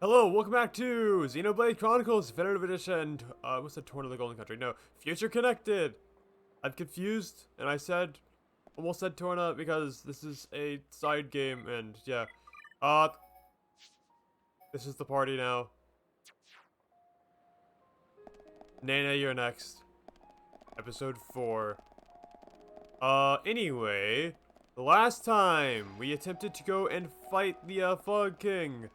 Hello, welcome back to Xenoblade Chronicles Definitive Edition. What's the Torn of the Golden Country? No, Future Connected. I'm confused, and I almost said Torna because this is a side game, and yeah. This is the party now. Nana, you're next. Episode 4. Anyway, the last time we attempted to go and fight the, Fog King.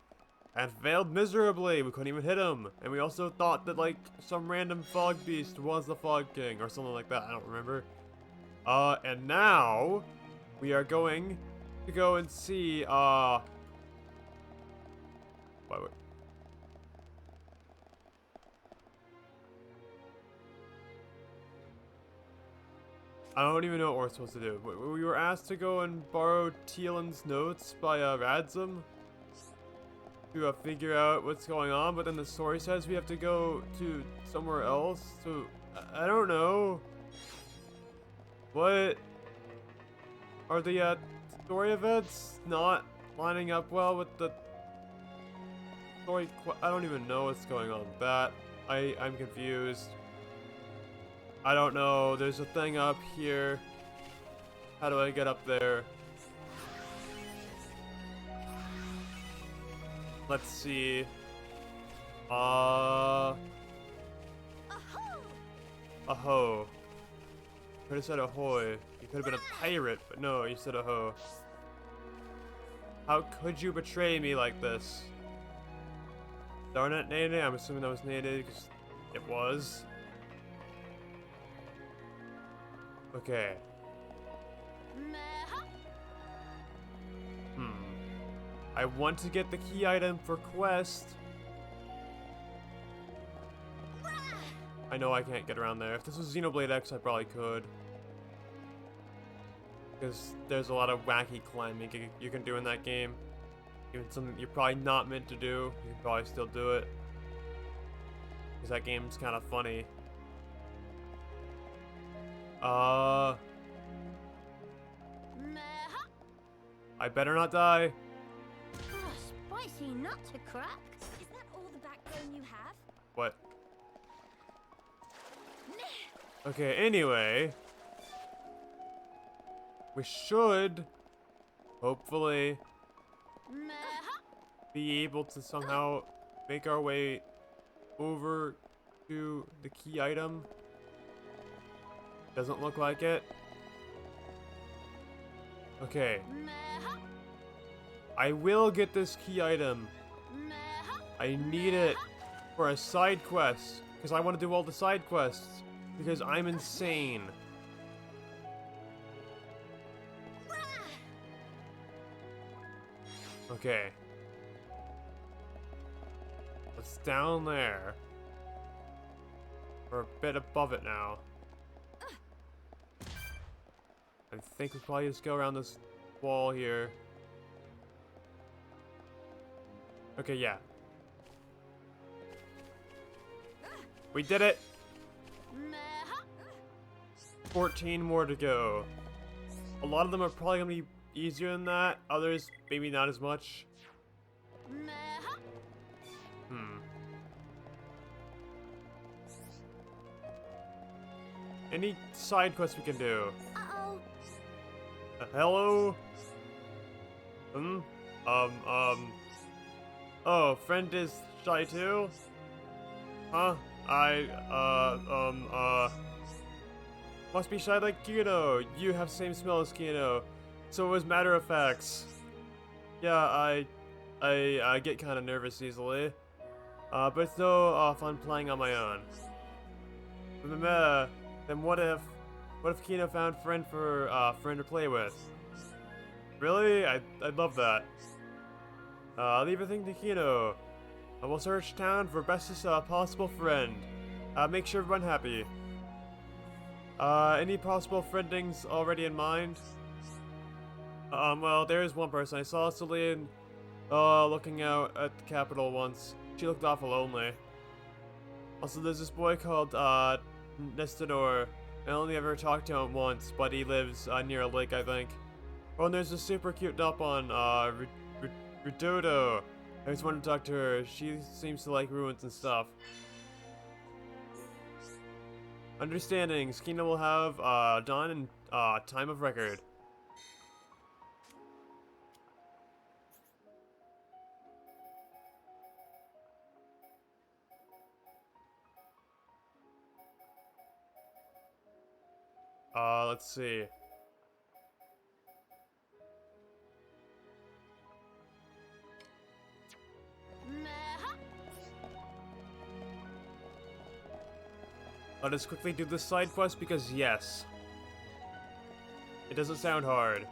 And failed miserably. We couldn't even hit him. And we also thought that, like, some random fog beast was the Fog King or something like that. I don't remember. And now we are going to go and see, wait. I don't even know what we're supposed to do. We were asked to go and borrow Teelan's notes by, Radzim. To figure out what's going on, but then the story says we have to go to somewhere else, so I don't know. What are the story events not lining up well with the story? I don't even know what's going on with that. I'm confused. I don't know. There's a thing up here. How do I get up there? Let's see. Aho. Could have said ahoy. You could have been a pirate, but no, you said aho. How could you betray me like this? Darn it, Nene. I'm assuming that was Nene because it was. Okay. I want to get the key item for quest. I know I can't get around there. If this was Xenoblade X, I probably could. Because there's a lot of wacky climbing you can do in that game. Even something you're probably not meant to do, you can probably still do it. Because that game's kind of funny. I better not die. Spicy nut to crack. Is that all the backbone you have? What? Okay, anyway. We should, hopefully, be able to somehow make our way over to the key item. Doesn't look like it. Okay. I will get this key item. I need it for a side quest. Because I want to do all the side quests. Because I'm insane. Okay. It's down there. We're a bit above it now. I think we probably just go around this wall here. Okay, yeah. We did it! 14 more to go. A lot of them are probably gonna be easier than that. Others, maybe not as much. Any side quests we can do? Hello? Oh, friend is shy too? Huh? Must be shy like Kino. You have same smell as Kino. So it was matter of facts. Yeah, I get kind of nervous easily. But it's no fun playing on my own. Then what if Kino found friend to play with? Really? I'd love that. Leave a thing to Kino. I will search town for bestest possible friend. Make sure everyone happy. Any possible friendings already in mind? Well, there is one person. I saw Celine, looking out at the capital once. She looked awful lonely. Also, there's this boy called, Nestador. I only ever talked to him once, but he lives, near a lake, I think. Oh, and there's a super cute dup on, Redodo. I just wanted to talk to her. She seems to like ruins and stuff. Understanding. Skina will have Dawn and time of record. Let's see. I'll just quickly do this side quest because yes. It doesn't sound hard.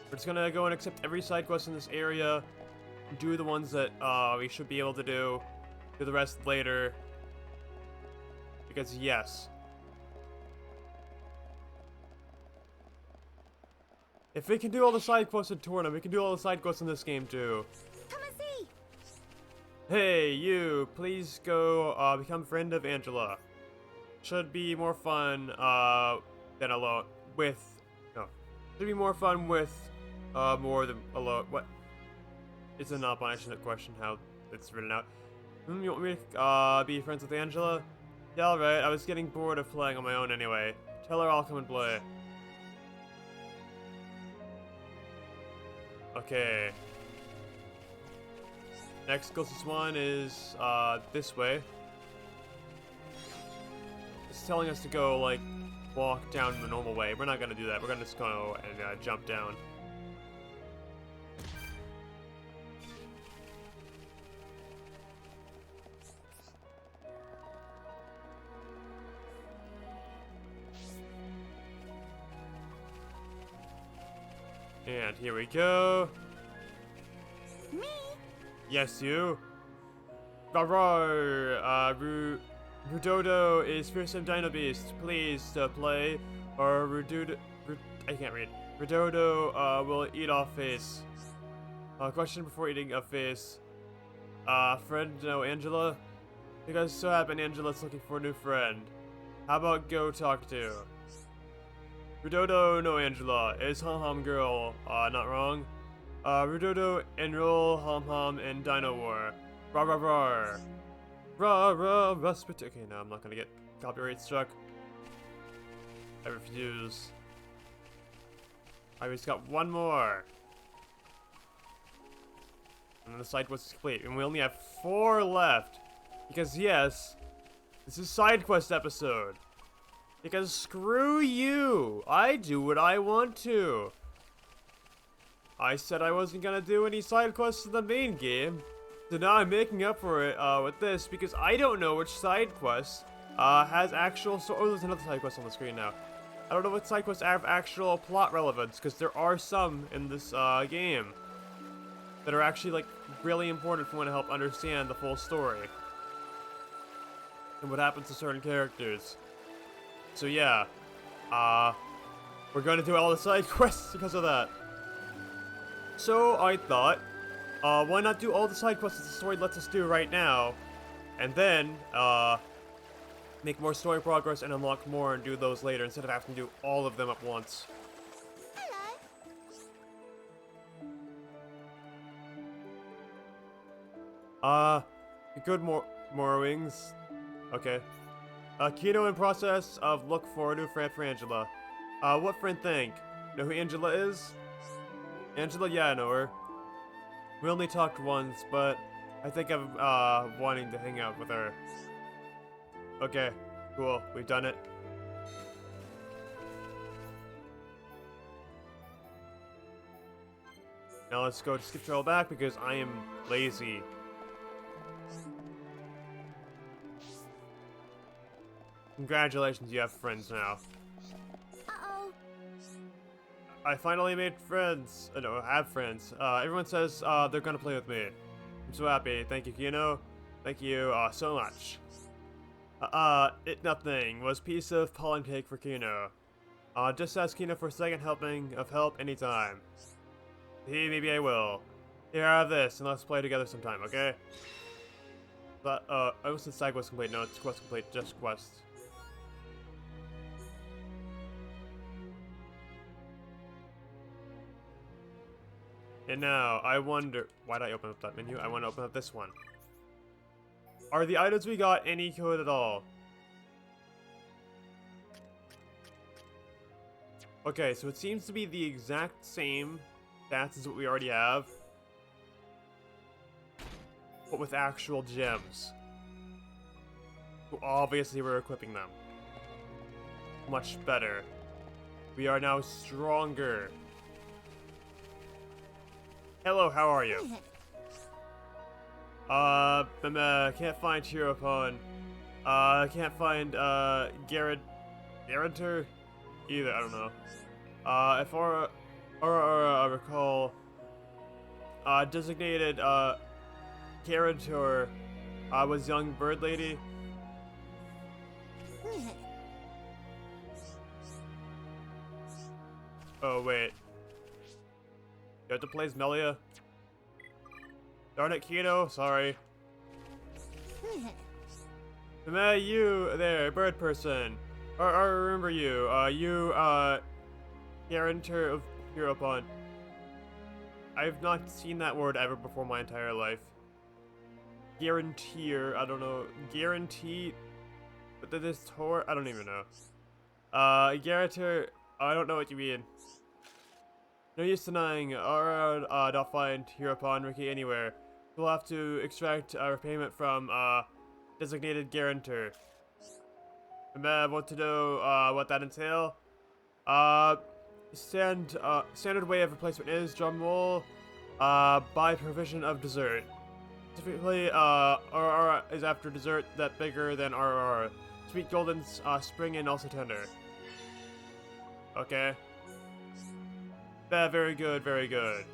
We're just gonna go and accept every side quest in this area. Do the ones that we should be able to do. Do the rest later. Because yes. If we can do all the side quests in Torna, we can do all the side quests in this game too. Come and see. Hey, you! Please go become friend of Angela. Should be more fun than alone. With no, should be more fun with more than alone. What? It's a non-binary question. How it's written out. You want me to be friends with Angela? Yeah, alright. I was getting bored of playing on my own anyway. Tell her I'll come and play. Okay. Next closest one is this way. It's telling us to go like walk down the normal way. We're not gonna do that. We're gonna just go and jump down. And here we go. Me? Yes, you. Rawr! Rudodo is fearsome dino beast. Please play, or I can't read. Rudodo will eat off face. Question before eating a face. Friend, no, Angela? Because so happen Angela's looking for a new friend. How about go talk to? Rudodo, no, Angela. Is Hum Hum girl, not wrong? Rudodo, enroll Hum Hum in Dino War. Rah rah rah. Rah rah respite. Okay, no, I'm not gonna get copyright struck. I refuse. I just got one more. And then the side quest is complete. And we only have 4 left. Because yes, this is side quest episode. Because screw you! I do what I want to. I said I wasn't gonna do any side quests in the main game. So now I'm making up for it with this because I don't know which side quest has actual oh, there's another side quest on the screen now. I don't know what side quests have actual plot relevance because there are some in this game that are actually like really important if you want to help understand the full story and what happens to certain characters. So yeah, we're going to do all the side quests because of that. So I thought, why not do all the side quests that the story lets us do right now, and then make more story progress and unlock more and do those later instead of having to do all of them at once. Hello. Good morrowings. Okay. Kino in process of look for a new friend for Angela. What friend think? Know who Angela is? Angela, yeah, I know her. We only talked once, but I think I'm wanting to hang out with her. Okay, cool, we've done it. Now let's go skip trail back because I am lazy. Congratulations, you have friends now. Uh-oh. I finally made friends. No, have friends. Everyone says they're gonna play with me. I'm so happy. Thank you, Kino. Thank you so much. It nothing. Was piece of pollen cake for Kino. Just ask Kino for a second helping of help anytime. Hey, maybe I will. Here, have this, and let's play together sometime, okay? But, I was the side quest complete. No, it's quest complete, just quest. And now, I wonder... Why did I open up that menu? I want to open up this one. Are the items we got any good at all? Okay, so it seems to be the exact same stats as what we already have. But with actual gems. So obviously we're equipping them. Much better. We are now stronger. Hello, how are you? Can't find Heropon. Can't find, Guarantor? Either, I don't know. If I recall, designated, Guarantor, was young bird lady. Oh, wait. You have to play as Melia? Darn it, Kino, sorry. You there, bird person. I remember you. Guarantor of Heropon. I've not seen that word ever before my entire life. Guaranteer, I don't know. Guarantee? But this tour? I don't even know. Guarantor, I don't know what you mean. No use denying, not find Heropon Ricky anywhere. We'll have to extract our payment from, designated guarantor. Want to know, what that entail? Standard way of replacement is, drumroll, by provision of dessert. Specifically, RR is after dessert that bigger than RR. Sweet golden, spring and also tender. Okay. Very good, very good.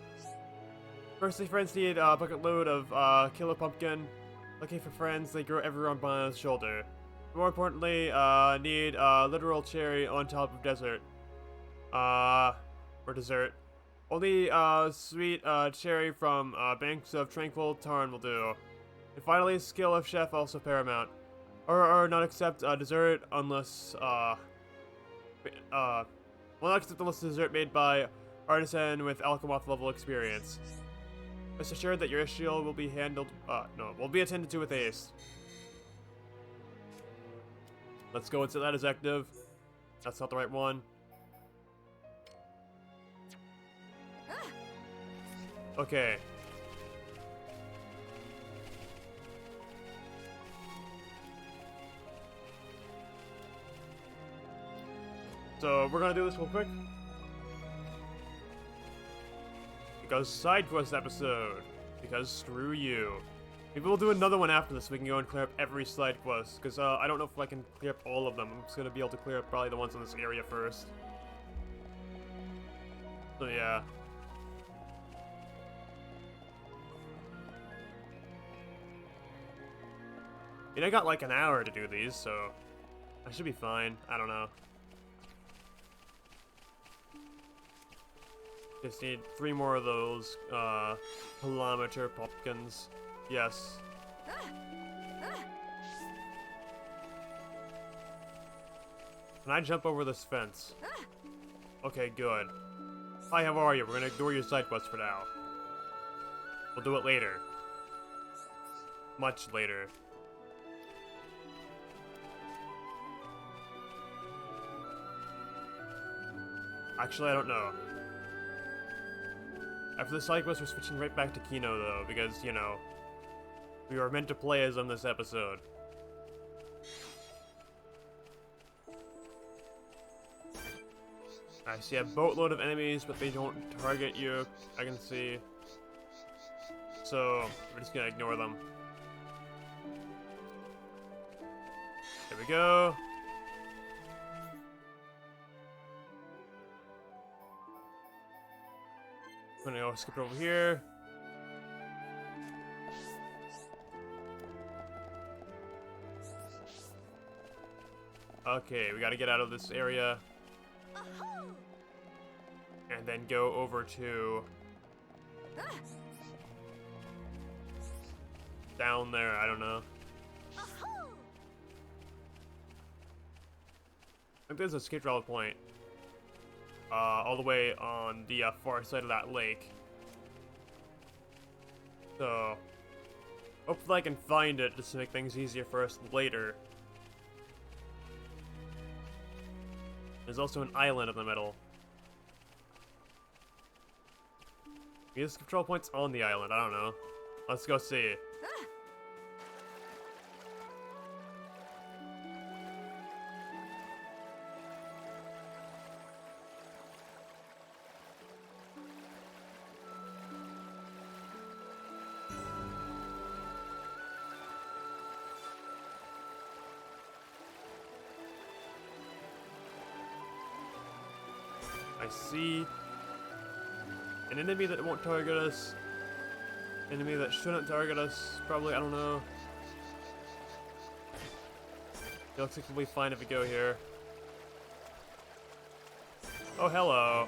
Firstly, friends need a bucket load of killer pumpkin. Looking for friends, they grow everywhere on Banana's shoulder. More importantly, need literal cherry on top of desert. Or dessert. Only sweet cherry from banks of tranquil tarn will do. And finally, skill of chef also paramount. Or not accept dessert unless will not accept unless dessert made by artisan with Alchemoth level experience. Rest assured that your issue will be handled, will be attended to with haste. Let's go and set that as active. That's not the right one. Okay. So, we're gonna do this real quick. Because side quest episode. Because screw you. Maybe we'll do another one after this so we can go and clear up every side quest. Because I don't know if I can clear up all of them. I'm just gonna be able to clear up probably the ones in this area first. So yeah. I mean, I got like an hour to do these, so I should be fine. I don't know. Just need 3 more of those, kilometer pumpkins. Yes. Can I jump over this fence? Okay, good. Hi, how are you? We're gonna ignore your side quest for now. We'll do it later. Much later. Actually, I don't know. After the side quest, we're switching right back to Kino, though, because, you know, we were meant to play as him this episode. I see a boatload of enemies, but they don't target you, I can see. So, we're just gonna ignore them. There we go. I'm gonna go skip it over here. Okay, we gotta get out of this area. And then go over to... down there, I don't know. I think there's a escape route point. All the way on the far side of that lake. So, hopefully I can find it just to make things easier for us later. There's also an island in the middle. Maybe this control point's on the island, I don't know. Let's go see. I see an enemy that won't target us. Enemy that shouldn't target us, probably, I don't know. It looks like we'll be fine if we go here. Oh, hello.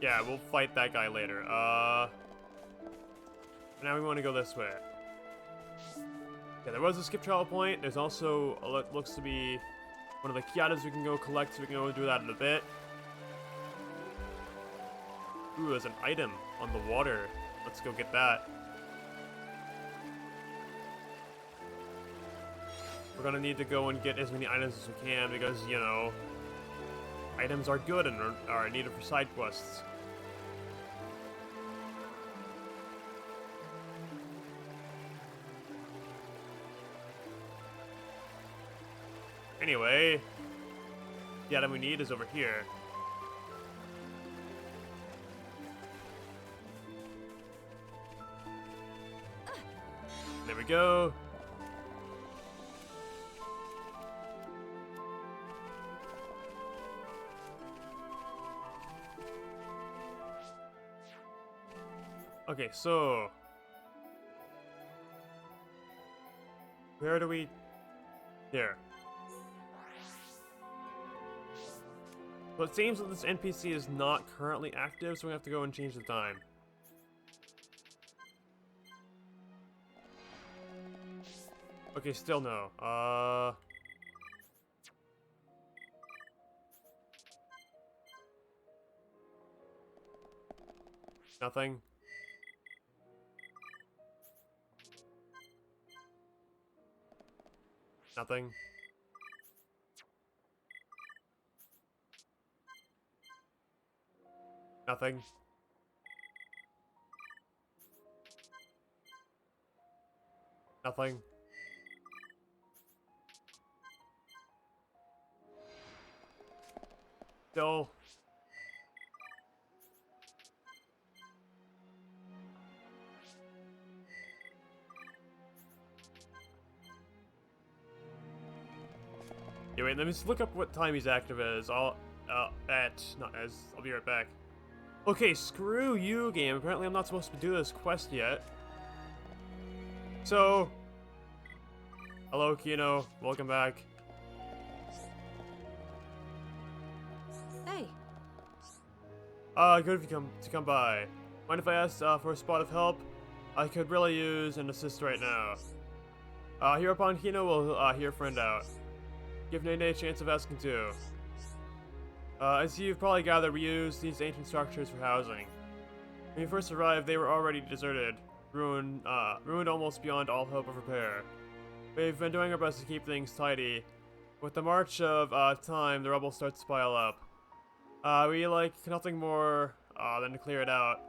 Yeah, we'll fight that guy later. Now we want to go this way. Yeah, there was a skip travel point. There's also, looks to be one of the key items we can go collect, so we can go do that in a bit. Ooh, there's an item on the water. Let's go get that. We're gonna need to go and get as many items as we can because, you know, items are good and are needed for side quests. Anyway, the item we need is over here. There we go. Okay, so where do we... There. So it seems that this NPC is not currently active, so we have to go and change the time. Okay, still no. Nothing. Nothing. Nothing. Nothing. Still. Yeah, wait, let me just look up what time he's active as. I'll be right back. Okay, screw you, game. Apparently I'm not supposed to do this quest yet. So, hello, Kino. Welcome back. Hey. Good of you come by. Mind if I ask for a spot of help? I could really use an assist right now. Hereupon Kino will hear a friend out. Give Nene a chance of asking too. As you've probably gathered, we used these ancient structures for housing. When we first arrived, they were already deserted, ruined almost beyond all hope of repair. We've been doing our best to keep things tidy. With the march of time, the rubble starts to pile up. We like nothing more than to clear it out.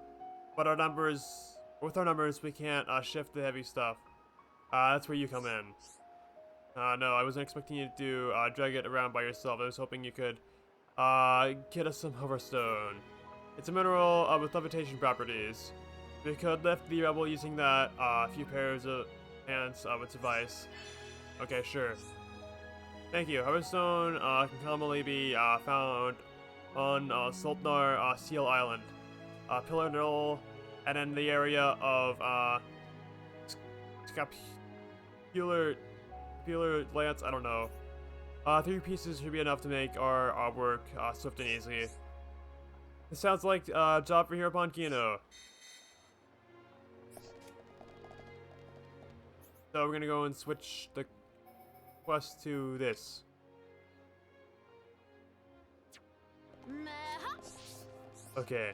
But with our numbers, we can't shift the heavy stuff. That's where you come in. No, I wasn't expecting you to drag it around by yourself. I was hoping you could get us some hoverstone. It's a mineral with levitation properties. We could lift the rebel using that. A few pairs of hands would suffice. Okay, sure. Thank you. Hoverstone can commonly be found on Sultnar Seal Island, Pillar Knoll, and in the area of Scapular Lance. I don't know. 3 pieces should be enough to make our work swift and easy. It sounds like a job for Hereupon Kino. So we're gonna go and switch the quest to this. Okay.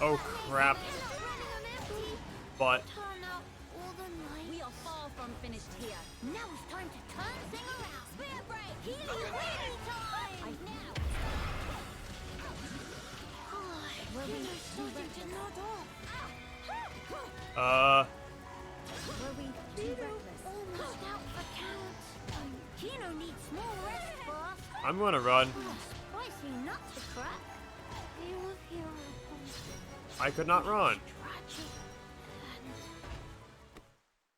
Oh crap. But We are far from finished here. Now it's time to turn things around. Spear break. Healing wheelie time. Now. Were we too Starting to reckless? nod off. Were we too reckless? Almost out for count. Kino needs more rest, boss. I'm gonna run. Spicy nuts to crack. Hero, hero, I could not run. tragic.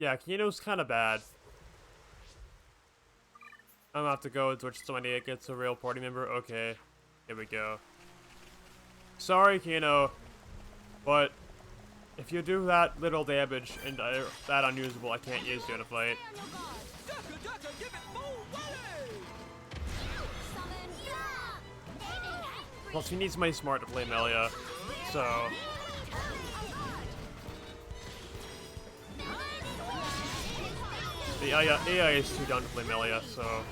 Yeah, Kino's kind of bad. I'm gonna have to go and switch somebody that gets a real party member. Okay, here we go. Sorry, Kino, but if you do that little damage and that unusable, I can't use you in a fight. Plus, he needs my smart to play Melia, so. The AI is too dumb to play Melia, so.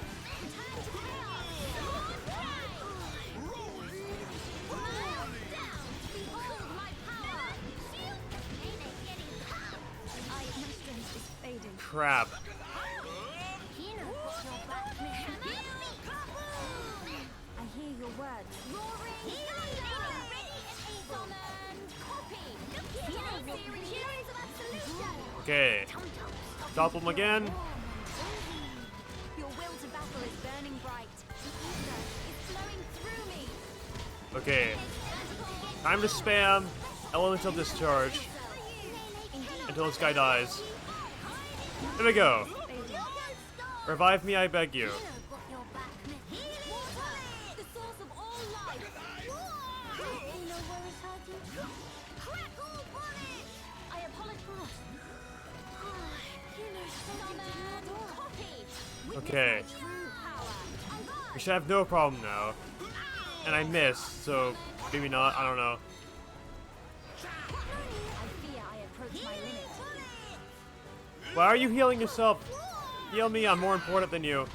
Crap. I hear your words. Okay. Stop him again. Your will to battle is burning bright. It's flowing through me. Okay. Time to spam elemental discharge until this guy dies. Here we go. Revive me, I beg you. The source of all life. I apologize. Okay. We should have no problem now. And I missed, so maybe not, I don't know. I fear I approach my limit. Why are you healing yourself? Heal me, I'm more important than you.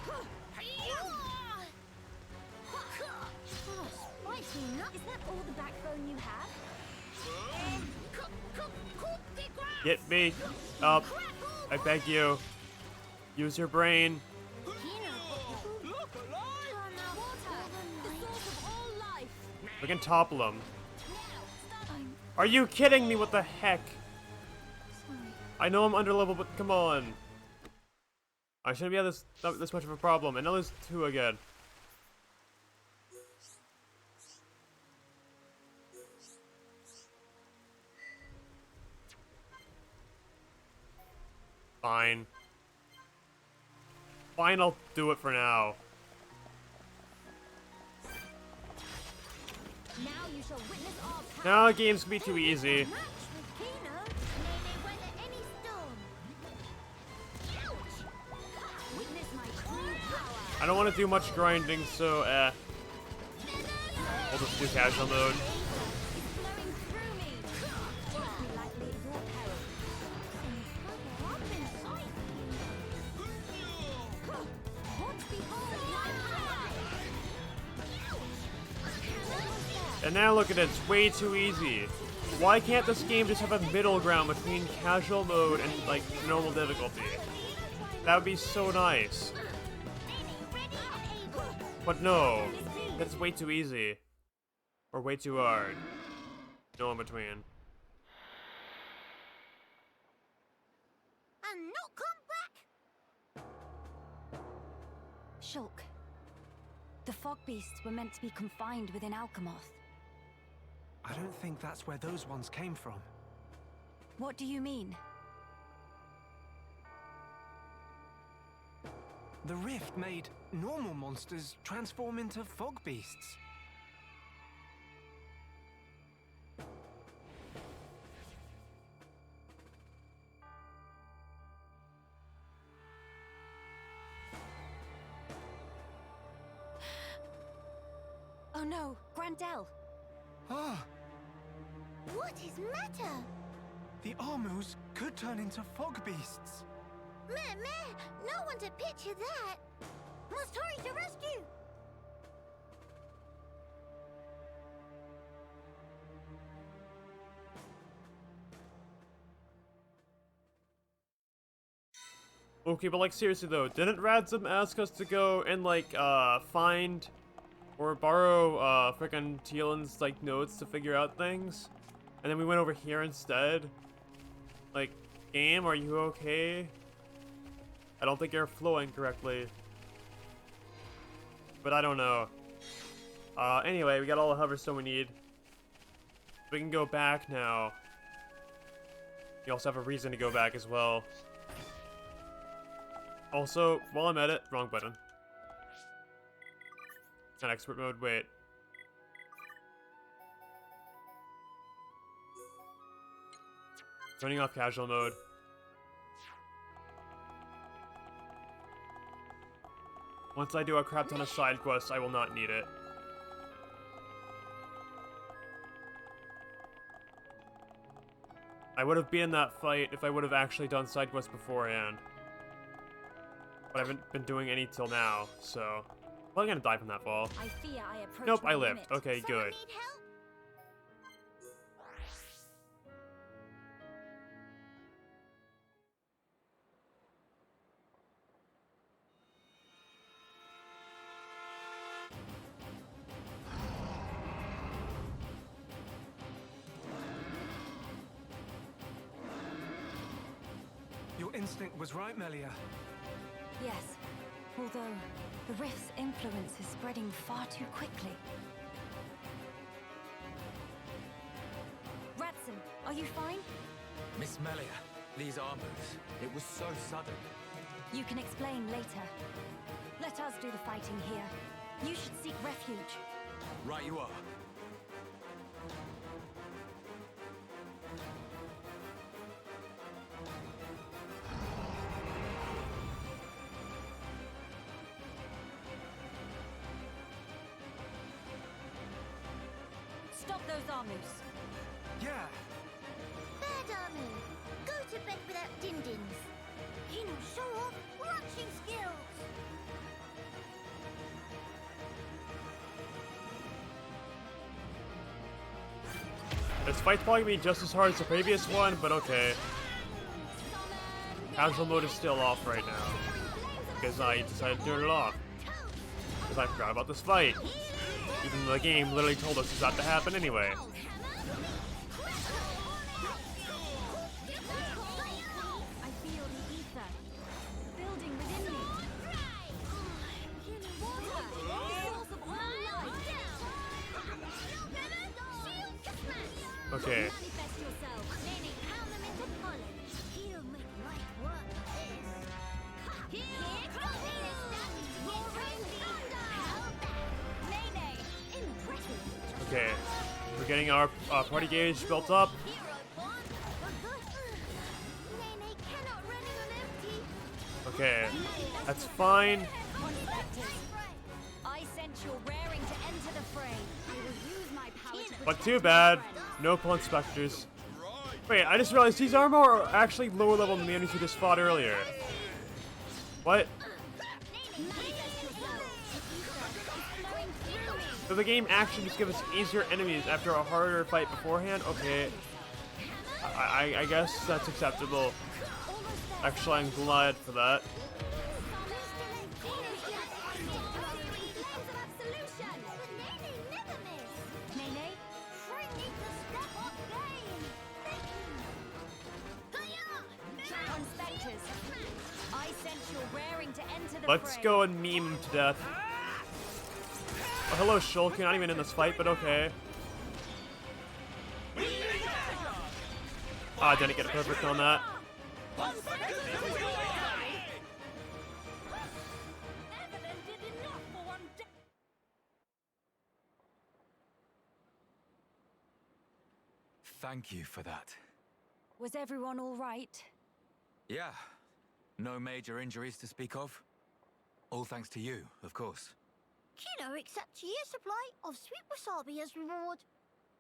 Is that all the backbone you have? Get me up. I beg you. Use your brain. We can topple him. Are you kidding me? What the heck? I know I'm under level, but come on. I shouldn't be have this much of a problem. And now there's two again. Fine. Fine, I'll do it for now. Now you shall witness our power. Now the game's gonna be too easy. Witness my true power. I don't want to do much grinding, so I'll just do casual mode. It's flowing through me. Take me lightly at your peril. Watch behold my power. And now look at it, it's way too easy. Why can't this game just have a middle ground between casual mode and, like, normal difficulty? That would be so nice. But no, that's way too easy. Or way too hard. No in between. And not come back. Shulk. The fog beasts were meant to be confined within Alchemoth. I don't think that's where those ones came from. What do you mean? The rift made normal monsters transform into fog beasts. Oh no, Grandel! Ah, What is matter? the Armus could turn into fog beasts. Meh, no one to picture that. Must hurry to rescue. Okay, but like seriously though, didn't Ransom ask us to go and like find or borrow frickin' Tealan's like notes to figure out things? And then we went over here instead? Like, game, are you okay? I don't think you're flowing correctly. But I don't know. Anyway, we got all the hoverstone we need. We can go back now. You also have a reason to go back as well. Also, while I'm at it, wrong button. Not expert mode, wait. Turning off casual mode. Once I do a crap ton of side quests, I will not need it. I would have been in that fight if I would have actually done side quests beforehand. But I haven't been doing any till now, so... Probably gonna die from that fall. I fear I approach Nope, my I lived. limit. Okay, Someone good. need help? Your instinct was right, Melia. Yes, although the rift's influence is spreading far too quickly. Ratson, are you fine? Miss Melia, these armors, it was so sudden. You can explain later. Let us do the fighting here. You should seek refuge. Right you are. Stop those armies. Yeah. Bad army. Go to bed without din-dins. You know, show off rushing skills. This fight's probably gonna be just as hard as the previous one, but okay. Casual mode is still off right now. Because I decided to turn it off. Because I forgot about this fight. Even though the game literally told us it's about to happen anyway. I feel the ether building within me. Water, the source of all life. Okay. Manifest yourself. Meaning pound them into pollen. He'll make light work of this. Here comes roaring thunder. Held back. Nene, Impressive. Okay. We're getting our party gauge built up. Hero point. We're good. Nene cannot run on empty. Okay. That's fine. Ponspecting. I sense you're raring to enter the fray. I will use my power to But protect too my bad. friends. No Ponspectors. Wait, I just realized these armor are actually lower level than the enemies we just fought earlier. What? So the game actually just gives us easier enemies after a harder fight beforehand? Okay. I guess that's acceptable. Actually, I'm glad for that. Nene, Ponspectors. I sense you're raring to enter the Let's fray. go and meme him to death. Oh, hello, Shulk. You're not even in this fight, but okay. Ah, didn't get it perfect on that. Thank you for that. Was everyone all right? Yeah, no major injuries to speak of. All thanks to you, of course. Kino accepts a year's supply of sweet wasabi as reward.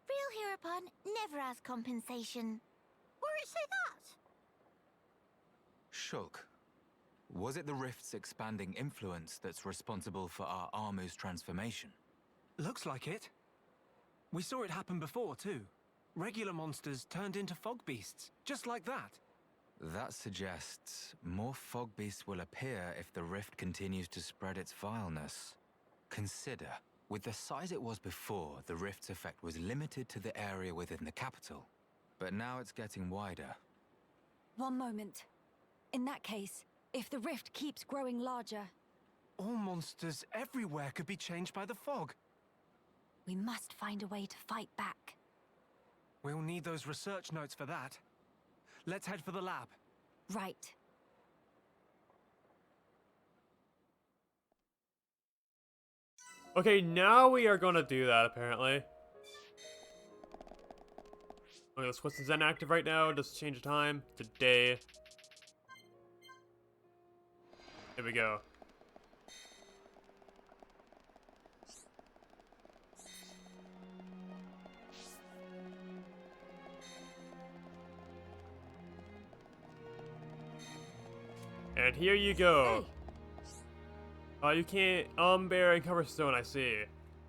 Real hero pun never has compensation. Where it say that? Shulk, was it the Rift's expanding influence that's responsible for our Armu's transformation? Looks like it. We saw it happen before, too. Regular monsters turned into fog beasts, just like that. That suggests more fog beasts will appear if the rift continues to spread its vileness. Consider, with the size it was before, the rift's effect was limited to the area within the capital. But now it's getting wider. One moment. In that case, if the rift keeps growing larger, All monsters everywhere could be changed by the fog. we must find a way to fight back. We'll need those research notes for that. Let's head for the lab. Right. Okay, now we are gonna do that, apparently. Okay, let's put Zen active right now, just change the time to day. Here we go. And here you go. Hey, You can't bear and cover stone, I see.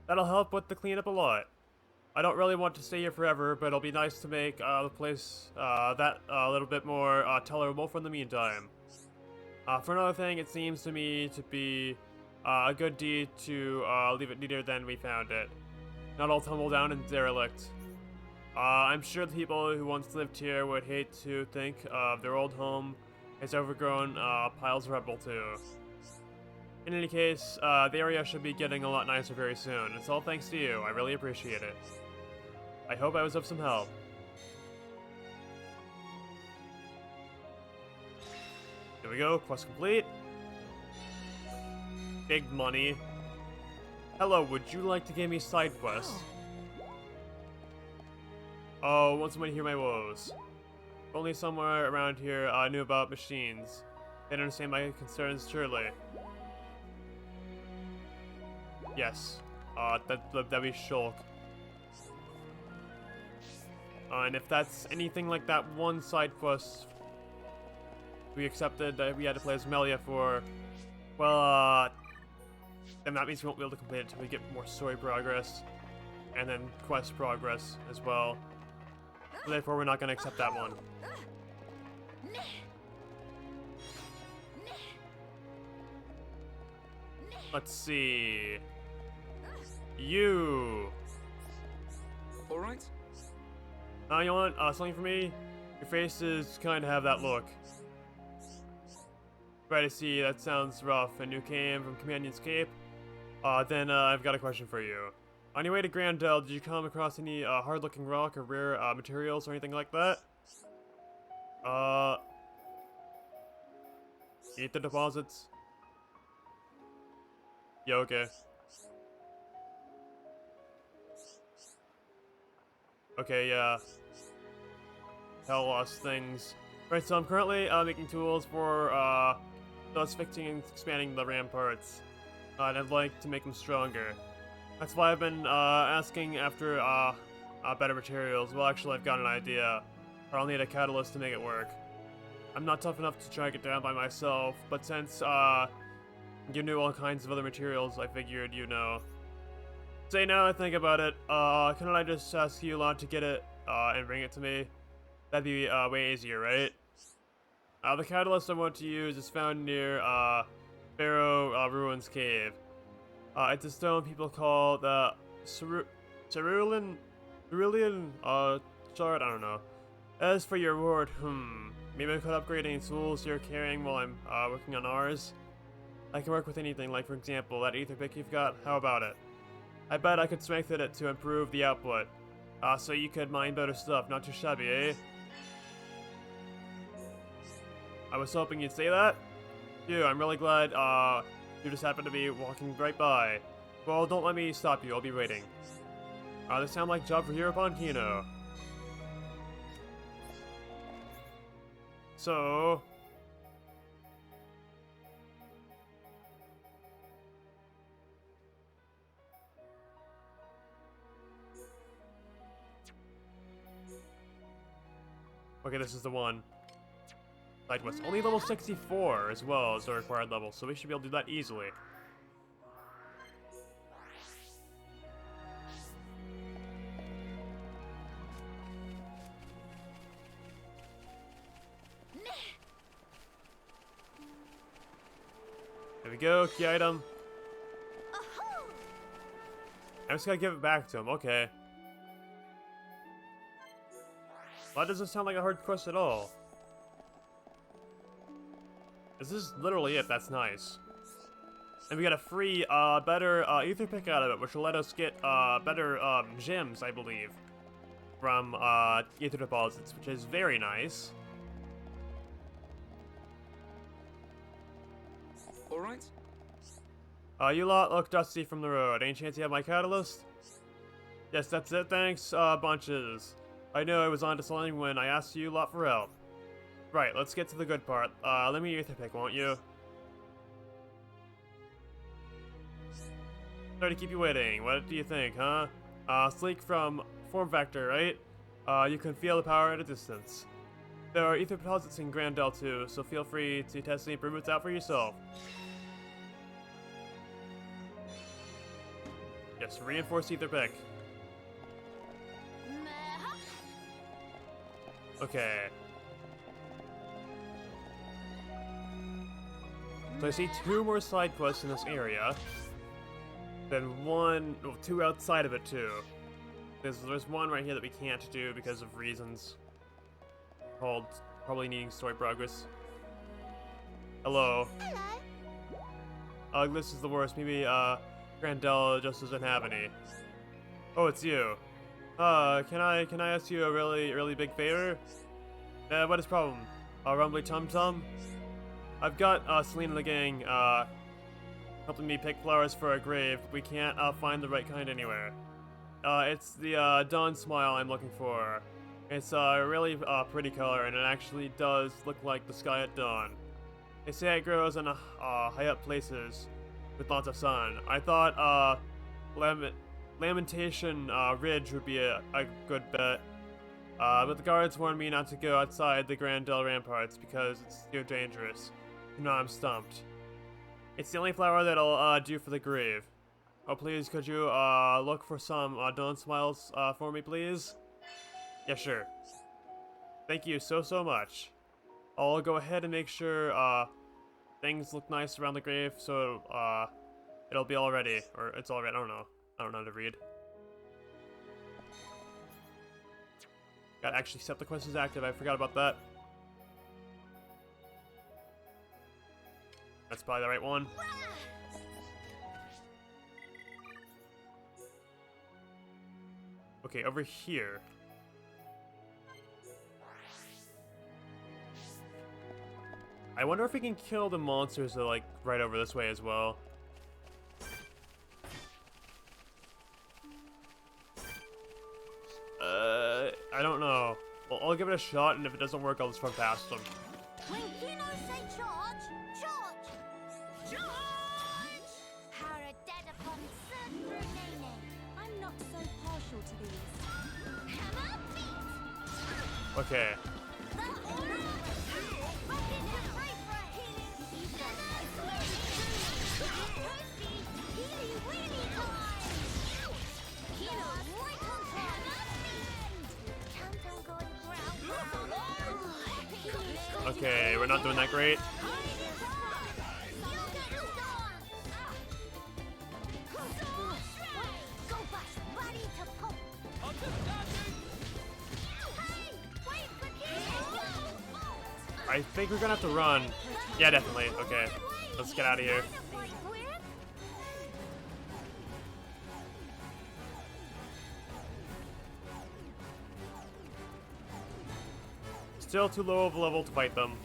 That'll help with the cleanup a lot. I don't really want to stay here forever, but it'll be nice to make the place that a little bit more tolerable for the meantime. For another thing, it seems to me to be a good deed to leave it neater than we found it. Not all tumble down and derelict. I'm sure the people who once lived here would hate to think of their old home as overgrown piles of rubble too. In any case, the area should be getting a lot nicer very soon. It's all thanks to you. I really appreciate it. I hope I was of some help. There we go, quest complete. Big money. Hello, would you like to give me side quests? Oh, won't somebody hear my woes? If only somewhere around here knew about machines. They'd understand my concerns, surely. Yes. That'd be shulk. And if that's anything like that one side quest we accepted that we had to play as Melia for, well, then that means we won't be able to complete it until we get more story progress and then quest progress as well. So therefore, we're not going to accept that one. Let's see. You. All right? You want something for me? Your faces kind of have that look. Right, I see. That sounds rough. And you came from Companion's Cape? Then I've got a question for you. On your way to Grandel, did you come across any hard-looking rock or rare materials or anything like that? Ether deposits? Yeah, okay. Okay, yeah. Tell us things. Right, so I'm currently making tools for Ponspecting and expanding the ramparts. And I'd like to make them stronger. That's why I've been asking after better materials. Well, actually, I've got an idea. I'll need a catalyst to make it work. I'm not tough enough to track it down by myself, but since you knew all kinds of other materials, I figured you know. Say now I think about it, couldn't I just ask you lot to get it and bring it to me? That'd be way easier, right? The catalyst I want to use is found near Pharaoh Ruins Cave. It's a stone people call the Cerulean shard, I don't know. As for your reward, maybe I could upgrade any tools you're carrying while I'm working on ours. I can work with anything, like for example, that ether pick you've got, how about it? I bet I could strengthen it to improve the output. So you could mine better stuff, not too shabby, eh? I was hoping you'd say that. Phew, I'm really glad, you just happened to be walking right by. Well, don't let me stop you, I'll be waiting. They sound like a job for here upon Kino. So... okay, this is the one. Side quest. Only level 64 as well as the required level, so we should be able to do that easily. we go, key item. Ahoo! I'm just gonna give it back to him, okay. Well, that doesn't sound like a hard quest at all. This is literally it, that's nice. And we got a free, better, ether pick out of it, which will let us get, better, gems, I believe. From, ether deposits, which is very nice. Alright? You lot look dusty from the road. Any chance you have my catalyst? Yes, that's it, thanks, bunches. I know I was onto something when I asked you lot for help. Right, let's get to the good part. Let me ether pick, won't you? Sorry to keep you waiting. What do you think, huh? Sleek from Form Factor, right? You can feel the power at a distance. There are ether deposits in Grandel too, so feel free to test the improvements out for yourself. Yes, reinforced ether pick. Meh. Okay. So I see 2 more side quests in this area. Then two outside of it too. There's one right here that we can't do because of reasons. Called probably needing story progress. Hello. Hello. This is the worst. Maybe Grandel just doesn't have any. Oh, it's you. Can I ask you a really big favor? What is problem? Rumbly Tum Tum? I've got Celine and the gang helping me pick flowers for a grave. We can't find the right kind anywhere. It's the dawn smile I'm looking for. It's a really pretty color, and it actually does look like the sky at dawn. They say it grows in high up places with lots of sun. I thought Lamentation Ridge would be a good bet. But the guards warned me not to go outside the Grandel ramparts because it's too dangerous. Now I'm stumped. It's the only flower that'll do for the grave. Oh, please, could you look for some dawn smiles for me, please? Yeah, sure. Thank you so much. I'll go ahead and make sure things look nice around the grave, so it'll be all ready, or it's all ready. I don't know how to read. Gotta actually set the quest as active. I forgot about that. That's probably the right one. Okay, over here. I wonder if we can kill the monsters that are, like, right over this way as well. I don't know. Well, I'll give it a shot, and if it doesn't work, I'll just run past them. When Kino say charge, charge! Charge! Paradedapon Sundrunene. I'm not so partial to these. Hammer beat! Okay. Okay, we're not doing that great. I think we're gonna have to run. Yeah, definitely. Okay, let's get out of here. Still too low of a level to fight them.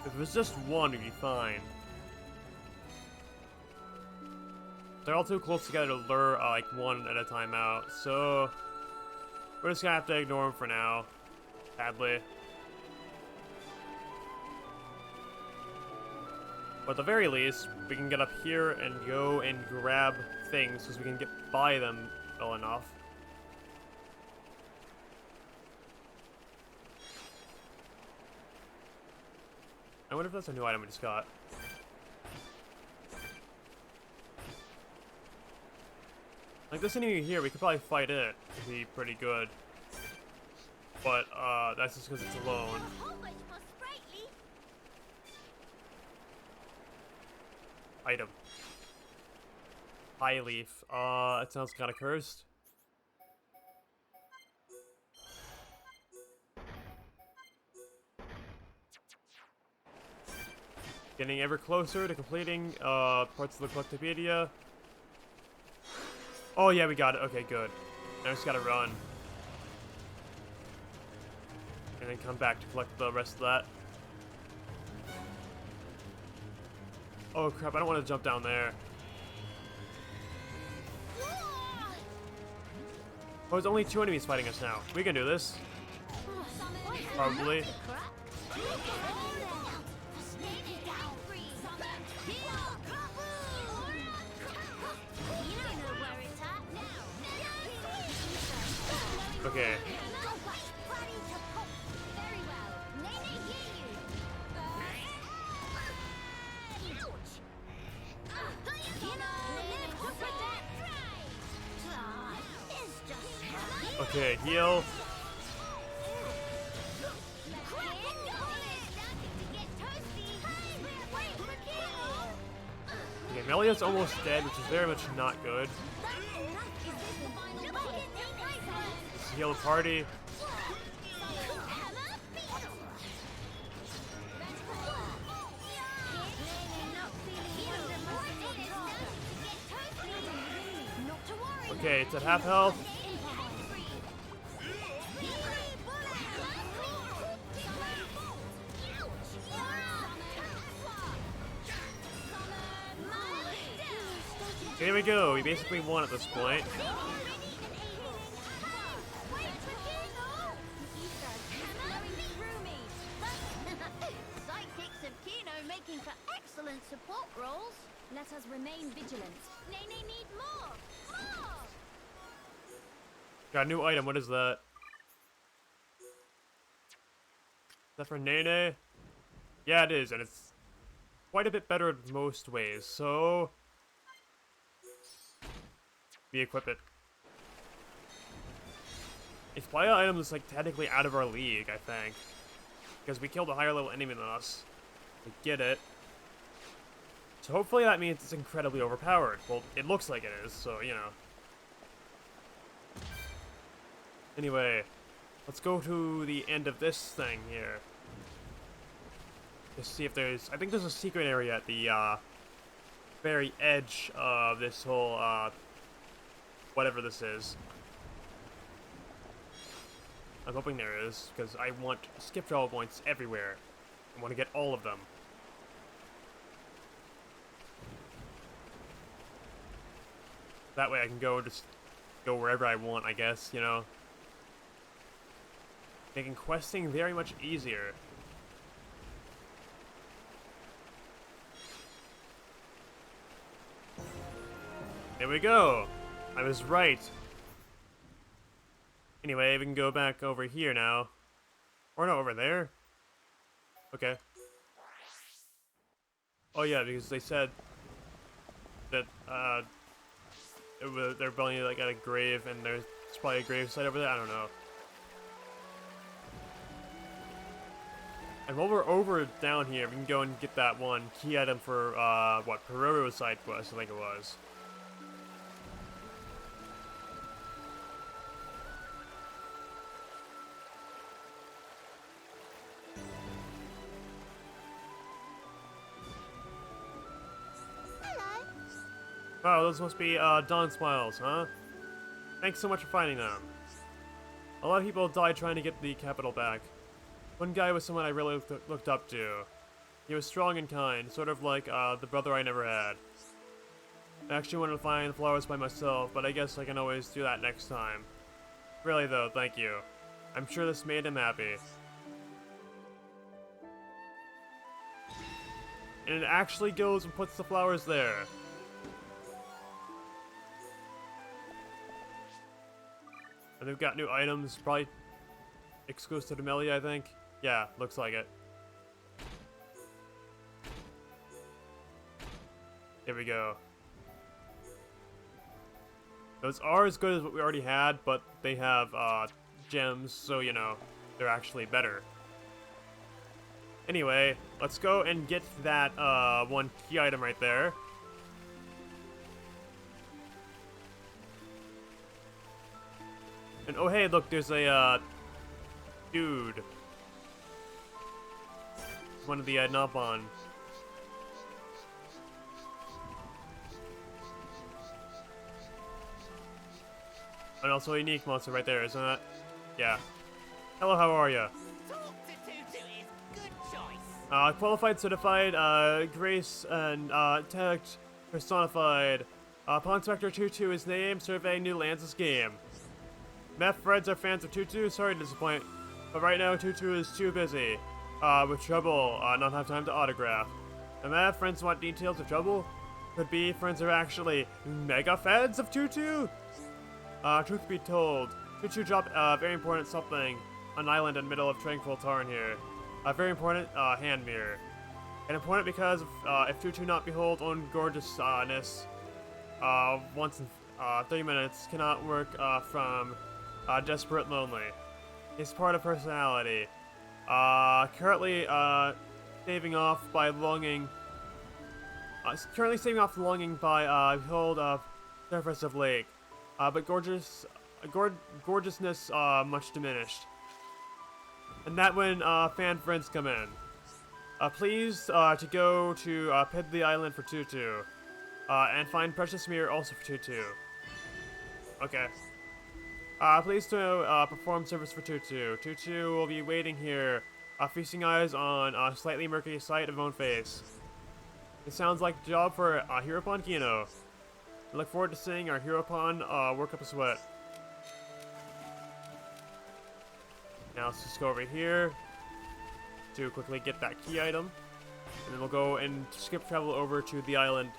If it was just one, we'd be fine. They're all too close together to lure like one at a time out, so we're just gonna have to ignore them for now. Sadly. But at the very least, we can get up here and go and grab things because we can get by them well enough. I wonder if that's a new item we just got. Like this enemy here, we could probably fight it. It'd be pretty good. But, that's just because it's alone. item. High leaf. That sounds kind of cursed. Getting ever closer to completing parts of the Collectopedia. Oh yeah, we got it. Okay, good. Now I just gotta run. And then come back to collect the rest of that. Oh crap, I don't want to jump down there. Oh, there's only 2 enemies fighting us now. We can do this. Probably. Okay. Okay, heal. Okay, Melia's almost dead, which is very much not good. Let's heal the party. Okay, it's at half health. Here we go, we basically won at this point. Sidekicks of Kino making for excellent support roles. Let us remain vigilant. Nene need more! More! Got a new item, what is that? Is that for Nene? Yeah, it is, and it's quite a bit better in most ways, so we equip it. Its playa item is like technically out of our league, I think. Because we killed a higher level enemy than us. We get it. So hopefully that means it's incredibly overpowered. Well, it looks like it is, so you know. Anyway, let's go to the end of this thing here. Just see if there's... I think there's a secret area at the very edge of this whole whatever this is. I'm hoping there is, because I want skip travel points everywhere. I want to get all of them. That way I can just go wherever I want, I guess, you know. Making questing very much easier. There we go! I was right. Anyway, we can go back over here now. Or no, over there. Okay. Oh yeah, because they said that they're probably like at a grave, and there's probably a grave site over there. I don't know. And while we're over down here, we can go and get that one key item for what, Perorio side quest, I think it was. Wow, those must be Dawn Smiles, huh? Thanks so much for finding them. A lot of people died trying to get the capital back. One guy was someone I really looked up to. He was strong and kind, sort of like the brother I never had. I actually wanted to find the flowers by myself, but I guess I can always do that next time. Really though, thank you. I'm sure this made him happy. And it actually goes and puts the flowers there. And they've got new items, probably exclusive to Melia, I think. Yeah, looks like it. There we go. Those are as good as what we already had, but they have gems, so you know, they're actually better. Anyway, let's go and get that one key item right there. And oh hey, look, there's a dude. One of the Nabon. And also a unique monster right there, isn't it? Yeah. Hello, how are ya? Talk to Tutu is good choice. Qualified, certified, grace, and, tagged, personified. Ponspector Tutu is named, surveying new lands this game. Meth Reds are fans of Tutu, sorry to disappoint, but right now Tutu is too busy. With trouble, not have time to autograph. And Meth friends want details of trouble? Could be friends are actually mega fans of Tutu? Truth be told, Tutu dropped a very important something on an island in the middle of Tranquil Tarn here. A very important, hand mirror. And important because if Tutu not behold own gorgeousness, once in 30 minutes cannot work from desperate lonely. It's part of personality. Currently saving off by longing. Currently saving off longing by behold of surface of lake. But gorgeousness much diminished. And that when fan friends come in. Please to go to Pidley Island for Tutu. And find Precious Mirror also for Tutu. Okay. Please to perform service for Tutu. Tutu will be waiting here, feasting eyes on a slightly murky sight of own face. It sounds like a job for Hiropon Kino. I look forward to seeing our Hiropon work up a sweat. Now let's just go over here to quickly get that key item. And then we'll go and skip travel over to the island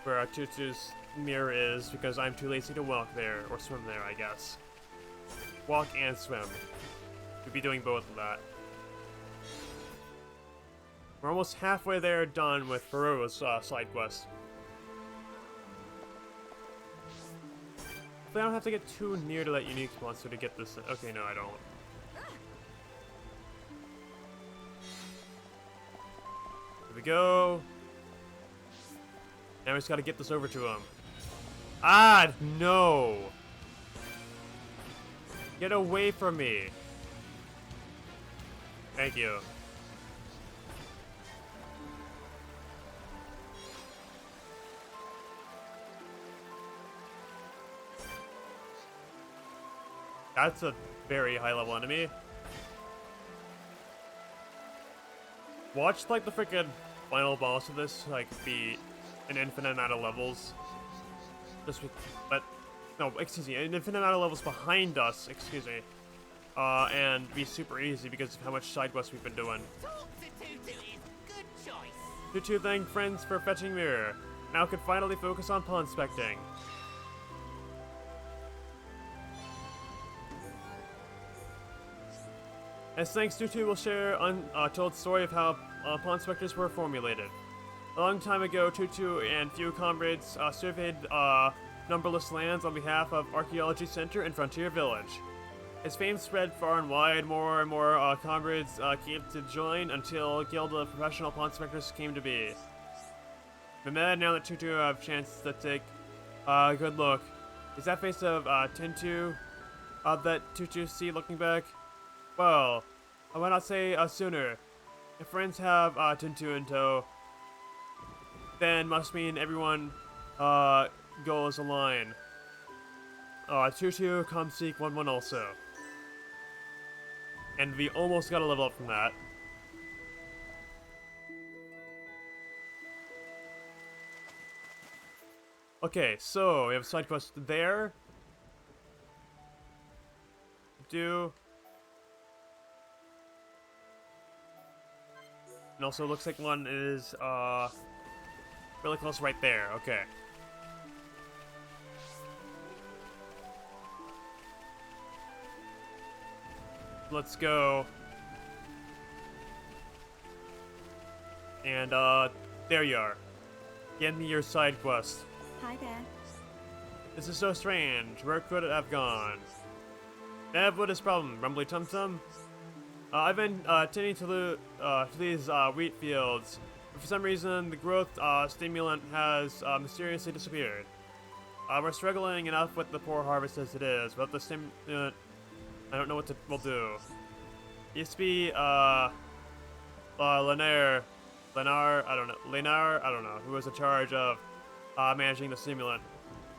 where Tutu's mirror is, because I'm too lazy to walk there, or swim there, I guess. Walk and swim. We'll be doing both of that. We're almost halfway there done with Baroa's side quest. Hopefully I don't have to get too near to that unique monster to get this. Okay, no, I don't. Here we go. Now we just gotta get this over to him. Ah, no! Get away from me. Thank you. That's a very high level enemy. Watch like the freaking final boss of this like be an infinite amount of levels. No, excuse me, an infinite amount of levels behind us, excuse me. And be super easy because of how much side quests we've been doing. Talk to Tutu is good choice. Tutu thank friends for fetching mirror. Now can finally focus on ponspecting. As thanks, Tutu will share untold story of how ponspectors were formulated. A long time ago, Tutu and few comrades surveyed numberless lands on behalf of Archaeology Center and Frontier Village. His fame spread far and wide, more and more comrades came to join until a guild of professional ponspectors came to be. I'm mad now that Tutu have a chance to take a good look. Is that face of Tintu that Tutu see looking back? Well, why not say sooner? If friends have Tintu in tow, then must mean everyone goes align. Tutu, come seek 1-1 also. And we almost got a level up from that. Okay, so we have a side quest there. Do. And also looks like one is really close right there. Okay. Let's go. And there you are. Get me your side quest. Hi there. This is so strange. Where could it have gone? Nev, what is problem? Rumbly Tum Tum? I've been tending to these wheat fields, but for some reason the growth stimulant has mysteriously disappeared. We're struggling enough with the poor harvest as it is, but the same, I don't know what we'll do. Used to be, Lenar, I don't know, who was in charge of, managing the simulant.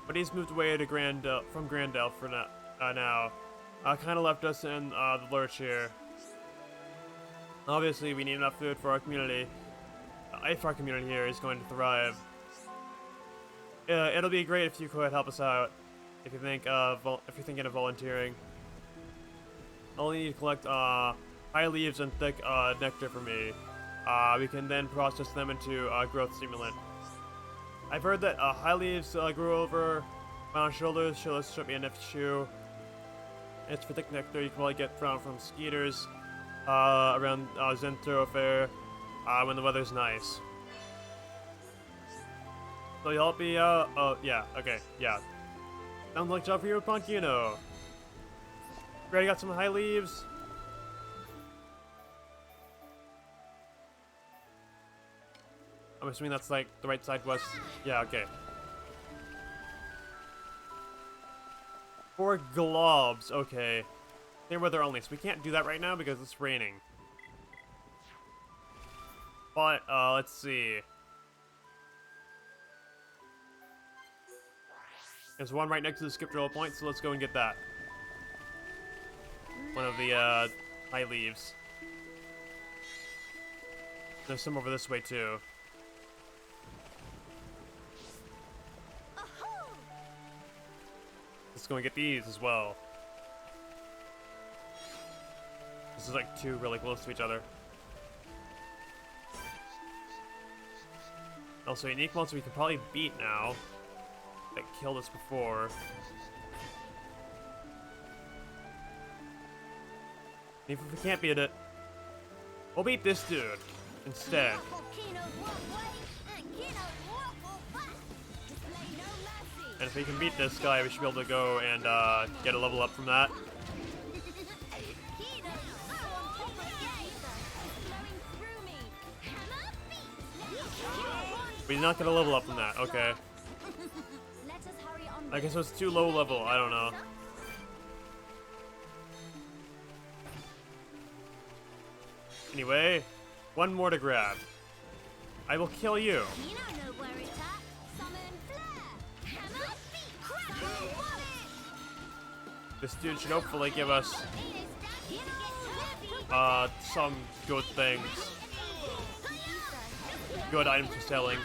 But he's moved away to from Grandel for now. Kinda left us in, the lurch here. Obviously, we need enough food for our community. If our community here is going to thrive. It'll be great if you could help us out. If you think if you're thinking of volunteering. Only need to collect high leaves and thick nectar for me. We can then process them into growth stimulant. I've heard that high leaves grow over my shoulders, so this should be an issue. It's for thick nectar you can probably get from skeeters around Zen Thoroughfare when the weather's nice. So you help me out? Oh, yeah, okay, yeah. Sounds like job for you, Ponchino. Already got some high leaves. I'm assuming that's like the right side west. Yeah, okay. 4 globs, okay. Same weather only, so we can't do that right now because it's raining. But, let's see. There's one right next to the skip drill point, so let's go and get that. One of the, high leaves. There's some over this way, too. Let's go and get these as well. This is like 2 really close to each other. Also, unique monster we can probably beat now. That killed us before. Even if we can't beat it, we'll beat this dude instead. And if we can beat this guy, we should be able to go and get a level up from that. We're not gonna level up from that, okay. I guess it's too low level, I don't know. Anyway, one more to grab. I will kill you. This dude should hopefully give us some good things. Good items for selling.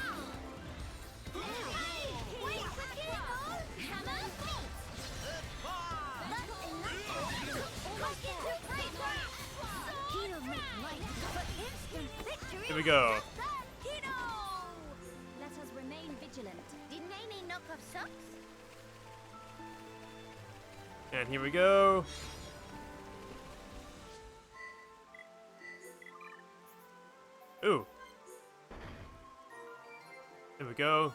Here we go. Let us remain vigilant. Didn't Amy knock off socks? And here we go. Ooh. There we go.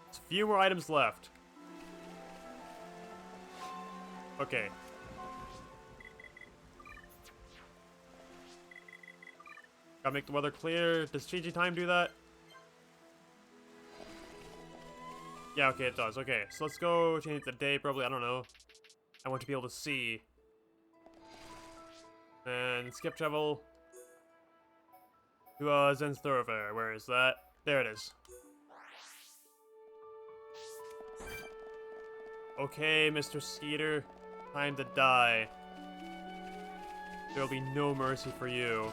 There's a few more items left. Okay. Gotta make the weather clear. Does changing time do that? Yeah, okay, it does. Okay, so let's go change the day, probably. I don't know. I want to be able to see. And skip travel to Zen's Thoroughfare. Where is that? There it is. Okay, Mr. Skeeter. Time to die. There will be no mercy for you.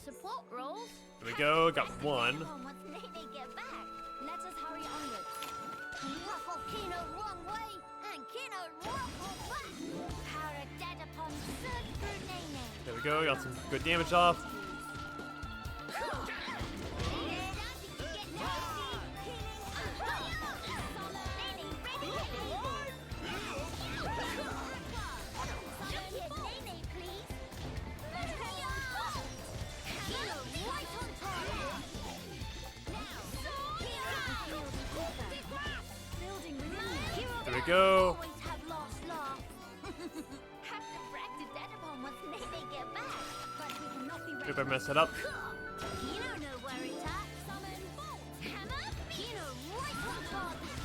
Support rolls. Here we go, got one. Once Nene get back. Let us hurry onwards. Ruffle Kino wrong way and Kino ruffle back. Para dead upon search through Nene. There we go, got some good damage off. go. Always have last laugh. Have to brag to Dedapon once they get back. But we cannot be ready. If I mess it up. You don't know where it's at. Summon bolt. Hammer. You know right on target.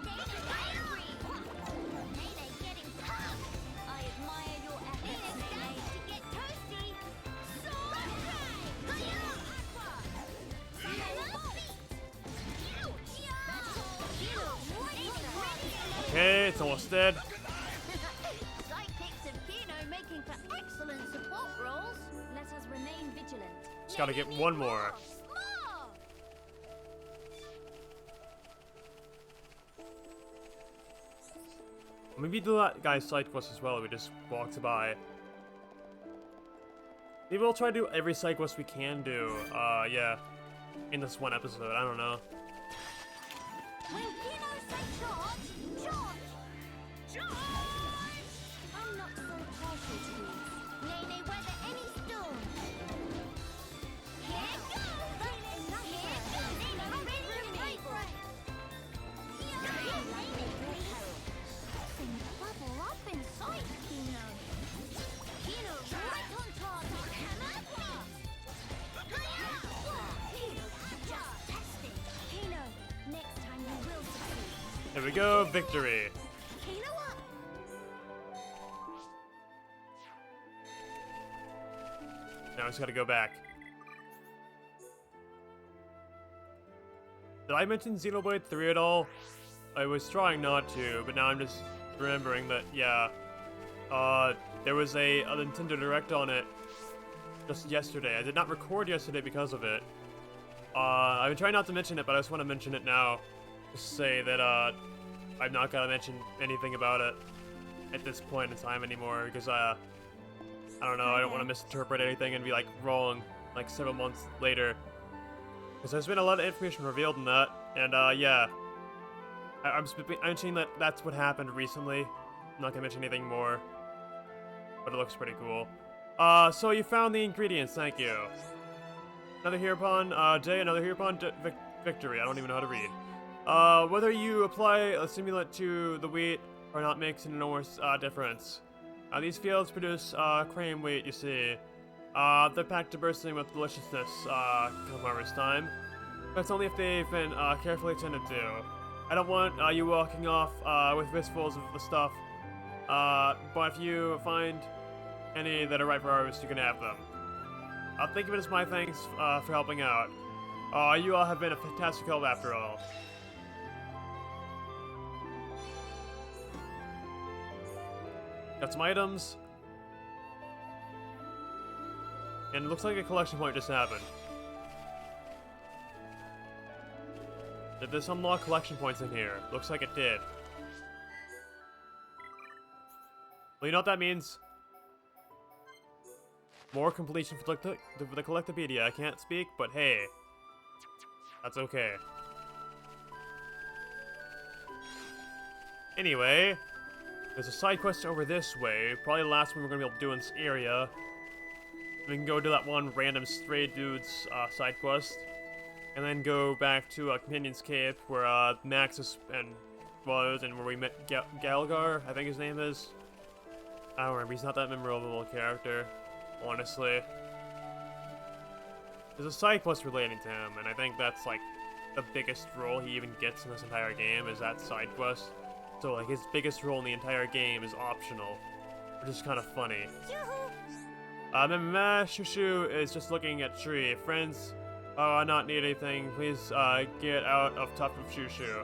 Nene angry. Nene getting tough. I admire your efforts, Nene. To get toasty. Sword strike. Hiya. Aqua. Hammer beat. Okay, it's almost dead. Sidekicks and Pino making for excellent support roles. Let us remain vigilant. Just gotta get one more. More. Maybe do that guy's side quest as well. We just walked by. Maybe we'll try to do every side quest we can do. Yeah, in this one episode. I don't know. When Pino say charge, charge, charge! I'm not so partial to these. Nene weather any storm. Here goes! Here goes! Nene ready to make right. Something bubble up inside Pino. Pino right on target. Hammer blast. Pino just testing. Pino, next time you will succeed. There we go, victory. Pino up. Now I just gotta go back. Did I mention Xenoblade 3 at all? I was trying not to, but now I'm just remembering that, yeah. There was a Nintendo Direct on it just yesterday. I did not record yesterday because of it. I've been trying not to mention it, but I just want to mention it now. Just say that, I'm not gonna mention anything about it at this point in time anymore, because, I don't know, I don't want to misinterpret anything and be, like, wrong, like, several months later. Because there's been a lot of information revealed in that, and, yeah. I'm mentioning that that's what happened recently. I'm not gonna mention anything more. But it looks pretty cool. So you found the ingredients, thank you. Another Hereupon, J, another Hereupon, victory. I don't even know how to read. Whether you apply a stimulant to the wheat or not makes an enormous difference. These fields produce cream wheat, you see. They're packed to bursting with deliciousness come harvest time. That's only if they've been carefully tended to. I don't want you walking off with fistfuls of the stuff. But if you find any that are ripe for harvest, you can have them. Think of it as my thanks for helping out. You all have been a fantastic help after all. Got some items. And it looks like a collection point just happened. Did this unlock collection points in here? Looks like it did. Well, you know what that means? More completion for the Collectopedia. I can't speak, but hey. That's okay. Anyway, there's a side quest over this way. Probably the last one we're gonna be able to do in this area. We can go do that one random stray dude's side quest. And then go back to Companion's Cape, where Max was, and where we met Galgar, I think his name is. I don't remember, he's not that memorable character, honestly. There's a side quest relating to him, and I think that's like the biggest role he even gets in this entire game, is that side quest. So like his biggest role in the entire game is optional, which is kind of funny. Mama Shushu is just looking at tree. Friends, not need anything. Please get out of top of Shushu.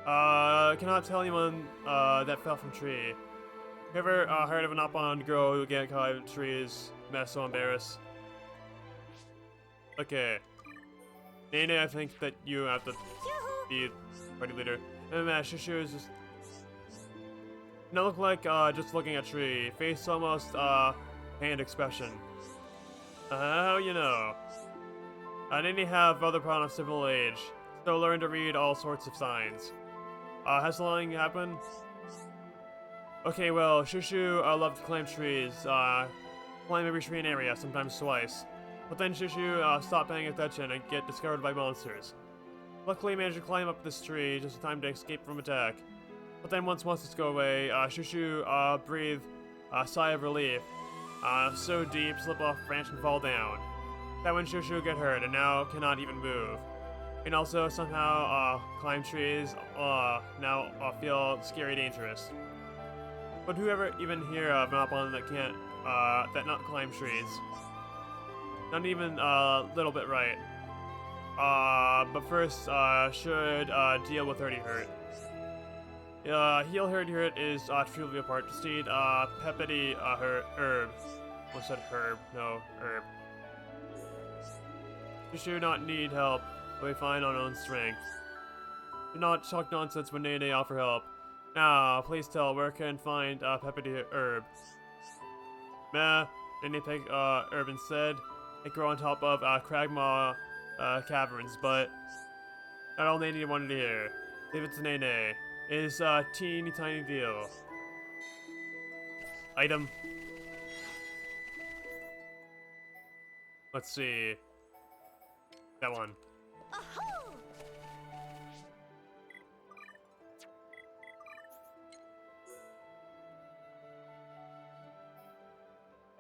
Cannot tell anyone that fell from tree. Ever heard of an up-on girl who get caught in trees? Mess so embarrassed. Okay. Nene, I think that you have to be party leader. Shushu is just... No, look like just looking at tree. Face almost pained expression. How you know? Nene have other problems of civil age. So learn to read all sorts of signs. Has lying happened? Okay, well, Shushu love to climb trees. Climb every tree in area, sometimes twice. But then Shushu stop paying attention and get discovered by monsters. Luckily, he managed to climb up this tree just in time to escape from attack. But then once monsters go away, Shushu breathed a sigh of relief. So deep, slip off a branch and fall down. That when Shushu get hurt and now cannot even move. And also somehow climb trees now feel scary dangerous. But whoever even hear of Monopon that can't that not climb trees? Not even a little bit right. But first should deal with Hurdy Hurt. Heal Hurdy Hurt is truly a part. Just need Peppity herb. Almost said herb, no herb. You should not need help. We find our own strength. Do not talk nonsense when Nene offer help. Now, please tell where can find Peppity herb. Meh, Nene pick herb instead. They grow on top of Cragmaw caverns, but not all Nene wanted to hear. Leave it to Nene. It is a teeny tiny deal. Item. Let's see. That one. Ahoo!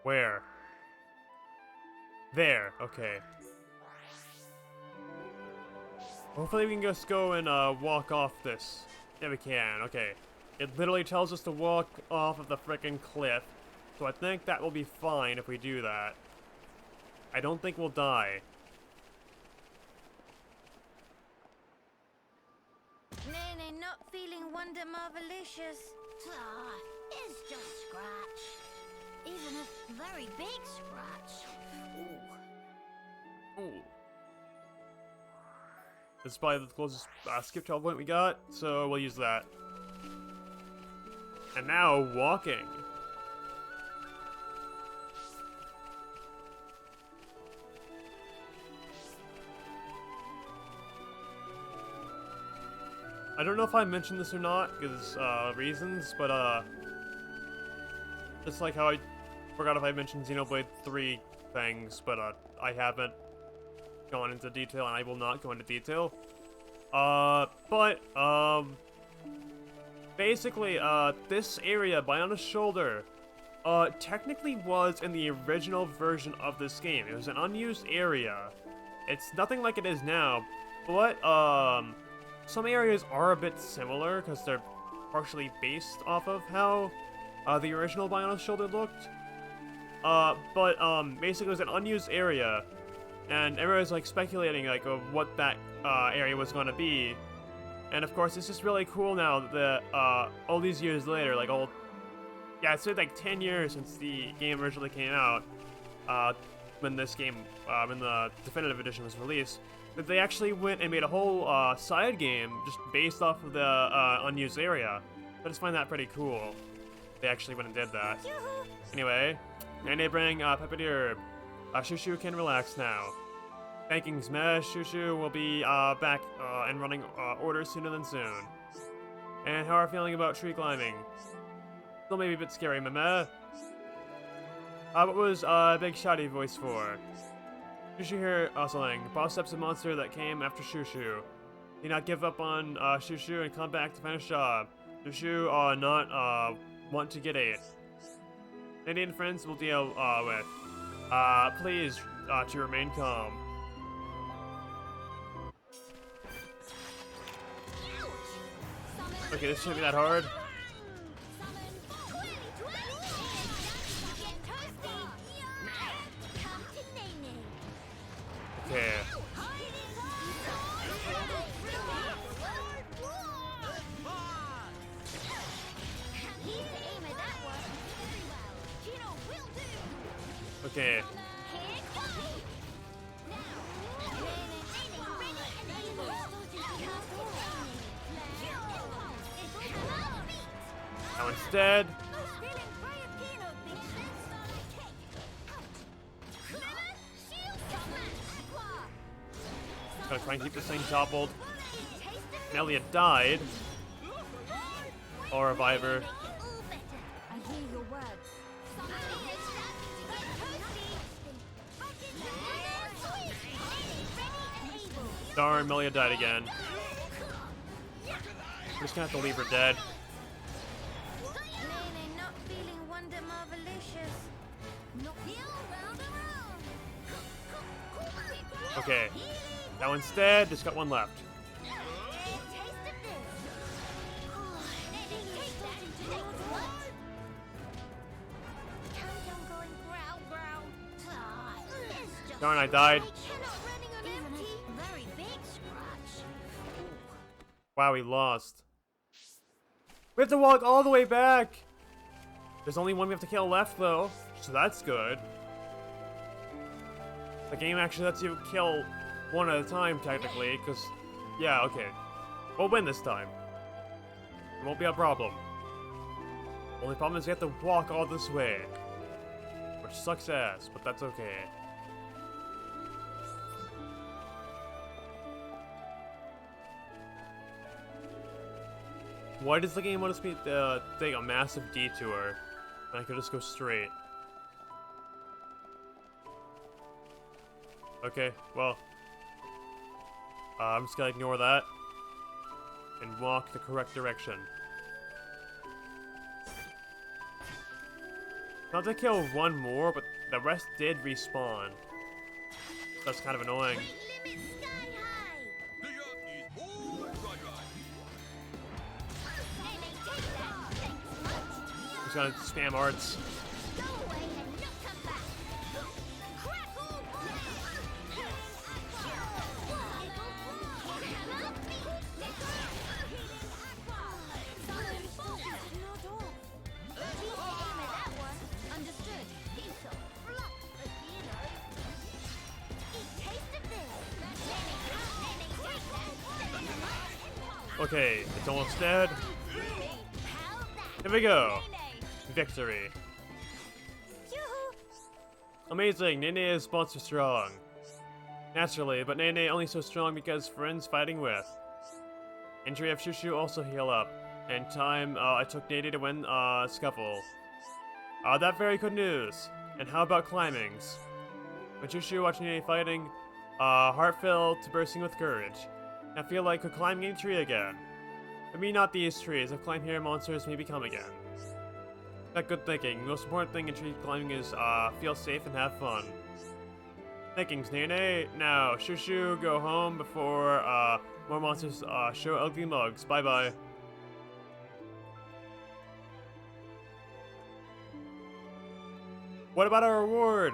Where? There, okay. Hopefully we can just go and walk off this. Yeah, we can, okay. It literally tells us to walk off of the frickin' cliff. So I think that will be fine if we do that. I don't think we'll die. Nene not feeling Wonder Marvelicious. Ah, it's just scratch. Even a very big scratch. Ooh. Ooh. This is probably the closest skip travel point we got, so we'll use that. And now, walking. I don't know if I mentioned this or not, because, reasons, but, just like how I forgot if I mentioned Xenoblade 3 things, but, I haven't gone into detail, and I will not go into detail. Basically, this area, Biona's Shoulder, technically was in the original version of this game. It was an unused area. It's nothing like it is now, but, some areas are a bit similar, because they're partially based off of how, the original Biona's Shoulder looked. Basically it was an unused area, and everyone was, like, speculating, like, of what that, area was gonna be. And, of course, it's just really cool now that, all these years later, like, yeah, it's been, like, 10 years since the game originally came out, when this game, when the definitive edition was released, that they actually went and made a whole, side game just based off of the, unused area. I just find that pretty cool. They actually went and did that. Yoo-hoo! Anyway, and they bring, Peppity Herb. Shushu can relax now. Thanking Smash, Shushu will be, back, and running, orders sooner than soon. And how are you feeling about tree climbing? Still maybe a bit scary, meh? What was, Big Shouty voice for? Shushu here hustling. Ponspect's a monster that came after Shushu. Do not give up on, Shushu and come back to finish job. Shushu, not, want to get ate. Indian friends will deal, with. Please, to remain calm. Okay, this shouldn't be that hard. Okay. Okay. That one's dead. Gotta try and keep this thing toppled. Elliot died. I'll revive her. I hear your words. Darn, Melia died again. I'm just gonna have to leave her dead. Nene not feeling wonder marvelicious. Not round around. Okay. That one's dead, just got one left. Taste of this. Nene, taste that. What? Countdown going growl growl. It's just Darn, I died. cannot running on empty. Very big scratch. Wow, we lost. We have to walk all the way back. There's only one we have to kill left, though, so that's good. The game actually lets you kill one at a time, technically, because, yeah, okay. We'll win this time. It won't be a problem. Only problem is we have to walk all this way. Which sucks ass, but that's okay. Why does the game want us to take a massive detour? And I could just go straight. Okay, well. I'm just gonna ignore that. And walk the correct direction. Not to kill one more, but the rest did respawn. That's kind of annoying. Limit sky high. Nene, take that. Thanks much. Just gonna spam arts. Go away and not come back. Crackle Understood. Okay, it's almost dead. Here we go. Victory. Amazing, Nene is monster strong. Naturally, but Nene only so strong because friends fighting with. Injury of Shushu also heal up. In time, I took Nene to win Scuffle. That very good news. And how about climbings? When Shushu watching Nene fighting, heart filled to bursting with courage. I feel like we're climbing a tree again. But me not these trees, if climb here monsters may become again. That good thinking. The most important thing in tree climbing is feel safe and have fun. Thinkings, Nene. Now, Shushu, go home before more monsters show ugly mugs. Bye bye. What about our reward?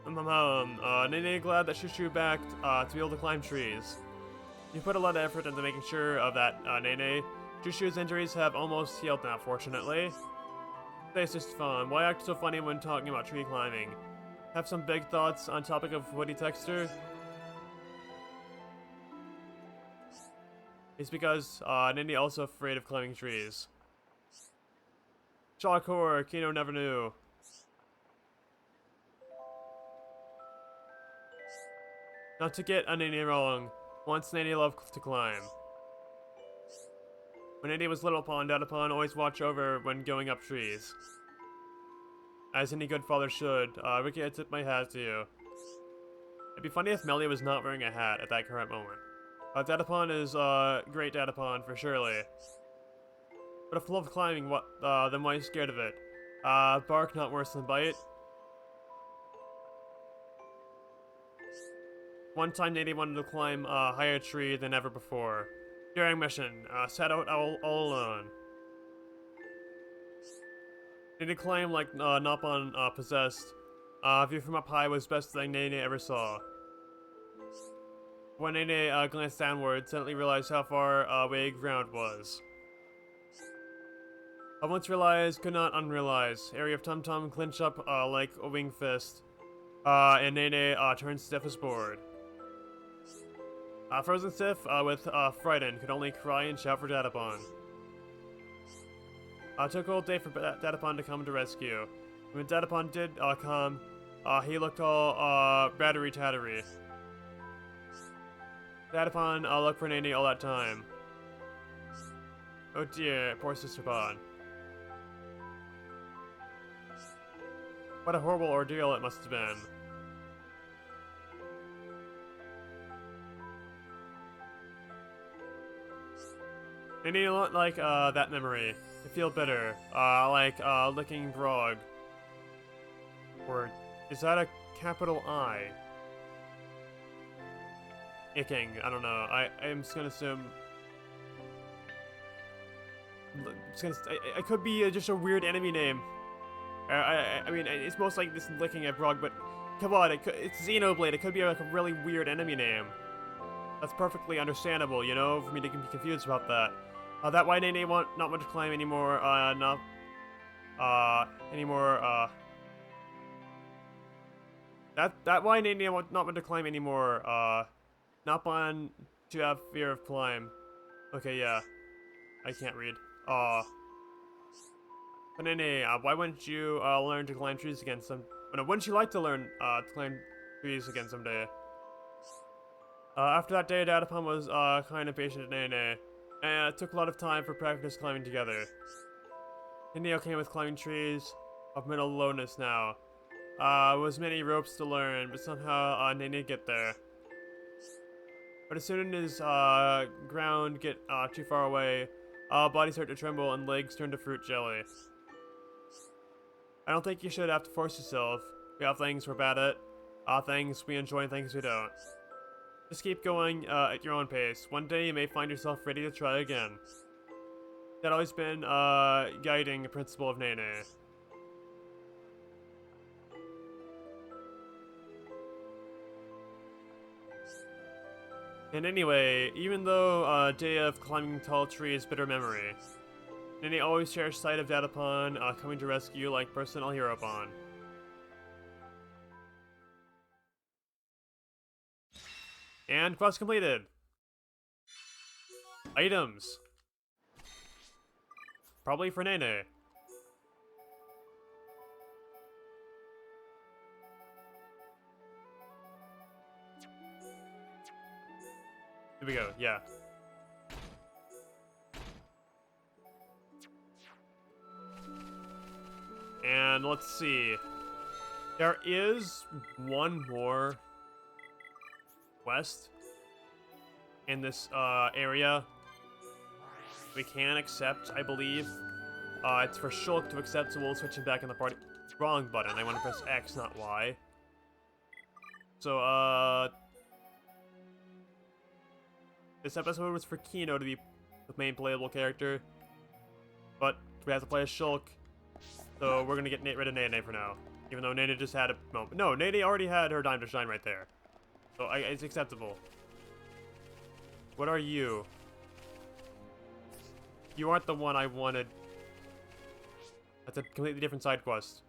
Nene glad that Shushu backed to be able to climb trees. You put a lot of effort into making sure of that, Nene. Shushu's injuries have almost healed now, fortunately. It's just fun. Why act so funny when talking about tree climbing? Have some big thoughts on topic of woody texture? It's because Nene also afraid of climbing trees. Shock horror, Kino never knew. Not to get a Nene wrong, once Nene loved to climb. When Nene was little upon, Dadapon always watch over when going up trees. As any good father should, Ricky, I tip my hat to you. It'd be funny if Melia was not wearing a hat at that current moment. Dadapon is great Dadapon for surely. But if love climbing, what then why are you scared of it? Bark not worse than bite. One time Nene wanted to climb a higher tree than ever before. During mission, set out all alone. Nene climbed like Nopon possessed. View from up high was best thing Nene ever saw. When Nene glanced downward, suddenly realized how far away ground was. I once realized, could not unrealize. Area of Tum Tum clinch up like a wing fist. And Nene turned stiff as board. Frozen stiff with frightened, could only cry and shout for Dadapon. Took all day for Dadapon to come to rescue. When Dadapon did come, he looked all battery tattery. Dadapon looked for Nene all that time. Oh dear, poor Sister Bon. What a horrible ordeal it must have been. I need a lot like that memory. I feel bitter. Like licking Brog. Or is that a capital I? Icking. I don't know. I'm just gonna assume. I could be just a weird enemy name. I mean, it's most like this licking at Brog, but come on, it's Xenoblade. It could be like a really weird enemy name. That's perfectly understandable, you know, for me to be confused about that. That white Nene want not much to claim anymore. That white Nene want not much to claim anymore. Not one to have fear of climb. Okay, yeah, I can't read. But Nene, why wouldn't you learn to climb trees again some? No, wouldn't you like to learn to climb trees again someday? After that day, Datapon was kind of patient at Nene, and it took a lot of time for practice climbing together. Nene came with climbing trees of mental lowness now. Was many ropes to learn, but somehow Nene get there. But as soon as ground get too far away, bodies start to tremble and legs turn to fruit jelly. I don't think you should have to force yourself. We have things we're bad at, things we enjoy and things we don't. Just keep going at your own pace. One day you may find yourself ready to try again. That always been guiding principle of Nene. And anyway, even though a day of climbing tall trees bitter memory, Nene always cherished sight of Datapon coming to rescue like personal hero Pon. And quest completed. Items. Probably for Nene. Here we go, yeah. And let's see. There is one more quest in this area we can accept, I believe. It's for Shulk to accept, so we'll switch him back in the party. Wrong button. I want to press X, not Y. So, this episode was for Kino to be the main playable character, but we have to play as Shulk, so we're gonna get rid of Nene for now. Even though Nene just had a moment. No, Nene already had her time to shine right there. So, it's acceptable. What are you? You aren't the one I wanted. That's a completely different side quest.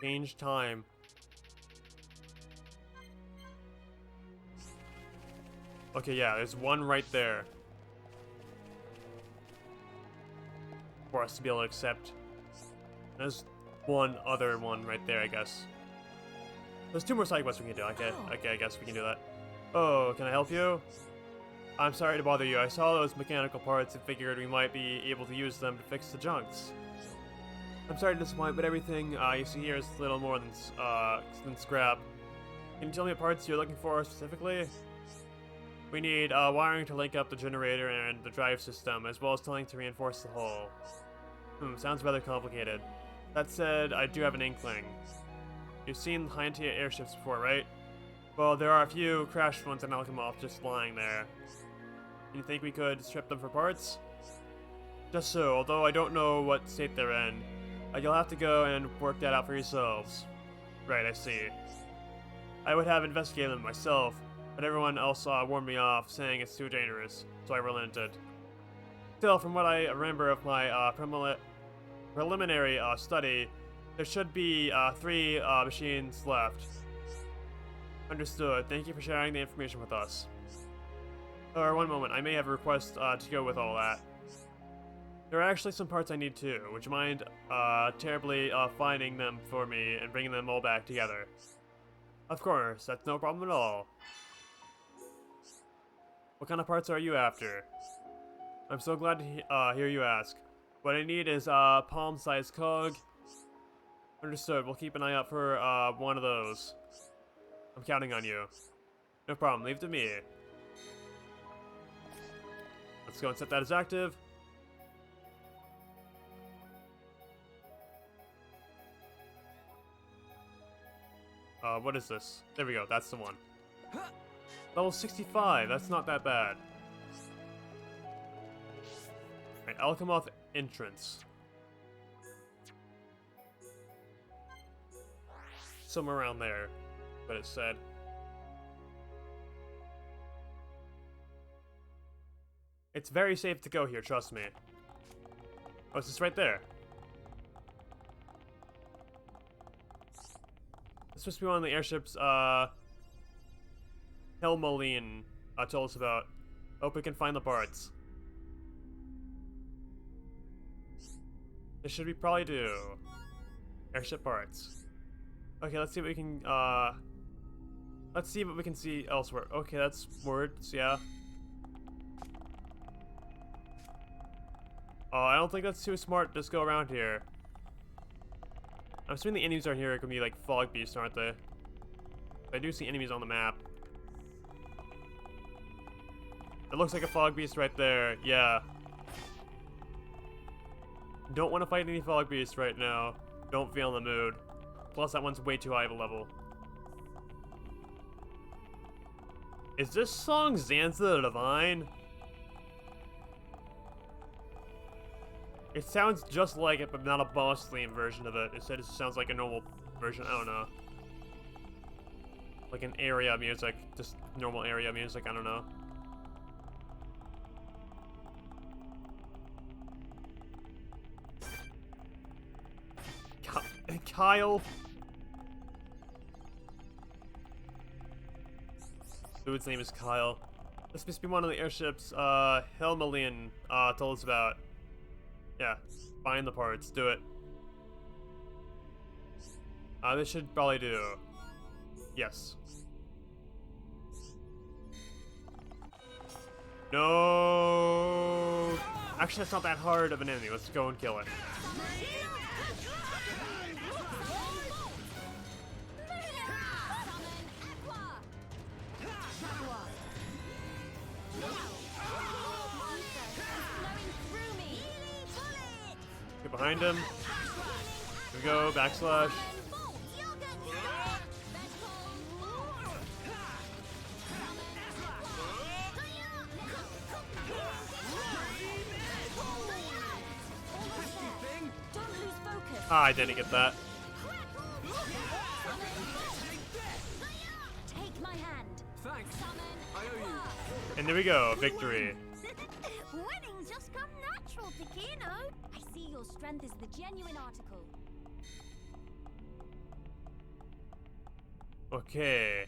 Change time. Okay, yeah, there's one right there. For us to be able to accept. There's one other one right there, I guess. There's two more side quests we can do. Okay, I guess we can do that. Oh, can I help you? I'm sorry to bother you. I saw those mechanical parts and figured we might be able to use them to fix the junks. I'm sorry to disappoint, but everything you see here is little more than scrap. Can you tell me what parts you're looking for specifically? We need wiring to link up the generator and the drive system, as well as tooling to reinforce the hull. Sounds rather complicated. That said, I do have an inkling. You've seen high-end airships before, right? Well, there are a few crashed ones in Alchemoth just lying there. You think we could strip them for parts? Just so, although I don't know what state they're in. You'll have to go and work that out for yourselves. Right, I see. I would have investigated them myself, but everyone else warned me off, saying it's too dangerous, so I relented. Still, from what I remember of my preliminary study, there should be 3 machines left. Understood. Thank you for sharing the information with us. One moment, I may have a request to go with all that. There are actually some parts I need too. Would you mind terribly finding them for me and bringing them all back together? Of course, that's no problem at all. What kind of parts are you after? I'm so glad to hear you ask. What I need is a palm-sized cog. Understood, we'll keep an eye out for one of those. I'm counting on you. No problem, leave it to me. Let's go and set that as active. What is this? There we go, that's the one. Level 65, that's not that bad. Alright, Alchemoth entrance. Somewhere around there, but it said. It's very safe to go here, trust me. Oh, it's just right there. It's supposed to be one of the airships, Helmoline, told us about. Hope we can find the parts. This should we probably do. Airship parts. Okay, let's see what we can, let's see what we can see elsewhere. Okay, that's words, yeah. Oh, I don't think that's too smart to just go around here. I'm assuming the enemies are here gonna be like fog beasts, aren't they? I do see enemies on the map. It looks like a fog beast right there, yeah. Don't want to fight any fog beasts right now. Don't feel in the mood. Plus that one's way too high of a level. Is this song Xanza the Divine? It sounds just like it, but not a boss theme version of it. Instead, it sounds like a normal version. I don't know. Like an area music. Just normal area music. I don't know. Kyle? Dude's name is Kyle. This must be one of the airships, Helmoline, told us about. Yeah, find the parts, do it. This should probably do. Yes. No! Actually, that's not that hard of an enemy. Let's go and kill it. Get behind him. Here we go, backslash. Ah, I didn't get that. Take my hand. Thanks. I owe you. And there we go, victory. Winning just come natural to Kino. I see your strength is the genuine article. Okay.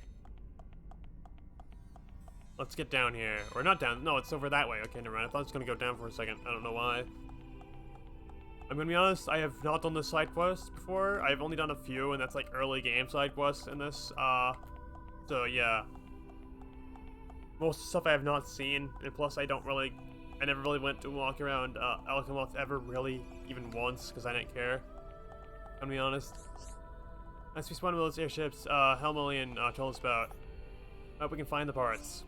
Let's get down here. Or not down. No, it's over that way. Okay, never mind. I thought it was going to go down for a second. I don't know why. I'm going to be honest. I have not done this side quest before. I've only done a few, and that's like early game side quests in this. So yeah. Most of the stuff I have not seen. And plus, I never really went to walk around Alchemoth ever really even once because I didn't care. I'm going to be honest. That's just one of those airships Helmoline told us about. Hope we can find the parts.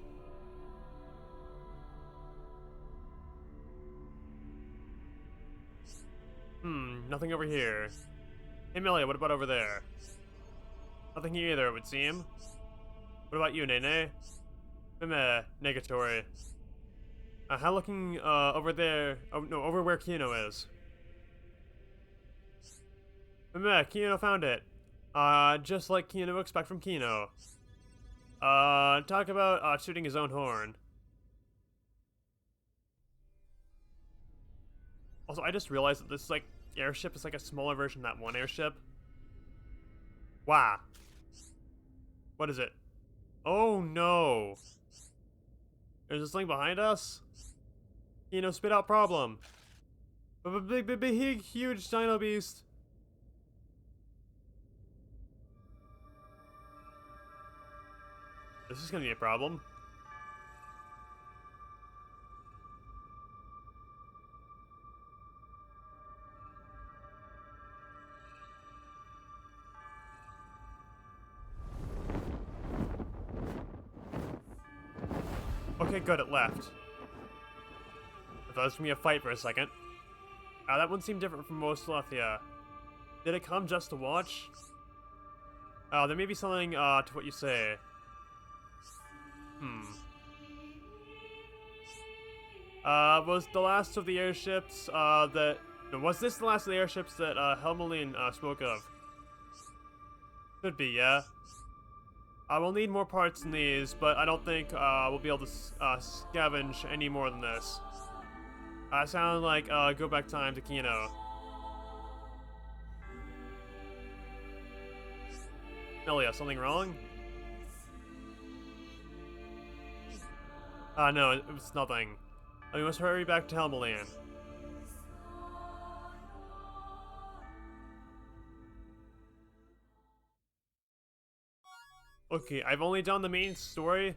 Nothing over here. Hey Melia, what about over there? Nothing here either, it would seem. What about you, Nene? Meh, negatory. How looking over there? Oh no, over where Kino is. Meh, Kino found it. Just like Kino would expect from Kino. Talk about shooting his own horn. Also, I just realized that this airship is like a smaller version of that one airship. Wow. What is it? Oh no. There's this thing behind us? Kino, spit out problem. Big, huge dino beast. This is gonna be a problem. Okay, good, it left. thought it was gonna be a fight for a second. That one seemed different from most Lethia. Did it come just to watch? There may be something, to what you say. Was the last of the airships, was this the last of the airships that, Helmeline, spoke of? Could be, yeah. I will need more parts than these, but I don't think, we'll be able to, scavenge any more than this. Sound like, go back time to Kino. Melia, something wrong? No, it was nothing. We must hurry back to Helmeland. Okay, I've only done the main story.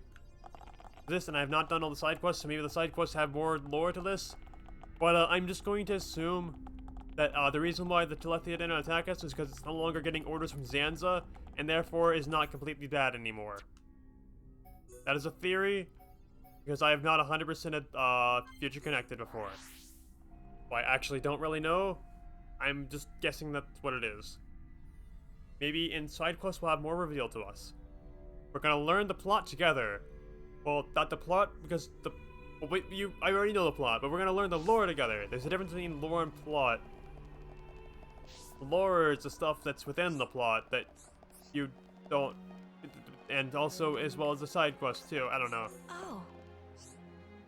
This, and I have not done all the side quests, so maybe the side quests have more lore to this. But I'm just going to assume that the reason why the Telethia didn't attack us is because it's no longer getting orders from Zanza, and therefore is not completely bad anymore. That is a theory, because I have not 100% future connected before. Well, I actually don't really know. I'm just guessing that's what it is. Maybe in side quests we'll have more revealed to us. We're gonna learn the plot together. Well, not the plot, because the... Well, wait, I already know the plot, but we're gonna learn the lore together. There's a difference between lore and plot. Lore is the stuff that's within the plot that you don't... And also, as well as the side quests, too. I don't know. Oh.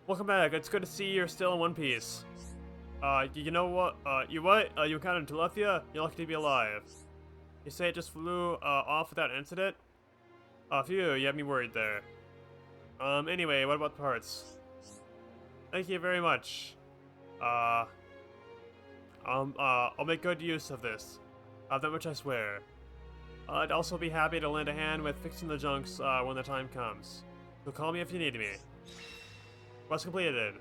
Welcome back. It's good to see you're still in one piece. You know what? You encountered Telethia? You're lucky to be alive. You say it just flew, off without incident? Phew, you had me worried there. Anyway, what about parts? Thank you very much. I'll make good use of this. That much I swear. I'd also be happy to lend a hand with fixing the junks, when the time comes. So call me if you need me. Quest completed.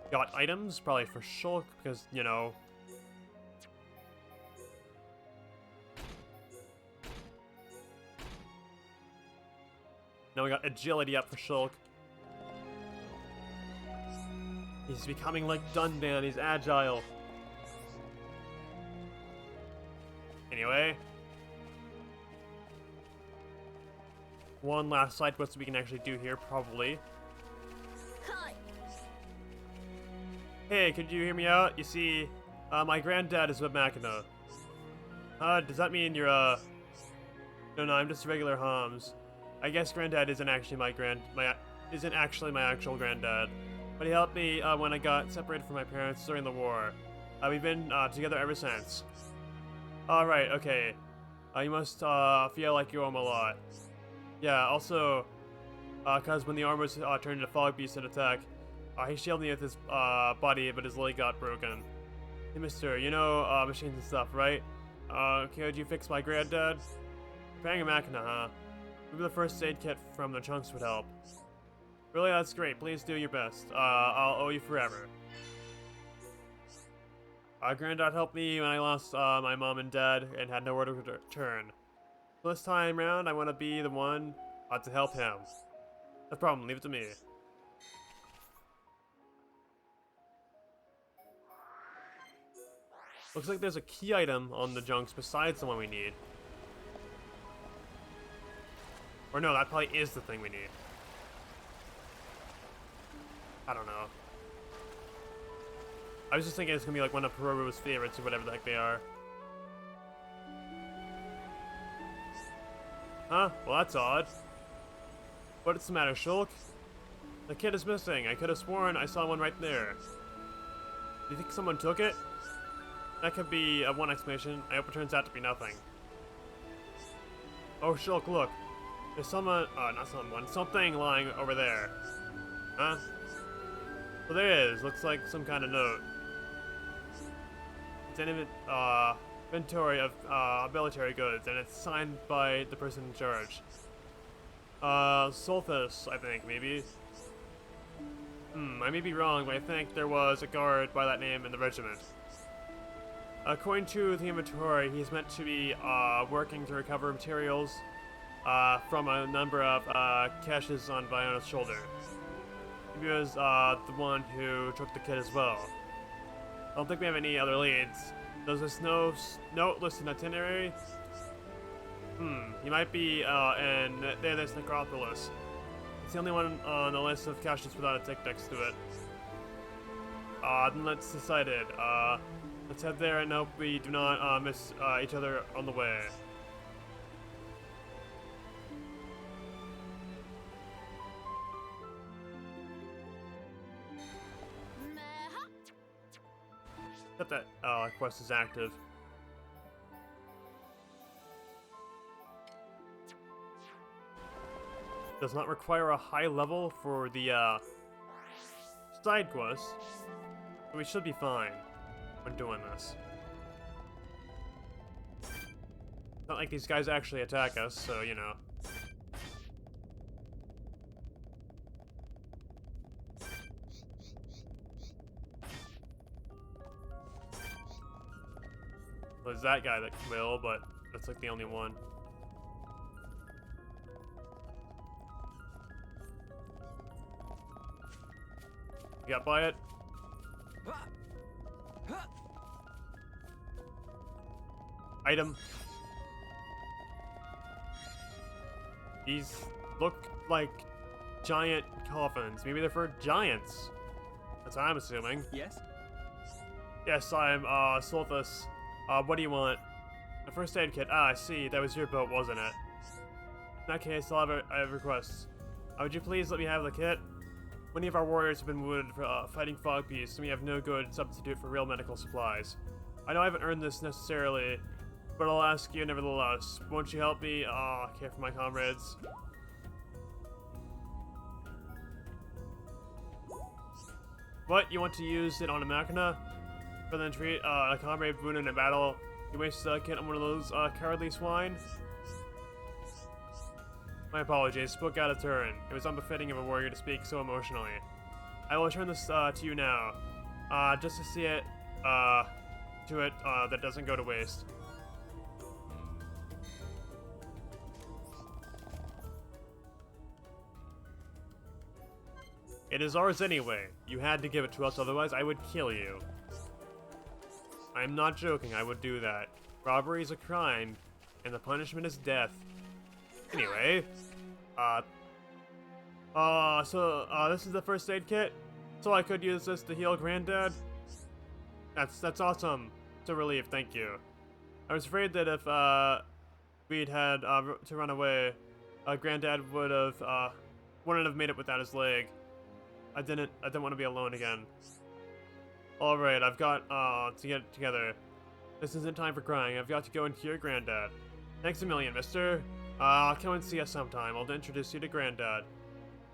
Got items, probably for Shulk, because, you know... Now we got agility up for Shulk. He's becoming like Dunban, he's agile. Anyway. One last side quest we can actually do here, probably. Hi. Hey, could you hear me out? You see, my granddad is Web Machina. Does that mean you're, No, I'm just regular Hams. I guess granddad isn't actually my actual granddad. But he helped me, when I got separated from my parents during the war. We've been, together ever since. Alright, okay. You must, feel like you owe him a lot. Yeah, also, cause when the armor was, turned into Fog Beast at attack, he shielded me with his, body, but his leg got broken. Hey, mister, you know, machines and stuff, right? Could you fix my granddad? Preparing a machina, huh? Maybe the first aid kit from the chunks would help. Really, that's great. Please do your best. I'll owe you forever. Granddad helped me when I lost, my mom and dad and had nowhere to return. This time round, I want to be the one to help him. No problem, leave it to me. Looks like there's a key item on the junks besides the one we need. Or no, that probably is the thing we need. I don't know. I was just thinking it's gonna be like one of Peroru's favorites or whatever the heck they are. Huh? Well, that's odd. What's the matter, Shulk? The kid is missing. I could have sworn I saw one right there. Do you think someone took it? That could be one explanation. I hope it turns out to be nothing. Oh, Shulk, look. There's someone, something lying over there. Huh? Well, there is. Looks like some kind of note. It's an inventory of military goods, and it's signed by the person in charge. Solthus, I think, maybe. I may be wrong, but I think there was a guard by that name in the regiment. According to the inventory, he's meant to be working to recover materials from a number of caches on Viona's shoulder. He was the one who took the kid as well. I don't think we have any other leads. Does this note list an itinerary? He might be in this necropolis. It's the only one on the list of caches without a tick next to it. Then let's decide it. Let's head there and hope we do not miss each other on the way. Except that quest is active. Does not require a high level for the side quest. So we should be fine when doing this. Not like these guys actually attack us, so you know. Well, there's that guy that will, but that's like the only one. You got by it? Item. These look like giant coffins. Maybe they're for giants. That's what I'm assuming. Yes? Yes, I'm, Slothus. What do you want? A first aid kit. Ah, I see. That was your boat, wasn't it? In that case, I have a request. Would you please let me have the kit? Many of our warriors have been wounded for fighting fog beasts, and we have no good substitute for real medical supplies. I know I haven't earned this necessarily, but I'll ask you nevertheless. Won't you help me care for my comrades? What? You want to use it on a machina? Rather than treat a comrade wounded in battle, you waste a kit on one of those cowardly swine? My apologies, spoke out of turn. It was unbefitting of a warrior to speak so emotionally. I will return this to you now, just to see it, that doesn't go to waste. It is ours anyway. You had to give it to us, otherwise I would kill you. I am not joking, I would do that. Robbery is a crime, and the punishment is death. Anyway, this is the first aid kit? So I could use this to heal Granddad? That's awesome. It's a relief, thank you. I was afraid that if, we'd had, to run away, Granddad wouldn't have made it without his leg. I didn't want to be alone again. Alright, I've got, to get it together. This isn't time for crying, I've got to go and cure Granddad. Thanks a million, mister. Come and see us sometime. I'll introduce you to Granddad.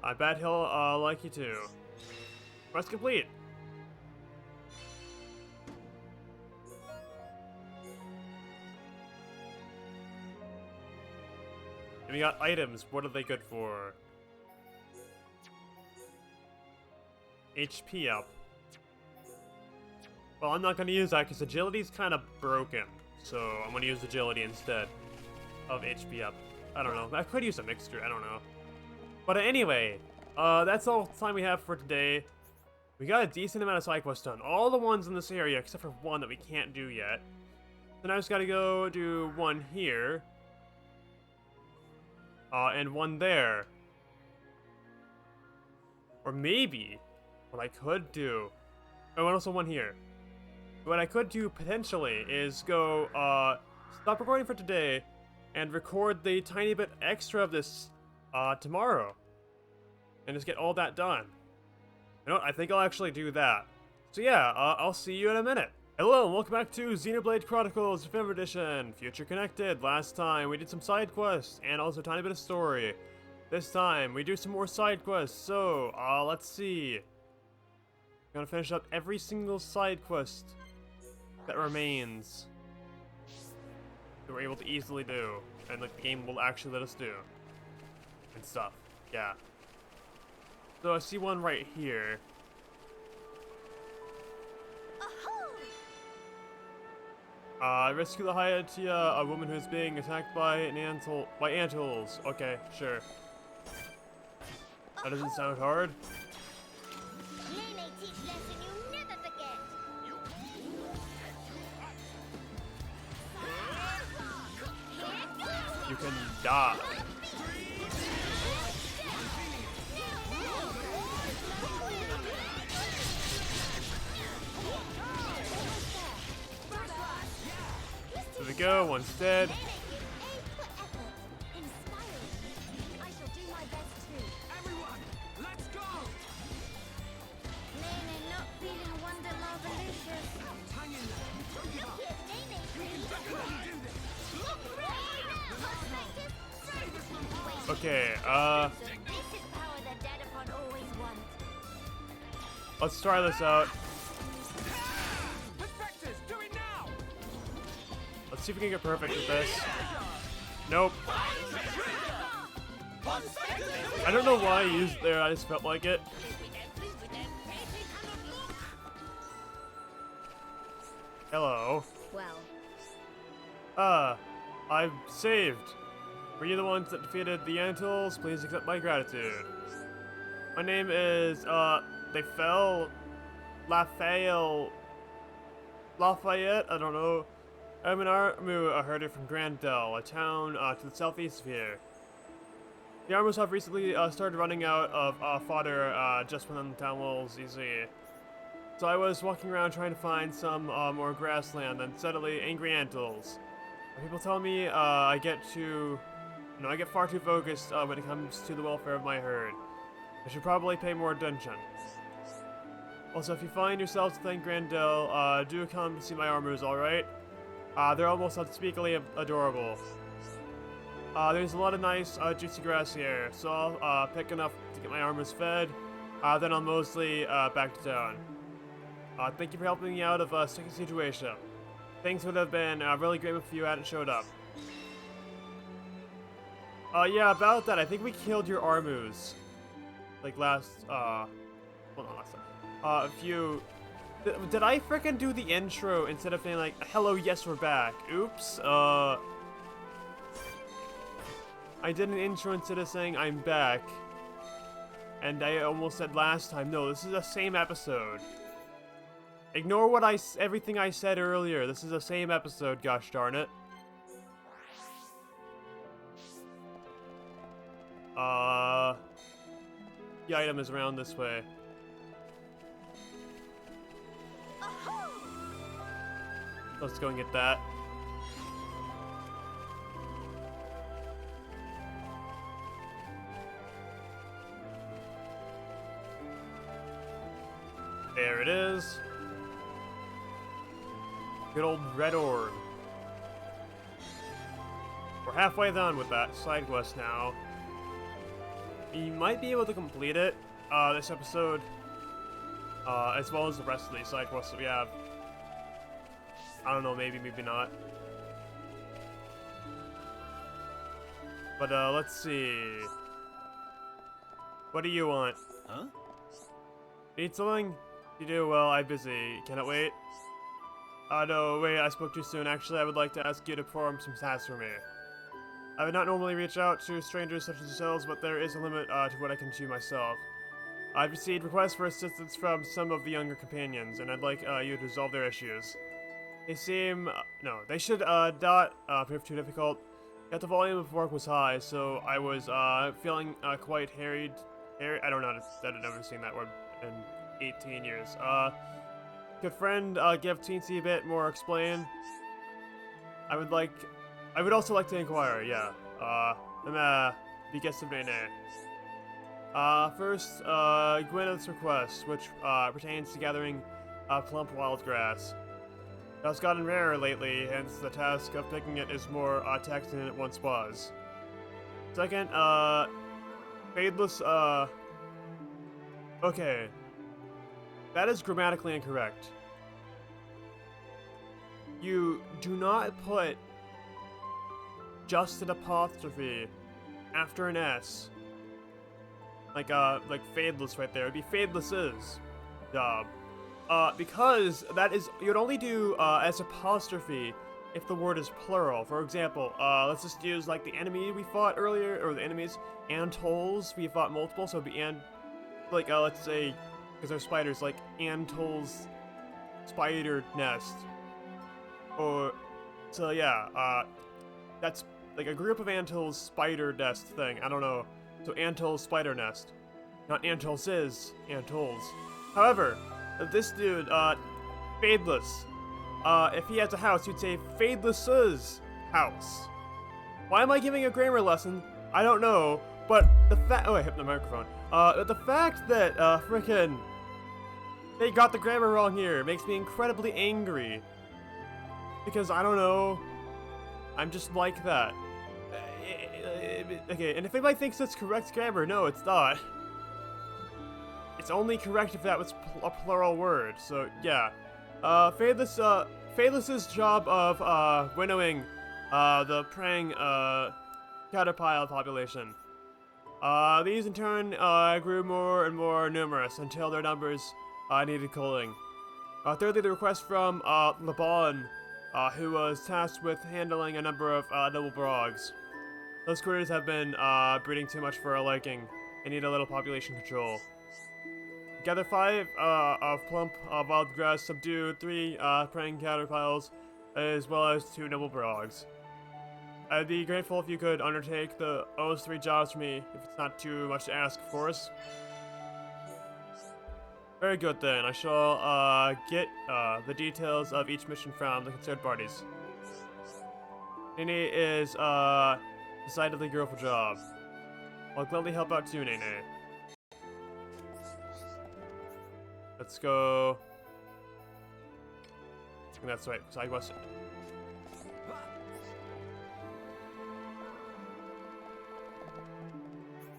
I bet he'll, like you too. Quest complete! And we got items. What are they good for? HP up. Well, I'm not gonna use that because agility's kind of broken. So I'm gonna use agility instead of HP up. I don't know. I could use a mixture. I don't know. But anyway, that's all the time we have for today. We got a decent amount of side quests done. All the ones in this area except for one that we can't do yet. So now I just gotta go do one here. And one there. Or maybe what I could do. Oh, and also one here. What I could do potentially is go stop recording for today and record the tiny bit extra of this tomorrow. And just get all that done. You know what? I think I'll actually do that. So yeah, I'll see you in a minute. Hello and welcome back to Xenoblade Chronicles Definitive Edition, Future Connected. Last time we did some side quests and also a tiny bit of story. This time we do some more side quests, so let's see. I'm gonna finish up every single side quest that remains that we're able to easily do, and like the game will actually let us do. And stuff, yeah. So I see one right here. Rescue the Hayatia, a woman who's being attacked by antholes. Okay, sure. That doesn't sound hard. Nene teach lesson you never forget. You can die. There we go, one's dead. Nene gives A for effort. Inspiring. I shall do my best too. Everyone, let's go! Nene not feeling wonderlove-alicious. Hang in there. Don't give up. Look at Nene green. Definitely do this. Okay, So this is power that Dadapon always wanted. let's try this out. Ponspectors, do it now! Let's see if we can get perfect with this. Nope. I don't know why I used it there, I just felt like it. Hello. Well, I've saved. Were you the ones that defeated the Antles? Please accept my gratitude. My name is, they fell. Lafayette? I don't know. I'm an Armu, a herder from Grand Dell, a town, to the southeast of here. The Armus have recently, started running out of, fodder, just when the town walls, you see. So I was walking around trying to find some, more grassland, and suddenly angry Antles. People tell me, I get far too focused, when it comes to the welfare of my herd. I should probably pay more attention. Also, if you find yourselves within Grandel, do come to see my armors, alright? They're almost unspeakably adorable. There's a lot of nice, juicy grass here, so I'll pick enough to get my armors fed, then I'll mostly, back to town. Thank you for helping me out of a sticky situation. Things would have been really great if you hadn't showed up. Yeah, about that, I think we killed your Armus. Like last, hold on last time. Did I frickin' do the intro instead of saying like, hello, yes, we're back? Oops, I did an intro instead of saying I'm back. And I almost said last time, no, this is the same episode. Ignore what everything I said earlier. This is the same episode, gosh darn it. The item is around this way. Let's go and get that. There it is. Good old red orb. We're halfway done with that side quest now. You might be able to complete it this episode, as well as the rest of these side quests that we have. I don't know, maybe not. But let's see. What do you want? Huh? Need something? You do? Well, I'm busy. Can it wait? No, wait, I spoke too soon. Actually, I would like to ask you to perform some tasks for me. I would not normally reach out to strangers such as yourselves, but there is a limit to what I can do myself. I've received requests for assistance from some of the younger companions, and I'd like you to resolve their issues. They seem... no, they should not prove too difficult. Yet the volume of work was high, so I was feeling quite harried. I don't know, I've never seen that word in 18 years. Could friend give Teensy a bit more explain? I would also like to inquire, yeah. The guest of Nene. First, Gwyneth's request, which pertains to gathering plump wild grass. It has gotten rarer lately, hence the task of picking it is more taxing than it once was. Second, fadeless, okay. That is grammatically incorrect. You do not put just an apostrophe after an S. Like fadeless right there. It'd be fadelesses. Job. Because that is, you'd only do S apostrophe if the word is plural. For example, let's just use like the enemy we fought earlier, or the enemies, Antolls. We fought multiple, so it'd be like let's say, because they're spiders, like Antolls spider nest. Or, so yeah, that's like a group of Antolls spider nest thing. I don't know. So Antolls spider nest, not Antolls is Antolls. However, this dude, Fadeless. If he has a house, you'd say Fadeless's house. Why am I giving a grammar lesson? I don't know, but the fact— oh, I hit the microphone. The fact that, frickin' they got the grammar wrong here makes me incredibly angry. Because, I don't know, I'm just like that. Okay, and if anybody thinks that's correct grammar, no, it's not. It's only correct if that was a plural word, so yeah. Fadeless's job of, winnowing, the preying, caterpillar population. These in turn, grew more and more numerous until their numbers, needed culling. Thirdly, the request from, Laban, who was tasked with handling a number of, noble brogs. Those critters have been, breeding too much for our liking and need a little population control. Gather 5 of plump wild grass, subdue 3 praying caterpillars, as well as 2 noble brogs. I'd be grateful if you could undertake those 3 jobs for me, if it's not too much to ask, of course. Very good then, I shall get the details of each mission from the concerned parties. Nene is decidedly girl for job. I'll gladly help out too, Nene. Let's go. I think that's right. Side quest.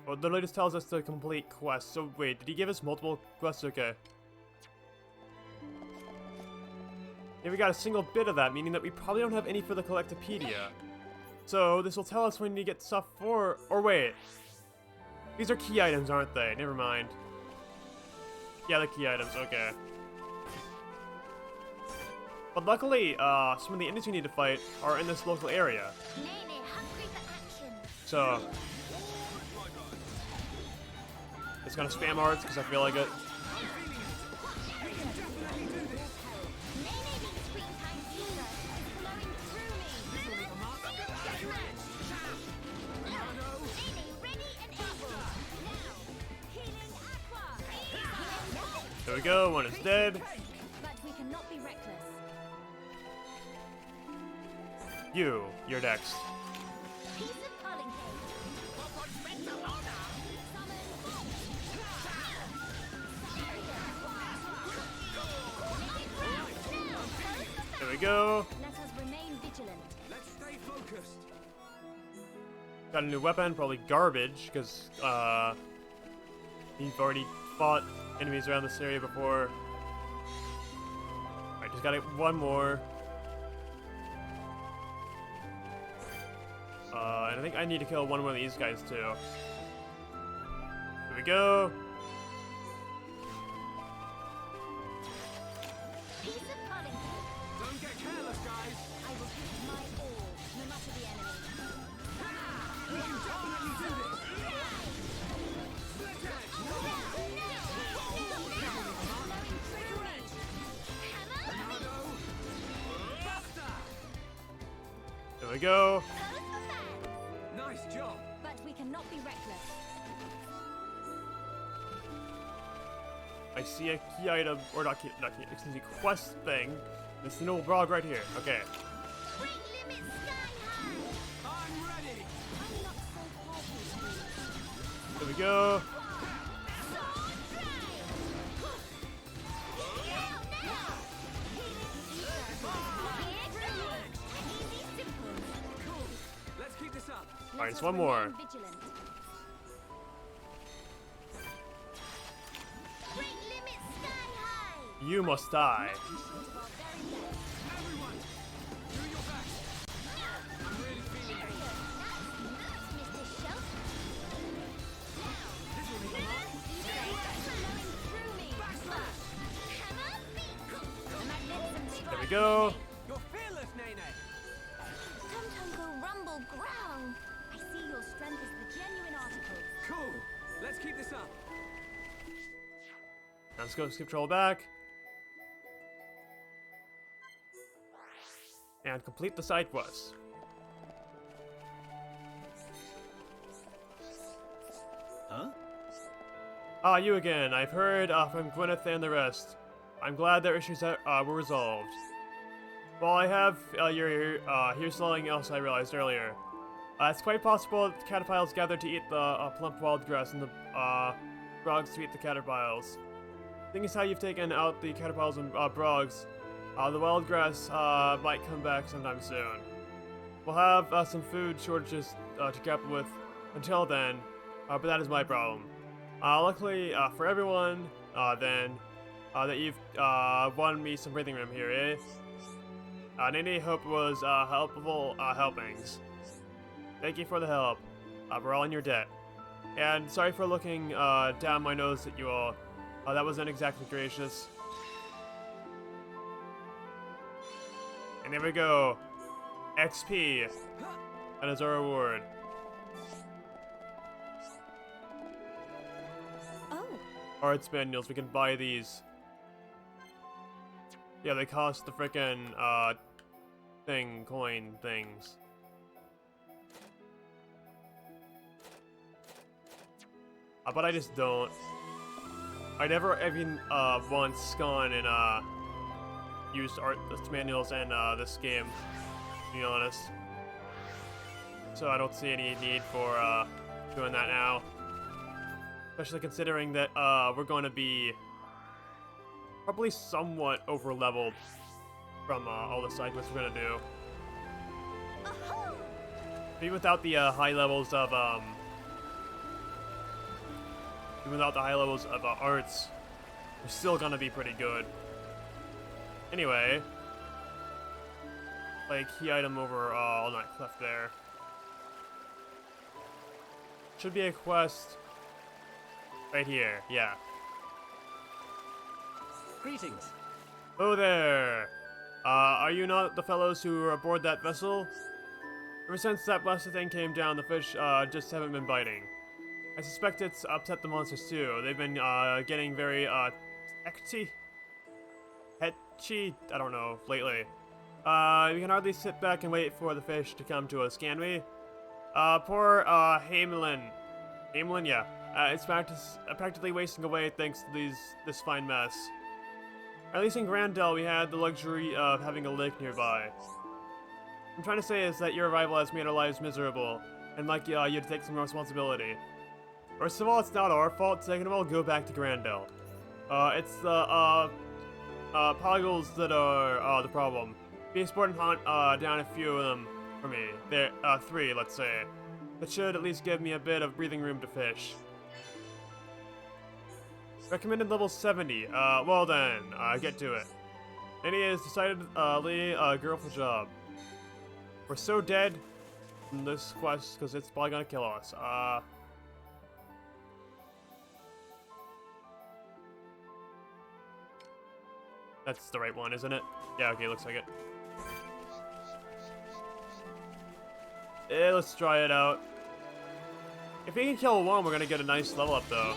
Well, the literally just tells us to complete quests. So wait, did he give us multiple quests? Okay. Yeah, we got a single bit of that, meaning that we probably don't have any for the Collectopedia. So this will tell us when we get stuff for— or wait. These are key items, aren't they? Never mind. Yeah, the key items, okay. But luckily, some of the enemies we need to fight are in this local area. Nene, hungry for action. So it's gonna spam arts because I feel like it. There we go, one is dead. But we cannot be reckless. You're next. Piece of pollen cake. There we go. Let us remain vigilant. Let's stay focused. Got a new weapon, probably garbage, because we've already fought enemies around this area before. Alright, just gotta get one more. And I think I need to kill one more of these guys too. Here we go. Piece of pollen cake. Don't get careless, guys. I will give my all, no matter the enemy. We can definitely do this. Split it. Buster. There we go. Nice job. But we cannot be reckless. I see a key item, or not key, excuse me, quest thing. This is the noble brog right here. Okay. Great limit sky high. I'm ready. I'm not so hard. There we go. Cool. Let's keep this up. Alright, it's one more. Vigilant. Great limit sky high. You must die. Everyone, do your best. I'm really feeling it. Mr. Shelf. This will be Hammer beat. There we go. You're fearless, Nene. Now let's go skip troll back. And complete the side quest. Huh? Ah, you again. I've heard from Gwyneth and the rest. I'm glad their issues were resolved. While I have here's something else I realized earlier. It's quite possible that the caterpillars gathered to eat the plump wild grass and the frogs to eat the caterpillars. Seeing as how you've taken out the caterpillars and frogs, the wild grass might come back sometime soon. We'll have some food shortages to grapple with until then, but that is my problem. Luckily for everyone, then, that you've won me some breathing room here, eh? Any hope was helpful helpings. Thank you for the help. We're all in your debt. And sorry for looking down my nose at you all. That wasn't exactly gracious. And there we go. XP. That is our reward. Oh, Arts manuals, we can buy these. Yeah, they cost the frickin' coin things. But I just don't. I never even once gone and used art manuals in this game, to be honest. So I don't see any need for doing that now. Especially considering that we're going to be probably somewhat over-leveled from all the side quests we're going to do. Even without the high levels of arts, we're still gonna be pretty good. Anyway, like key item over on that cliff there. Should be a quest right here. Yeah. Greetings. Oh there. Are you not the fellows who were aboard that vessel? Ever since that blasted thing came down, the fish just haven't been biting. I suspect it's upset the monsters too. They've been getting very hetchy, I don't know, lately. We can hardly sit back and wait for the fish to come to us, can we? Poor Hamelin, yeah. It's practically wasting away thanks to this fine mess. At least in Grandel, we had the luxury of having a lake nearby. I'm trying to say is that your arrival has made our lives miserable, and like you to take some responsibility. First of all, it's not our fault. Second of all, go back to Grandel. It's the polygons that are the problem. Be sport and hunt down a few of them for me. There, 3, let's say. That should at least give me a bit of breathing room to fish. Recommended level 70. Well then, get to it. Any is decidedly a girlful job. We're so dead in this quest because it's probably gonna kill us. That's the right one, isn't it? Yeah, okay, looks like it. Let's try it out. If we can kill one, we're gonna get a nice level up though.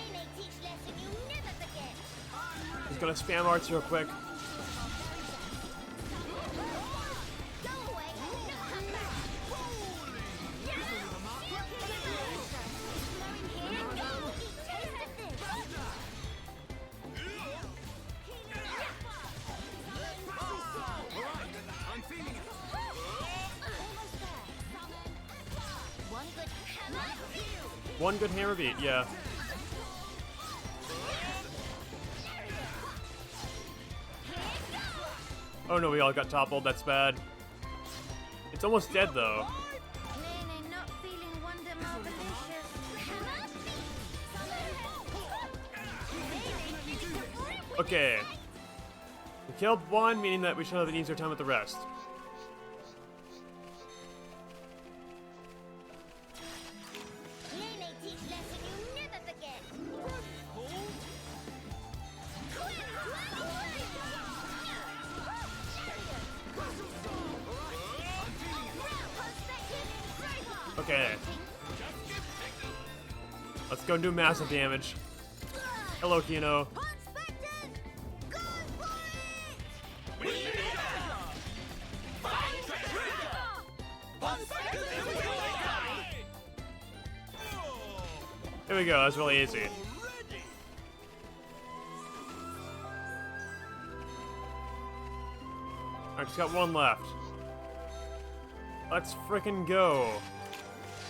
He's gonna spam arts real quick. One good hammer beat, yeah. Oh no, we all got toppled, that's bad. It's almost dead though. Okay. We killed one, meaning that we should have an easier time with the rest. Okay. Let's go do massive damage. Hello, Kino. Ponspecting! Go for it! Here we go, that's really easy. Alright, just got one left. Let's frickin' go.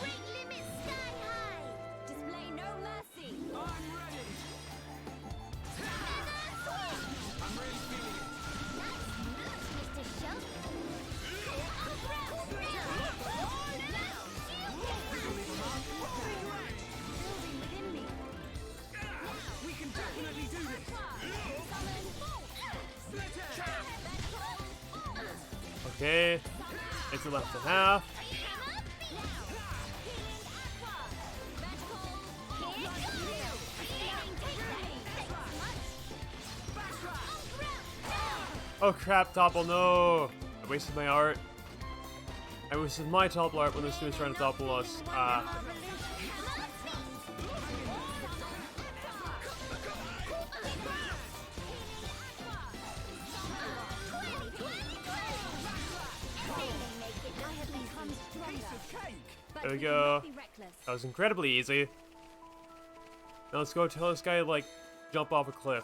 Weight limit sky high! Display no mercy. Mr. Shulk. Building within me. We can definitely do this. Okay. It's left in half. Oh crap, Topple, no! I wasted my art. I wasted my Topple art when this dude was trying to topple us. But There we we go. cannot be reckless. That was incredibly easy. Now let's go tell this guy to, like, jump off a cliff.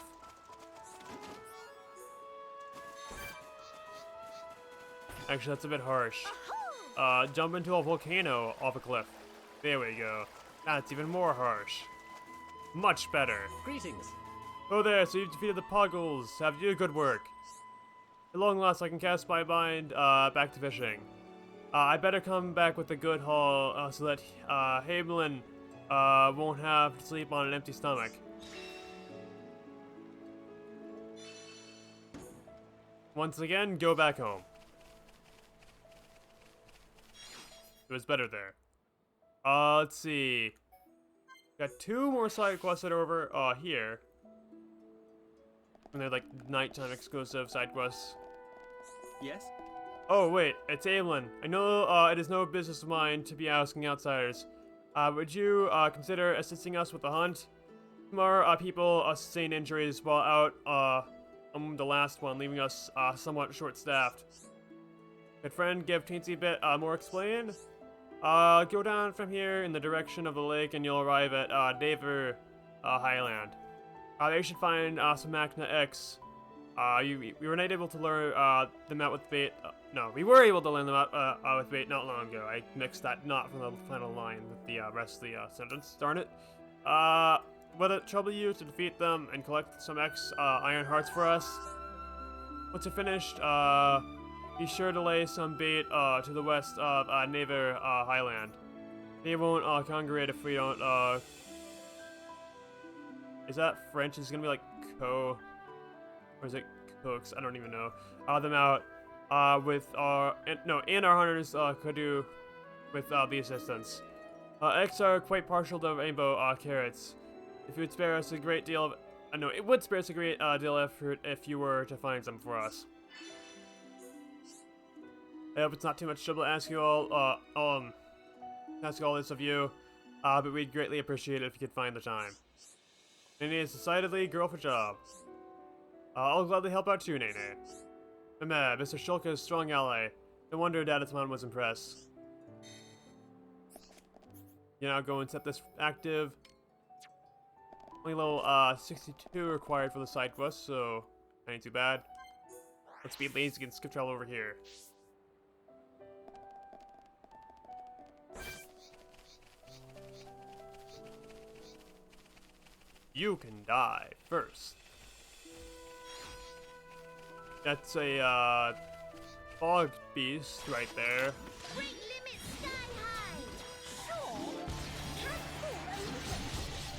Actually, that's a bit harsh. Jump into a volcano off a cliff. There we go. That's even more harsh. Much better. Greetings. Oh there, so you've defeated the Puggles. Have you good work. At long last, I can cast my mind back to fishing. I better come back with a good haul so that Hamelin won't have to sleep on an empty stomach. Once again, go back home. It was better there. Let's see. Got 2 more side quests that are over here. And they're like nighttime exclusive side quests. Yes? Oh wait, it's Aemlin. I know it is no business of mine to be asking outsiders. Would you consider assisting us with the hunt? Some our people sustained injuries while out on the last one, leaving us somewhat short-staffed. Could friend give teensy bit more explain? Go down from here in the direction of the lake and you'll arrive at Daver Highland. They should find some Machna X. We were not able to lure them out with bait. No, we were able to learn them out with bait not long ago. I mixed that not from the final line with the rest of the sentence. Darn it. Would it trouble you to defeat them and collect some X iron hearts for us? Once you're finished, be sure to lay some bait to the west of Naver Highland. They won't congregate if we don't. Is that French? Is it gonna be like co? Or is it cooks? I don't even know. Them out with our and our hunters could do with the assistance. X are quite partial to rainbow carrots. If you would spare us a great deal of, no, it would spare us a great deal of effort if you were to find some for us. I hope it's not too much trouble to ask you all, ask all this of you, but we'd greatly appreciate it if you could find the time. Nene is decidedly girl for job. I'll gladly help out too, Nene. Mr. Shulka's strong ally. No wonder Dadatamon was impressed. You now go and set this active. Only level 62 required for the side quest, so that ain't too bad. Let's be lazy and skip travel over here. You can die first. That's a fog beast right there. Weight limit sky high!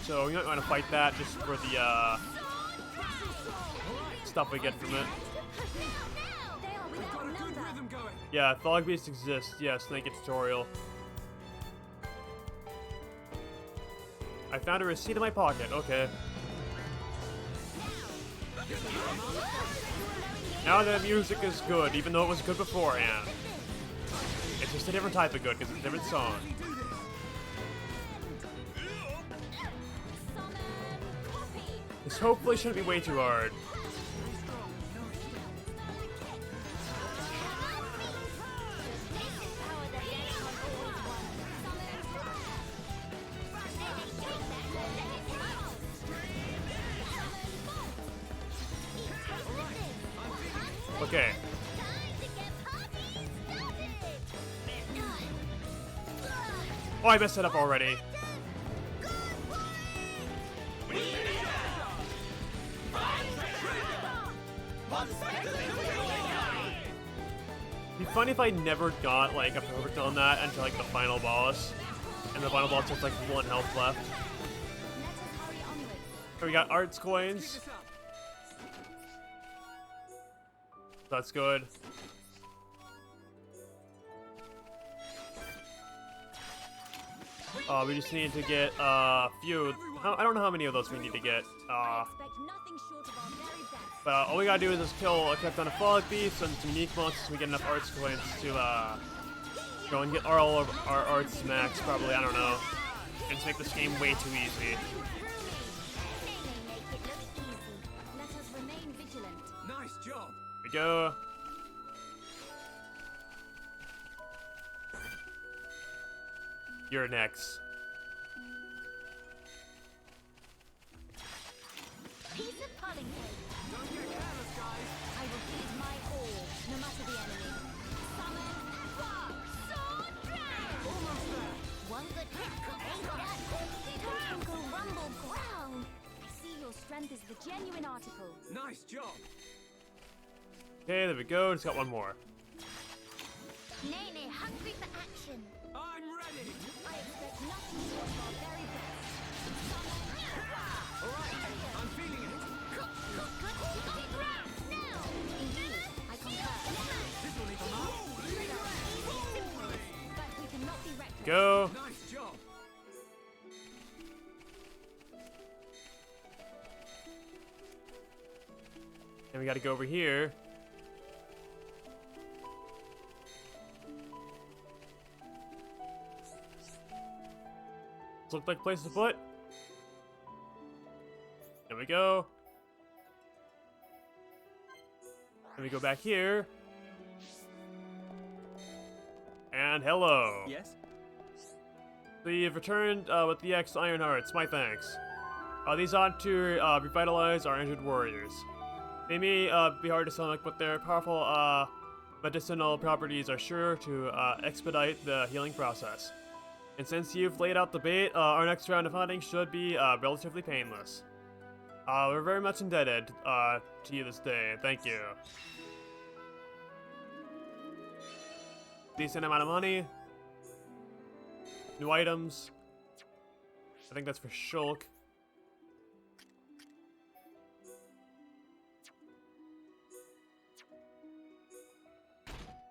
So we might want to fight that just for the stuff we get from it. They are We've got a without good number. rhythm going. Yeah, fog beasts exist. Yes, thank you, tutorial. I found a receipt in my pocket. Okay. Now the music is good, even though it was good beforehand. It's just a different type of good, because it's a different song. This hopefully shouldn't be way too hard. Okay. Oh, I messed it up already. It'd be funny if I never got like a perfect on that until like the final boss, and the final boss has like 1 health left. So we got arts coins. That's good. We just need to get a few. I don't know how many of those we need to get. But all we gotta do is just kill a crap ton of fog beasts and some unique monsters so we get enough arts coins to go and get all of our arts max, probably, I don't know. And just make this game way too easy. Nice job. Here we go. You're next. Piece of pudding cake. Don't get careless, guys. I will give my all, no matter the enemy. Summon Aqua! Sword Dragon! Almost there. One good hit ain't that. Twinkle rumble ground. I see your strength is the genuine article. Nice job. Okay, there we go. Just got one more. Nene, hungry for action. I'm ready. I expect nothing short of our very best. Summon Aqua! All right. I'm feeling it. Cook, cook, cook, on grass now! Indeed, I concur. This will need a mark. But we cannot be reckless. Go. Nice job. And we gotta go over here. This looks like a place to put. There we go. Then we go back here. And hello. Yes? So you've returned with the X Iron Hearts. My thanks. These ought to revitalize our injured warriors. They may be hard to stomach, but their powerful medicinal properties are sure to expedite the healing process. And since you've laid out the bait, our next round of hunting should be relatively painless. We're very much indebted to you this day. Thank you. Decent amount of money. New items. I think that's for Shulk.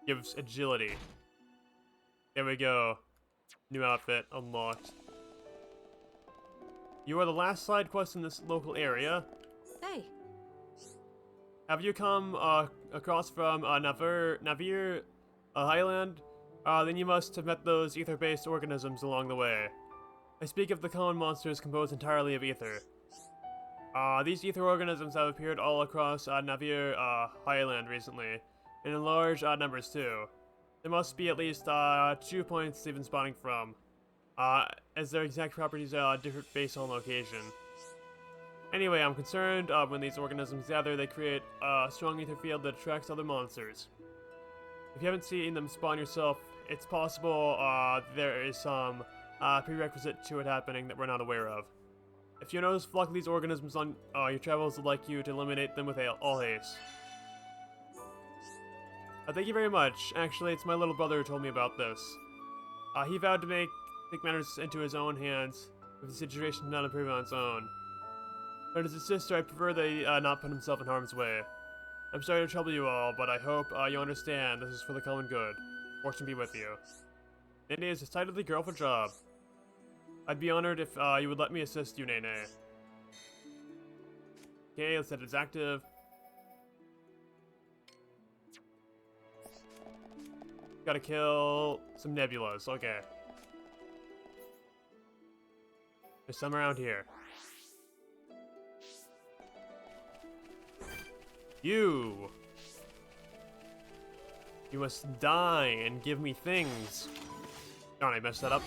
Gives agility. There we go. New outfit unlocked. You are the last side quest in this local area. Hey, Have you come across from Navir Highland? Then you must have met those ether-based organisms along the way. I speak of the common monsters composed entirely of ether. These ether organisms have appeared all across Navir Highland recently, and in large numbers too. There must be at least 2 points they've been spawning from, as their exact properties differ based on location. Anyway, I'm concerned when these organisms gather, they create a strong ether field that attracts other monsters. If you haven't seen them spawn yourself, it's possible there is some prerequisite to it happening that we're not aware of. If you notice a flock of these organisms on your travels, I'd like you to eliminate them with all haste. Thank you very much. Actually, it's my little brother who told me about this. He vowed to take matters into his own hands if the situation did not improve on its own. But as his sister, I prefer that he not put himself in harm's way. I'm sorry to trouble you all, but I hope you understand this is for the common good. Fortune be with you. Nene is decidedly girl for job. I'd be honored if you would let me assist you, Nene. Okay, let's set it as active. Gotta kill some nebulas, okay. There's some around here. You must die and give me things. Darn, I messed that up.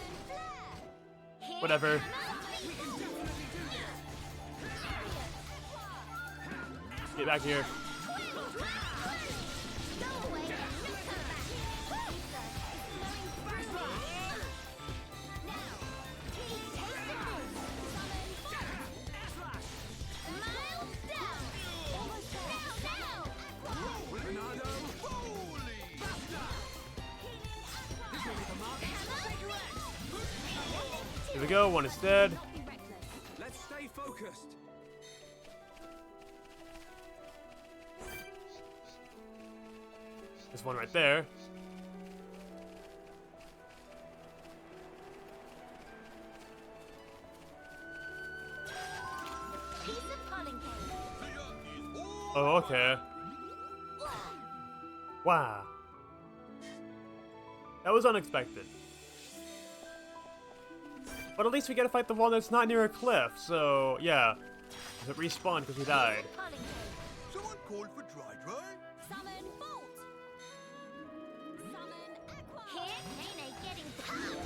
Whatever. Get back here. Here we go, one is dead. Let's stay focused. There's one right there. Piece of pollen cake. Oh, okay. Wow. That was unexpected. But at least we gotta fight the one that's not near a cliff, so yeah. Does it respawn because we died? Pollen cake. Someone called for dry dry? Summon bolt. Summon aqua. Here, Nene getting pumped.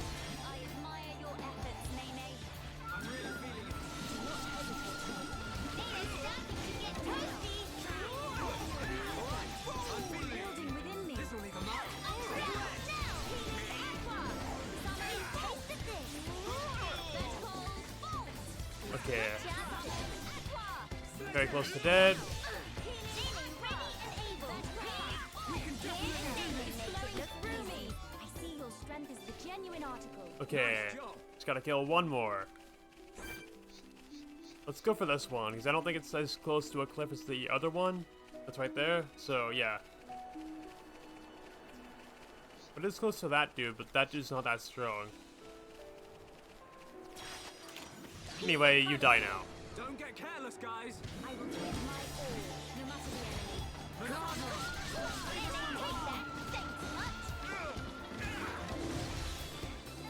I admire your efforts, Nene. I'm really feeling it. Do not hesitate. Nene's starting to get toasty. I'm feeling it. Building within me. This will leave a mark. Okay. Very close to dead. Okay. Just gotta kill one more. Let's go for this one, because I don't think it's as close to a cliff as the other one. That's right there. So, yeah. But it's close to that dude, but that dude's not that strong. Anyway, you die now. Don't get careless, guys. I will give my all, no matter the enemy. Take that. Thanks much.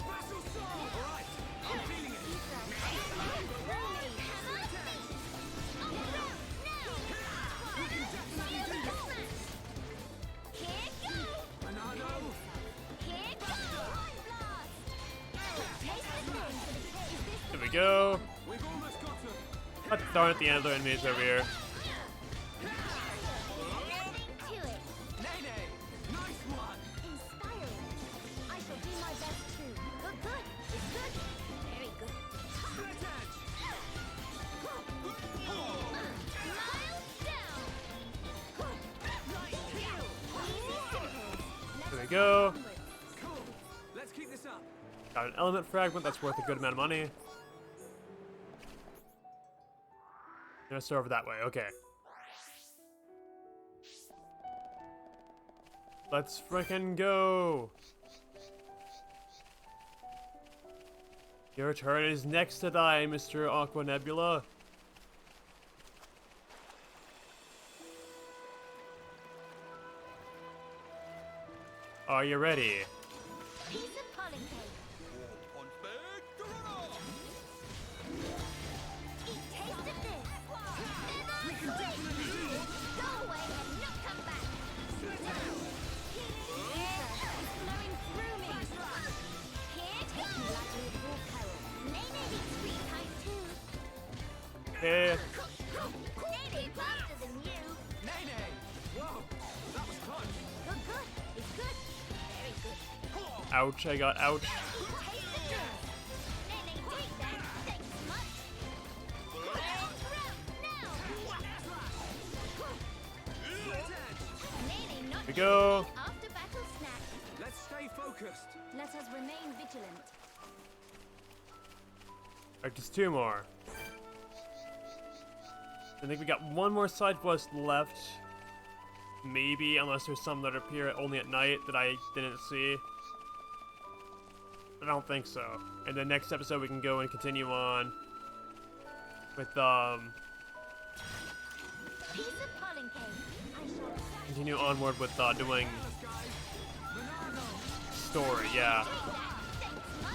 Battle sword. All right. I'm feeling it. There we go. We've almost got him. God darn it, the other enemies over here. Nene, nice one. Inspiring. I shall do my best too. Good, good. It's good. Very good. Split edge. Miles down. Right heel. There we go. Cool. Let's keep this up. Got an element fragment that's worth a good amount of money. Gonna start over that way, okay. Let's frickin' go! Your turn is next to die, Mr. Aqua Nebula. Are you ready? Piece of pollen cake. Ponspect, run! Eat taste of this. We can definitely do it. Go away and not come back. Ether is flowing through me. Here, take lightly of your peril. Nene eats sweet kind too. Okay, Nene faster than you. Nene. Whoa. That was close. Good, good. It's good. Very good. ouch, I got ouch. Taste of this. Nene, take that. Thanks much. Nene, not Here we go. after battle snack. Let's stay focused. Let us remain vigilant. Alright, just two more. I think we got one more side quest left. Maybe, unless there's some that appear only at night that I didn't see. I don't think so. And then next episode we can go and continue on with Piece of pollen cake. I shall continue onward with doing Careless, guys. Banana. story, yeah. thanks much.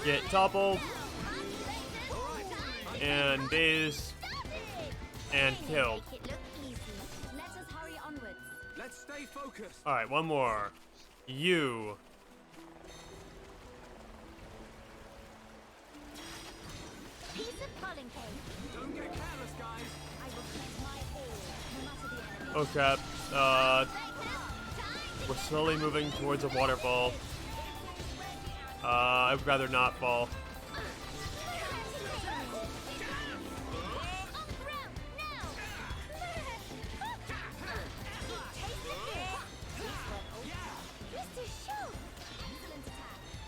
Get toppled. and dazed and killed. Make it look easy. Let us hurry onwards. Let's stay focused. Alright, one more. You. Piece of pollen cake. Don't get careless, guys. I will keep my all, no matter the enemy. Oh crap. We're slowly moving towards a waterfall. I'd rather not fall.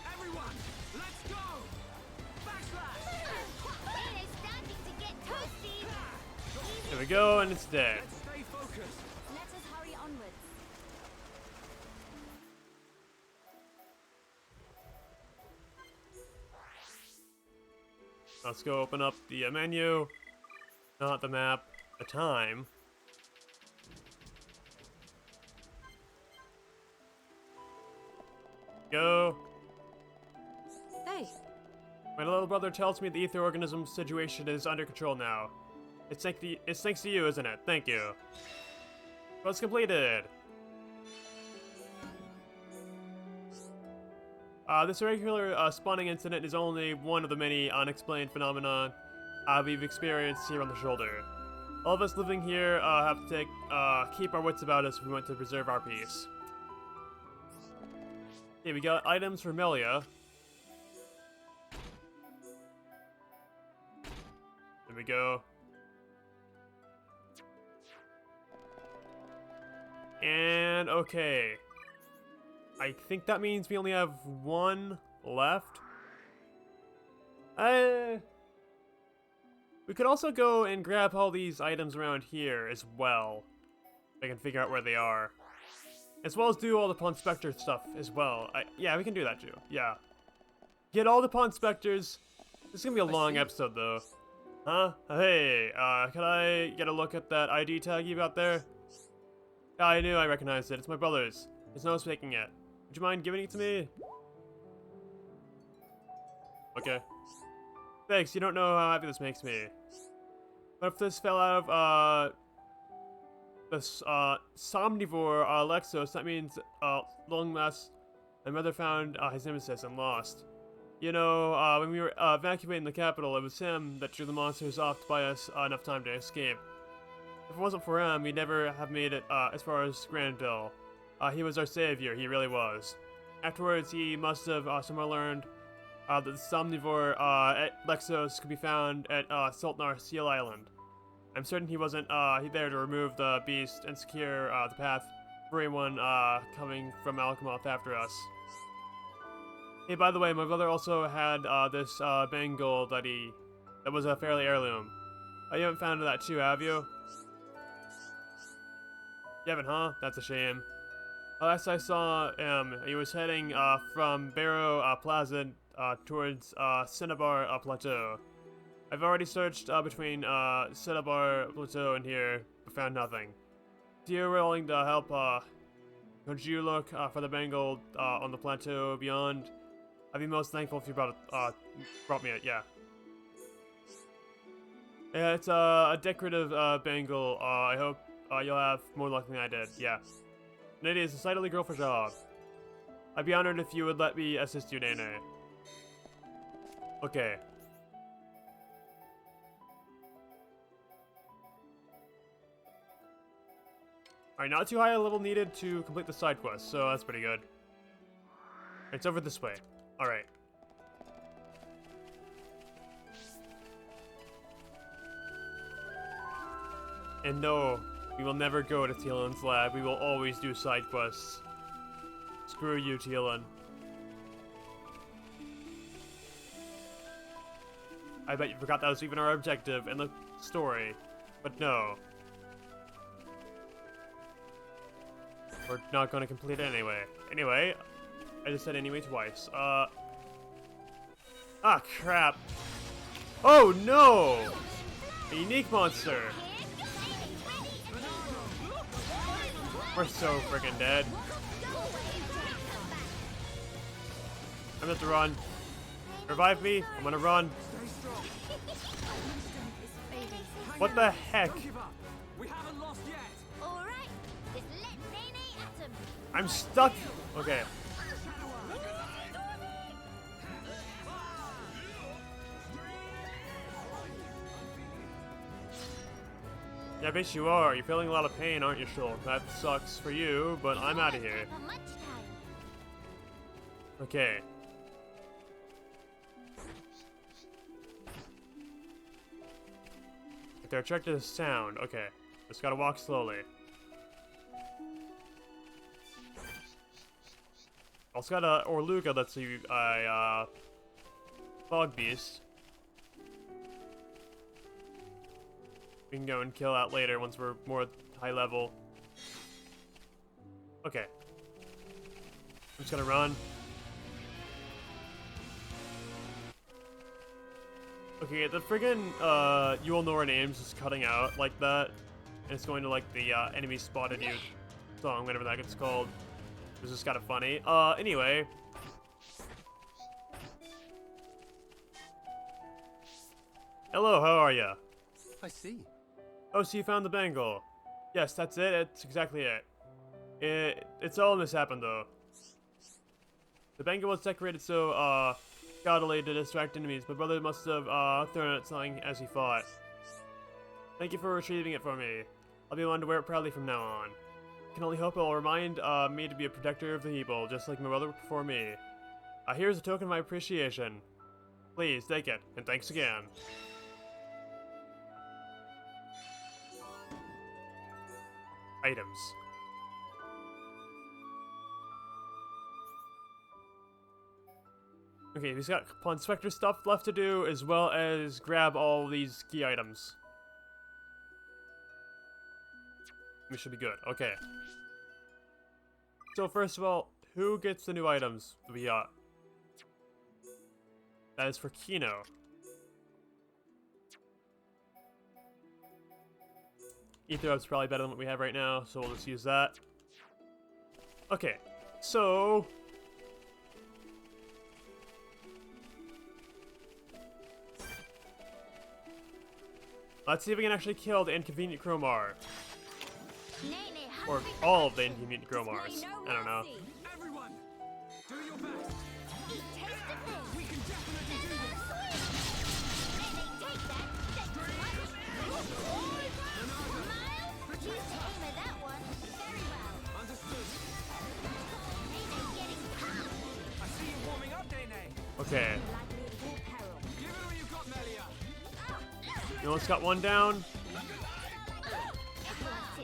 Everyone, let's go. Backslash. There we go, and it's dead. Let's stay focused. Let us hurry onwards. Let's go open up the menu. Not the map, the time. Go. Hey, My little brother tells me the ether organism situation is under control now. It's thanks to you, isn't it? Thank you. Quest completed. This irregular spawning incident is only one of the many unexplained phenomena we've experienced here on the shoulder. All of us living here have to keep our wits about us if we want to preserve our peace. Okay, we got items for Melia. There we go. And okay. I think that means we only have one left. We could also go and grab all these items around here as well. If I can figure out where they are. As well as do all the Ponspector stuff as well. Yeah, we can do that too. Yeah. Get all the Ponspectors. This is gonna be a long episode though. Huh? Hey, can I get a look at that ID tag you got there? Yeah, I knew I recognized it. It's my brother's. There's no mistaking it. Would you mind giving it to me? Okay. Thanks, you don't know how happy this makes me. But if this fell out of, this, Somnivore, Lexos, that means, long last, my mother found, his nemesis and lost. You know, when we were, evacuating the capital, it was him that drew the monsters off to buy us, enough time to escape. If it wasn't for him, we'd never have made it, as far as Granville. He was our savior, he really was. Afterwards, he must have somewhere learned that the Somnivore at Lexos could be found at Sultnar Seal Island. I'm certain he wasn't there to remove the beast and secure the path for anyone coming from Alchemoth after us. Hey, by the way, my brother also had this bangle that was a fairly heirloom. You haven't found that too, have you? You haven't, huh? That's a shame. Last I saw him, he was heading from Barrow Plaza towards Cinnabar Plateau. I've already searched between Cinnabar Plateau and here, but found nothing. If you're willing to help, could you look for the bangle on the plateau beyond? I'd be most thankful if you brought me it, yeah. Yeah, it's a decorative bangle. I hope you'll have more luck than I did, yeah. Nene is a decidedly girl for job. I'd be honored if you would let me assist you, Nene. Okay. Alright, not too high a level needed to complete the side quest, so that's pretty good. It's over this way. Alright. And no, we will never go to Tielan's lab. We will always do side quests. Screw you, Tielan. I bet you forgot that was even our objective in the story. But no. We're not going to complete it anyway. Anyway, I just said anyway twice. Ah, crap. Oh, no! A unique monster. We're so freaking dead. I'm gonna have to run. Revive me. I'm gonna run. What the heck? Don't give up. We haven't lost yet. Alright, just let Nene at him. I'm stuck. Okay. Yeah, I bet you are. You're feeling a lot of pain, aren't you, Shulk? That sucks for you, but I'm out of here. For much time. Okay. They're attracted to sound. Okay. Just gotta walk slowly. Also got a Orluga that's a fog beast. We can go and kill that later once we're more high level. Okay. I'm just gonna run. Okay, the friggin' you all know our names is cutting out like that. And it's going to like the enemy spotted you song, whatever that gets called. It was just kind of funny. Anyway. Hello, how are ya? I see. Oh, so you found the bangle. Yes, that's it. It's exactly it. It's all mishappened though. The bangle was decorated so gaudily to distract enemies, but brother must have thrown it something as he fought. Thank you for retrieving it for me. I'll be one to wear it proudly from now on. I can only hope it will remind me to be a protector of the people, just like my brother before me. Here's a token of my appreciation. Please, take it, and thanks again. Items. Okay, he's got Ponspector stuff left to do, as well as grab all these key items. We should be good. Okay. So first of all, who gets the new items that we got? That is for Kino. Ether Up's probably better than what we have right now, so we'll just use that. Okay, so... let's see if we can actually kill the Inconvenient Crowmar. Nene, Or hungry all of for the action. Inconvenient Crowmars. Display no I don't know. mercy. Everyone, do your best. Eat taste of this. We can definitely do this. Nene, take that. That's too much. Miles, use the aim of that one. Very well. Understood. Nene getting pumped. I see you warming up, Dene. Okay. Likely at all peril. Give it all you got, Melia. You almost got one down.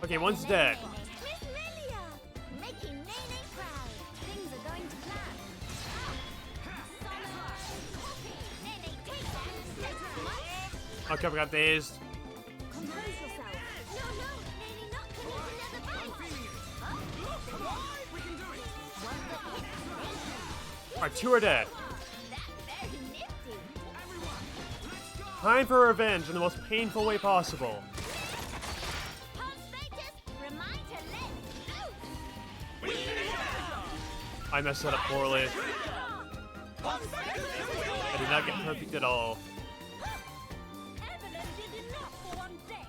Okay, one's dead. Miss Melia, making Nene proud. Things are going to plan. Nene, take that. That's too much. Okay, we got these. Compose yourself. No, no, Nene, not commit another bite. Feeling it. We can do it. Alright, two are dead. That's very nifty. Time for revenge in the most painful way possible. Ponspectors, remind to let loose. I messed that up poorly. I did not get perfect at all. Evelyn did enough for one day.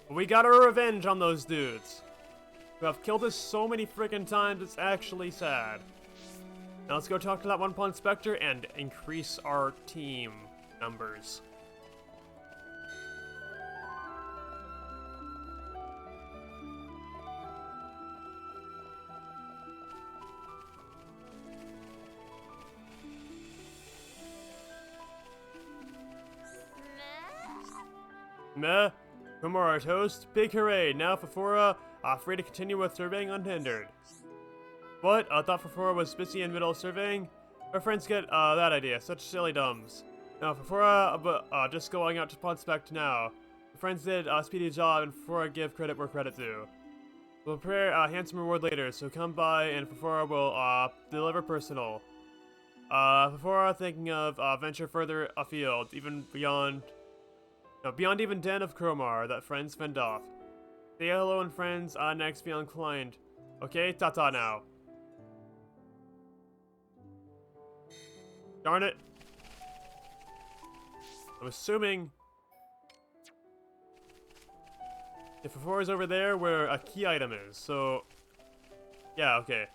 We got our revenge on those dudes. Who have killed us so many freaking times, it's actually sad. Now let's go talk to that one Ponspector and increase our team numbers. Meh. No more our toast. Big hooray. Now Fafora, free to continue with surveying unhindered. What? I thought Fafora was busy in the middle of surveying? Our friends get that idea. Such silly dumbs. Now Fafora, just going out to Ponspect now. The friends did a speedy job, and Fafora give credit where credit's due. We'll prepare a handsome reward later, so come by and Fafora will deliver personal. Fafora thinking of venture further afield, even beyond. No, beyond even Den of Crowmar that friends fend off. Say hello and friends, next be inclined. Okay, ta-ta now. Darn it. I'm assuming if Fafora is over there where a key item is, so yeah, okay.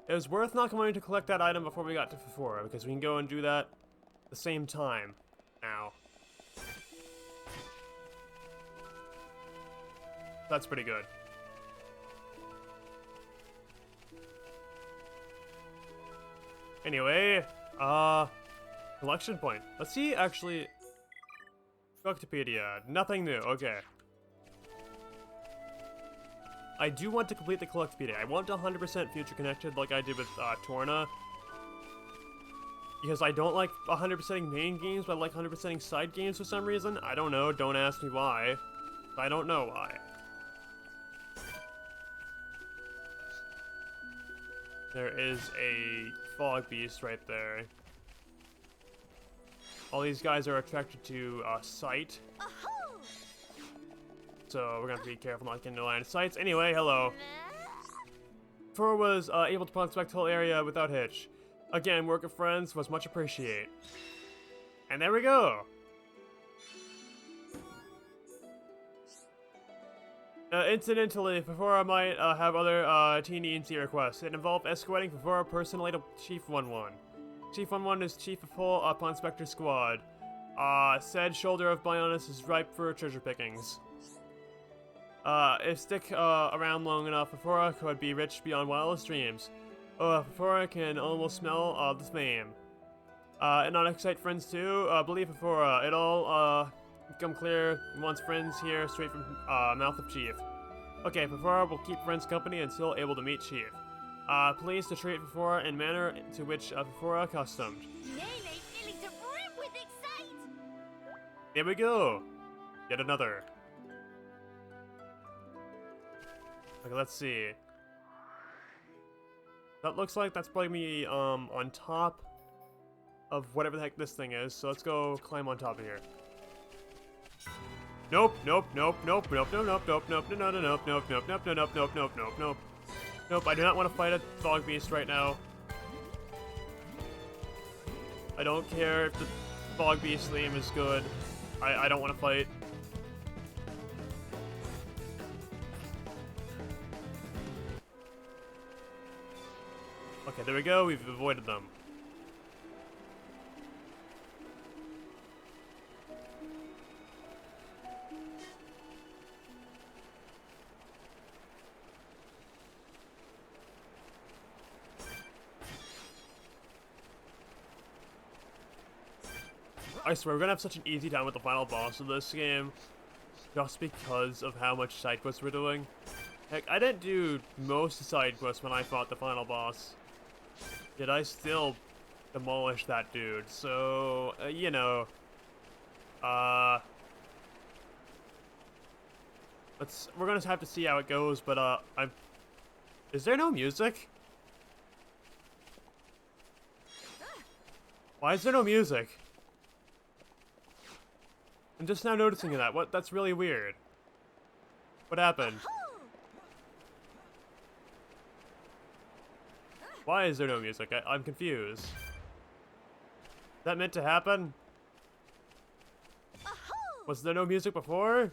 It was worth not going to collect that item before we got to Fafora, because we can go and do that at the same time now. That's pretty good. Anyway, collection point. Let's see, actually, Wikipedia, nothing new, okay. I do want to complete the Collectopedia. I want to 100% future connected like I did with Torna. Because I don't like 100%ing main games, but I like 100%ing side games for some reason. I don't know, don't ask me why. I don't know why. There is a fog beast right there. All these guys are attracted to sight. So we're gonna have to be careful not getting into line of sights. Anyway, hello. Fur was able to ponspect the whole area without hitch. Again, work of friends was much appreciated. And there we go. Incidentally, Fafora might have other T&C requests. It involved escorting Fafora personally to Chief 11. Chief 11 is chief of whole Ponspector squad. Said shoulder of Bionis is ripe for treasure pickings. If stick around long enough, Fafora could be rich beyond wildest dreams. Fafora can almost smell the flame. And not excite friends too. Believe Fafora, it all become clear once friends hear straight from mouth of Chief. Okay, Fafora will keep friends company until able to meet Chief. Please to treat Fafora in manner to which Fafora accustomed. Nearly filling to brim with excite! Here we go. Yet another. Okay, let's see. That looks like that's probably me on top of whatever the heck this thing is. So let's go climb on top of here. Nope, nope, nope, nope, nope, nope, nope, nope, nope, no, no, no, nope, nope, nope, nope, nope, nope, nope, nope, nope, nope. Nope, I do not want to fight a fog beast right now. I don't care if the fog beast theme is good. I don't want to fight. Okay, there we go. We've avoided them. I swear, we're gonna have such an easy time with the final boss of this game. Just because of how much side quests we're doing. Heck, I didn't do most side quests when I fought the final boss. Yet I still demolished that dude, so, you know. We're gonna have to see how it goes, but, is there no music? Why is there no music? I'm just now noticing that. That's really weird. What happened? Why is there no music? I'm confused. Is that meant to happen? Was there no music before?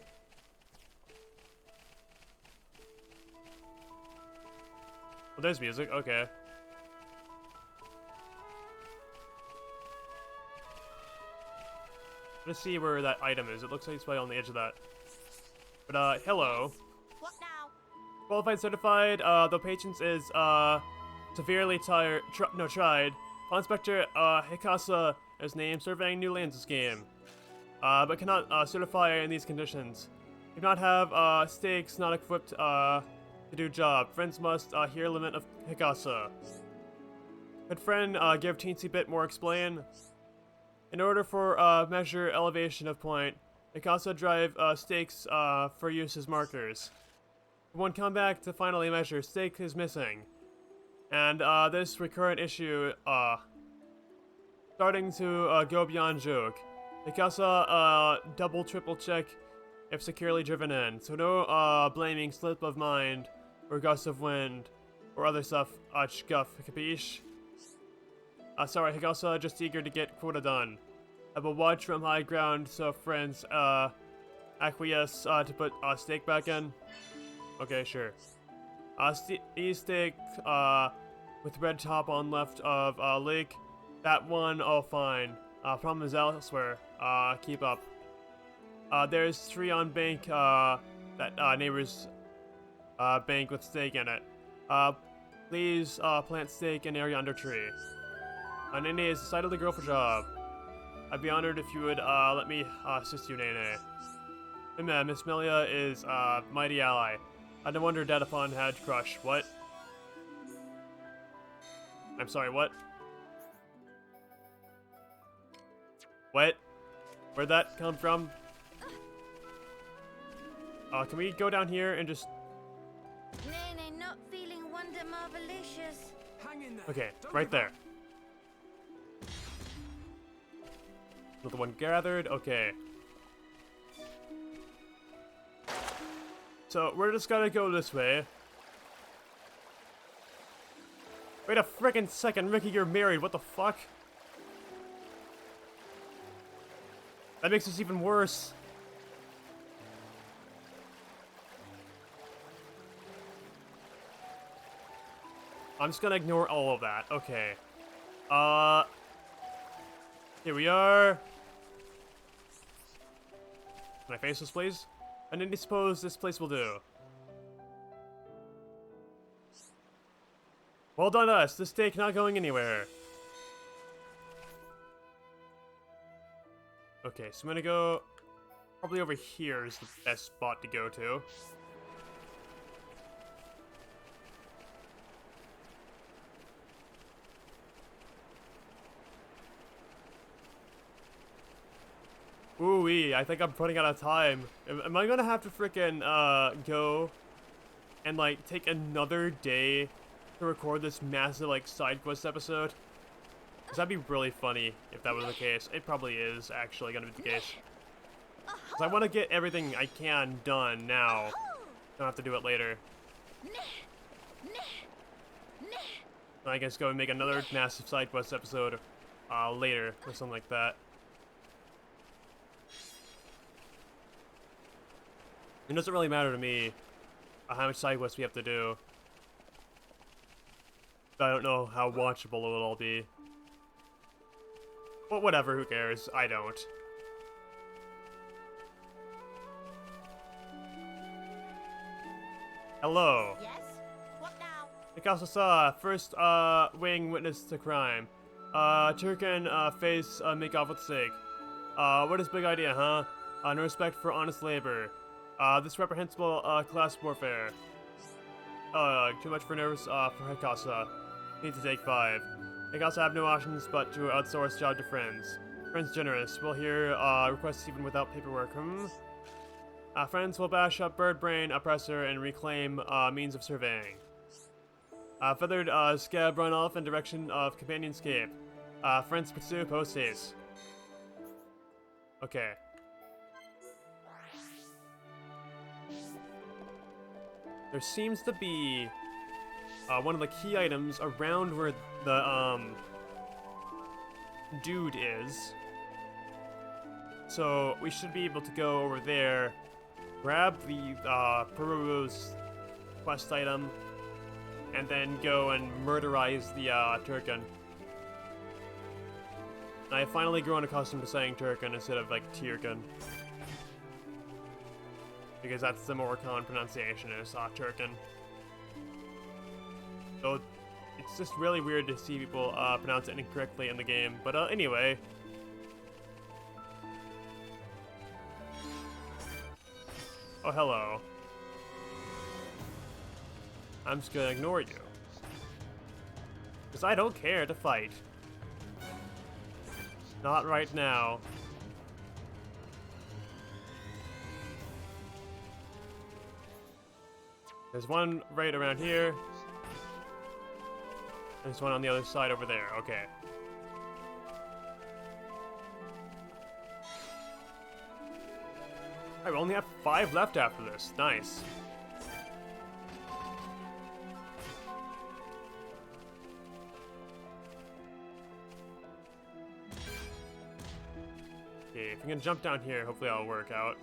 Well, there's music. Okay. Let's see where that item is. It looks like it's probably on the edge of that. But, hello. What now? Qualified certified, though patience is, severely tried. Ponspector, Hikasa is named surveying new lands this game. But cannot, certify in these conditions. Do not have, stakes not equipped, to do job. Friends must, hear limit of Hikasa. Could friend, give teensy bit more explain? In order for measure elevation of point, Hikasa drive stakes for use as markers. When come back to finally measure, stake is missing. And this recurrent issue starting to go beyond joke. Hikasa double triple check if securely driven in. So no blaming slip of mind or gust of wind or other stuff guff, capiche? Sorry, Hikasa just eager to get quota done. I will watch from high ground so friends acquiesce to put steak back in. Okay, sure. Steak with red top on left of lake. That one, oh fine. Problem is elsewhere. Keep up. There's tree on bank that neighbor's bank with steak in it. Please plant steak in area under tree. Nene is decidedly girl for job. I'd be honored if you would let me assist you, Nene. Miss Melia is mighty ally. No wonder Datapon had crush. What? I'm sorry, what? What? Where'd that come from? Can we go down here and just... Nene not feeling wonder marvelicious. Hang in there. Okay, Don't right give there. Another one gathered, okay. So, we're just gonna go this way. Wait a frickin' second, Ricky, you're married, what the fuck? That makes this even worse. I'm just gonna ignore all of that, okay. Here we are. Can I face this, please? I need to suppose this place will do. Well done us, this steak not going anywhere. Okay, so I'm gonna go... Probably over here is the best spot to go to. Ooh-wee, I think I'm running out of time. Am I gonna have to frickin' go and like take another day to record this massive like side quest episode? Cause that'd be really funny if that was the case. It probably is actually gonna be the case. Cause I want to get everything I can done now. Don't have to do it later. I guess go and make another massive side quest episode later or something like that. It doesn't really matter to me how much side quests we have to do. I don't know how watchable it'll all be. But whatever, who cares? I don't. Hello. Yes? What now? Mikasa saw first wing witness to crime. Turkin face make off with steak. What is big idea, huh? No respect for honest labor. This reprehensible class warfare. Too much for nervous for Hikasa. Need to take 5. Hikasa have no options but to outsource job to friends. Friends generous. We'll hear requests even without paperwork. Friends will bash up bird brain oppressor and reclaim means of surveying. Feathered scab run off in direction of companionscape. Friends pursue post haste. Okay. There seems to be one of the key items around where the dude is. So we should be able to go over there, grab the Peru's quest item, and then go and murderize the Turkin. I have finally grown accustomed to saying Turkin instead of like Tirkin. Because that's the more common pronunciation is Turkin. So it's just really weird to see people pronounce it incorrectly in the game. But anyway. Oh, hello. I'm just gonna ignore you. Because I don't care to fight. Not right now. There's one right around here. There's one on the other side over there. Okay. Alright, we only have 5 left after this. Nice. Okay, if I'm gonna jump down here, hopefully that'll work out.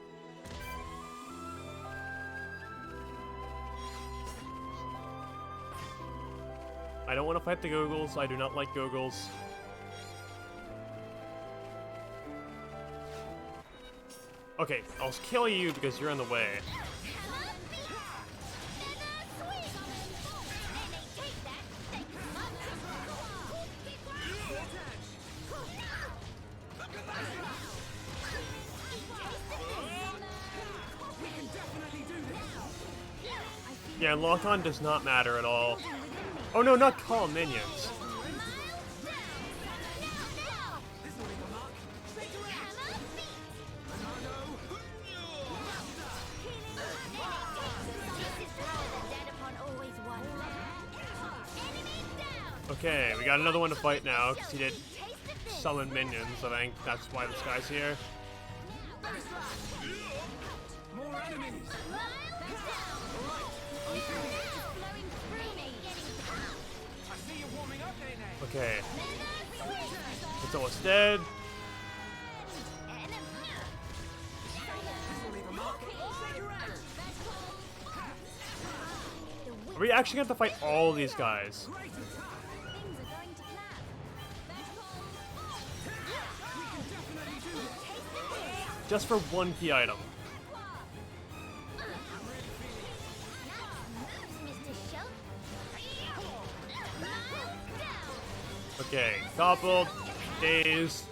I don't want to fight the Googles. I do not like Googles. Okay, I'll kill you because you're in the way. Yeah, lock-on does not matter at all. Oh no, not call minions. Okay, we got another one to fight now, because he did summon minions. I think that's why this guy's here. More enemies! I see you warming up, Nene. Okay. It's almost dead. Are we actually going to have to fight all these guys? Just for one key item. Okay, toppled, dazed.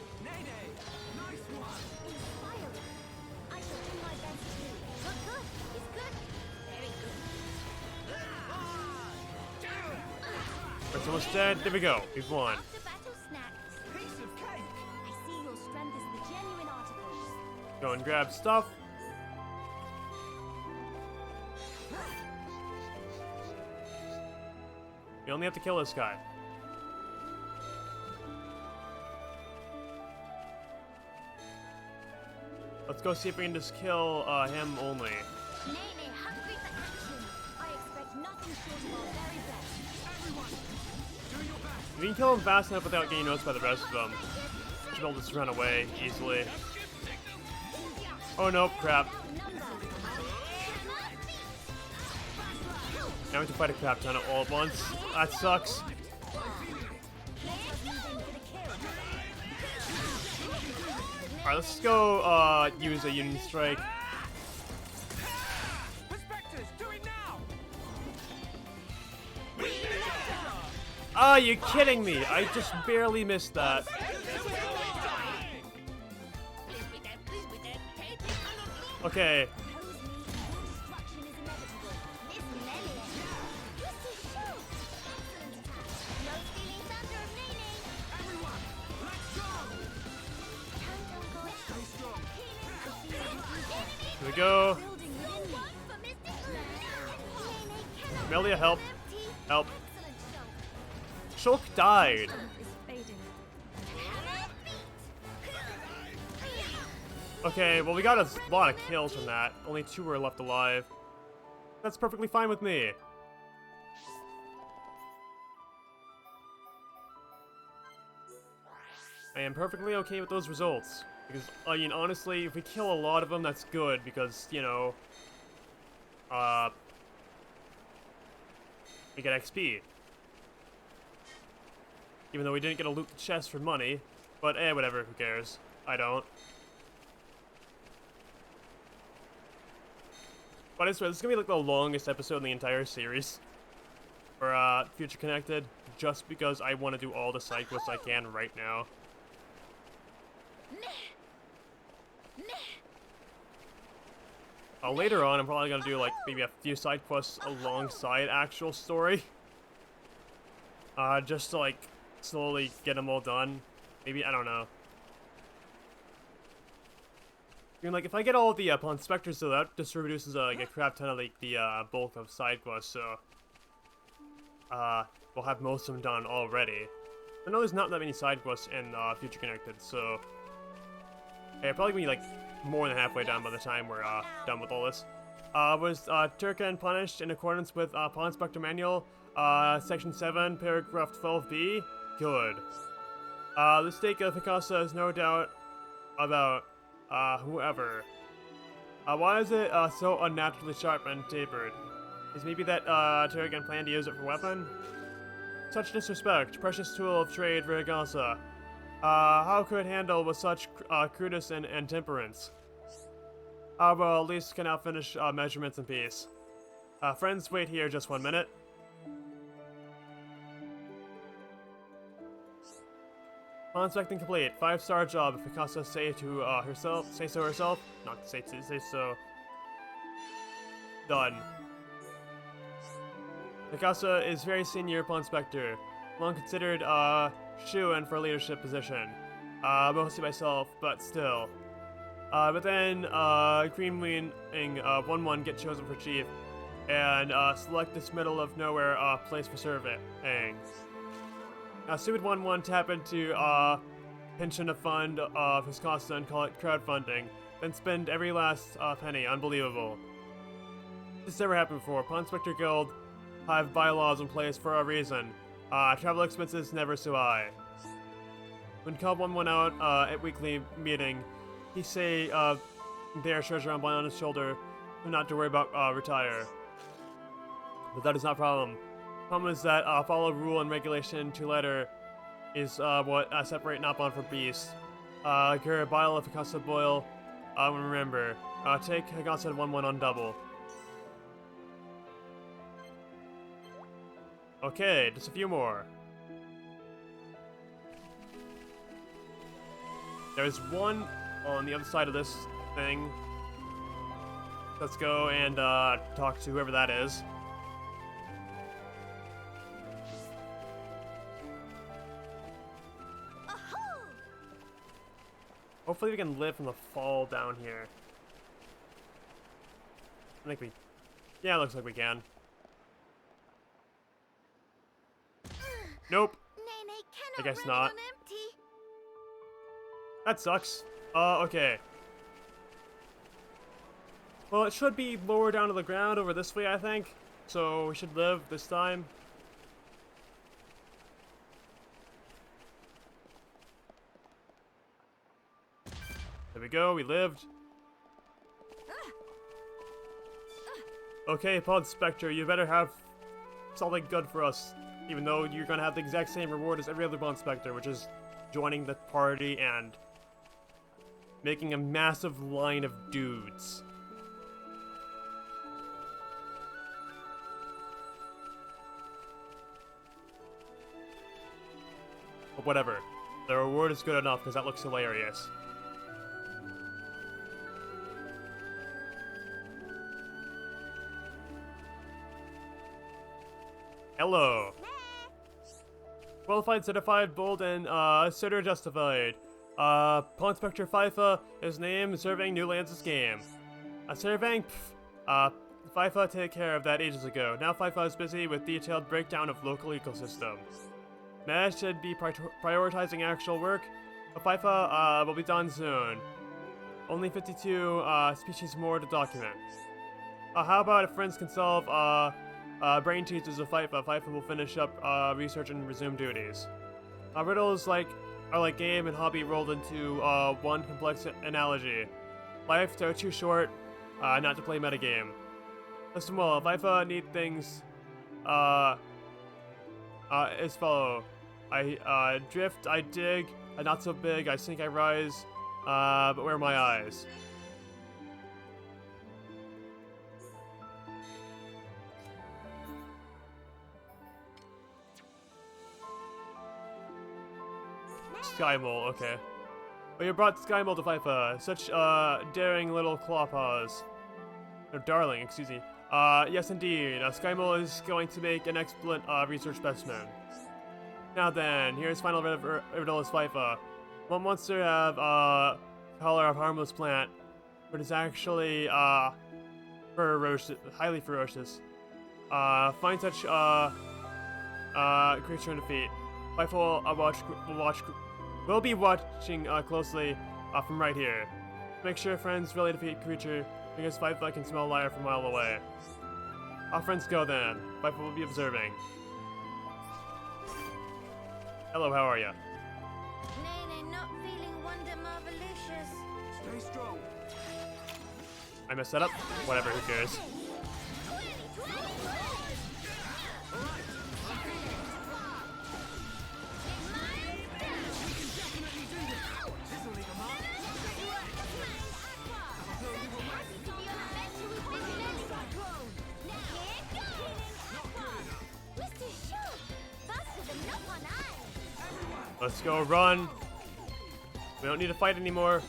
It's almost dead. There we go. We've won. Go and grab stuff. We only have to kill this guy. Let's go see if we can just kill him only. Hungry for action. I expect nothing short of our very best. Everyone, do your best. If we can kill him fast enough without getting noticed by the rest of them, we should be able to just run away easily. Oh no, crap. Now we have to fight a crap ton of all at once. That sucks. Alright, let's go use a Union Strike. Prospectors, do it now! Ah, you're kidding me! I just barely missed that. Okay. Here we go. Melia, help. Help. Shulk died. Okay, well we got a lot of kills from that. Only 2 were left alive. That's perfectly fine with me. I am perfectly okay with those results. Because, I mean, honestly, if we kill a lot of them, that's good, because, you know, we get XP. Even though we didn't get to loot the chest for money, but whatever, who cares? I don't. But I swear, this is gonna be like the longest episode in the entire series for Future Connected, just because I want to do all the side quests I can right now. Later on, I'm probably gonna do like maybe a few side quests alongside actual story, just to like slowly get them all done. Maybe, I don't know. I mean, like, if I get all the Ponspectors, so that just reduces like a crap ton of like the bulk of side quests. So we'll have most of them done already. I know there's not that many side quests in Future Connected, so yeah, probably be like more than halfway done by the time we're done with all this. Was Turkan punished in accordance with Ponspecting Manual, Section 7, Paragraph 12b? Good. The stake of Picasa is no doubt about whoever. Why is it so unnaturally sharp and tapered? Is maybe that Turrican planned to use it for weapon? Such disrespect, precious tool of trade for Higasa. How could it handle with such crudeness and intemperance? Well, at least can now finish measurements in peace. Friends, wait here just 1 minute. Ponspecting complete. 5-star job. If Higasa say so herself. Not say so. Done. Higasa is very senior Ponspector, long considered shoo-in for a leadership position. Mostly myself, but still. But then Green Wing 1-1 get chosen for chief, and select this middle of nowhere place for serving. Stupid 1-1 tap into pension a fund of his costa and call it crowdfunding, then spend every last penny. Unbelievable. This never happened before. Ponspector Guild have bylaws in place for a reason. Travel expenses never so high. When called 1-1 out at weekly meeting, he say bear treasure on his shoulder, and not to worry about retire. But that is not a problem. Problem is that follow rule and regulation to letter is what separate Napon from beast. Get a bile of Higasa boil. Remember, take Higasa 1-1 on double. Okay, just a few more. There's one on the other side of this thing. Let's go and talk to whoever that is. Hopefully we can live from the fall down here. I think we... Yeah, it looks like we can. Nope. Nene I cannot guess run it not. on empty. That sucks. Okay. Well, it should be lower down to the ground over this way, I think. So we should live this time. There we go, we lived. Okay, Ponspector, you better have something good for us. Even though you're gonna have the exact same reward as every other Ponspector, which is joining the party and making a massive line of dudes. But whatever. The reward is good enough because that looks hilarious. Hello. Qualified, certified, bold, and certified justified. Ponspector FIFA is named serving new lands game. Serving, FIFA take care of that ages ago. Now FIFA is busy with detailed breakdown of local ecosystems. Nash should be prioritizing actual work, but FIFA will be done soon. Only 52 species more to document. How about if friends can solve brain teasers of FIFA? FIFA will finish up research and resume duties. Riddles are like game and hobby rolled into one complex analogy. Life are too short not to play metagame. Listen well, if FIFA need things as follow. I drift, I dig, I not so big, I sink, I rise, but where are my eyes? Sky Mole, okay. Oh, you brought Sky Mole to FIFA. Such daring little claw paws. No, darling, excuse me. Yes indeed. Sky Mole is going to make an excellent research specimen. Now then, here's final riddle is FIFA. What monster have color of harmless plant, but is actually ferocious, highly ferocious. Find such creature in defeat. FIFA will be watching closely from right here. Make sure friends really defeat creature because FIFA can smell liar from a mile away. Our friends go then. FIFA will be observing. Hello, how are ya? Nene not feeling wonder marvelicious. Stay strong. I messed that up. Whatever, who cares? This'll leave a mark. Let's go run. We don't need to fight anymore.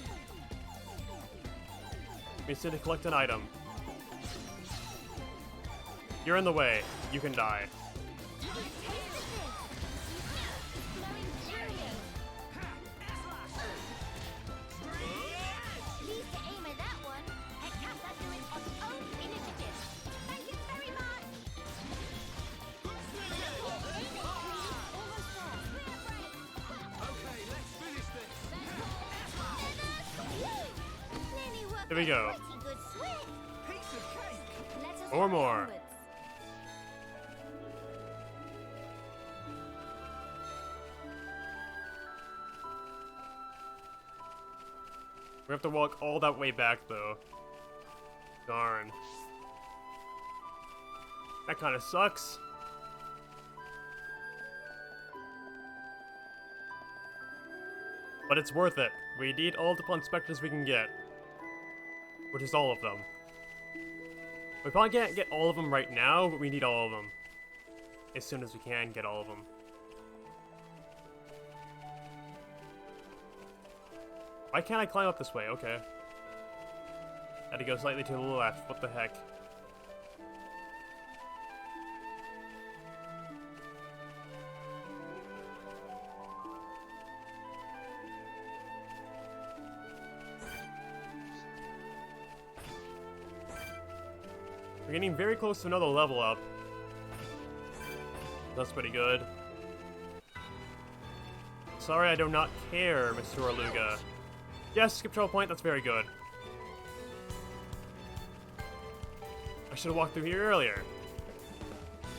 We just need to collect an item. You're in the way. You can die. Here we go. Piece of cake. Or more. We have to walk all that way back, though. Darn. That kind of sucks. But it's worth it. We need all the ponspectors we can get. Which is all of them. We probably can't get all of them right now, but we need all of them. As soon as we can get all of them. Why can't I climb up this way? Okay. Had to go slightly to the left. What the heck? We're getting very close to another level up. That's pretty good. Sorry, I do not care, Mr. Orluga. Yes, skip travel point, that's very good. I should have walked through here earlier.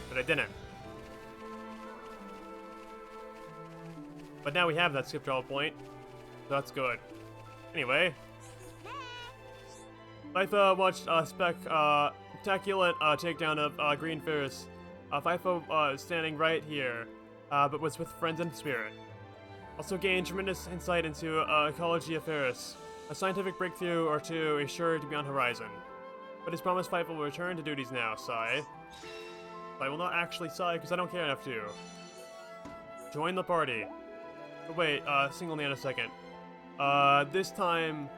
But I didn't. But now we have that skip travel point. So that's good. Anyway. Fyfa watched spectacular takedown of Green Ferris. Fyfa standing right here, but was with friends in spirit. Also gained tremendous insight into ecology of Ferris. A scientific breakthrough or two is sure to be on horizon. But his promised Fyfa will return to duties now, sigh. But I will not actually sigh because I don't care enough to. Join the party. But wait, single me in a second. This time,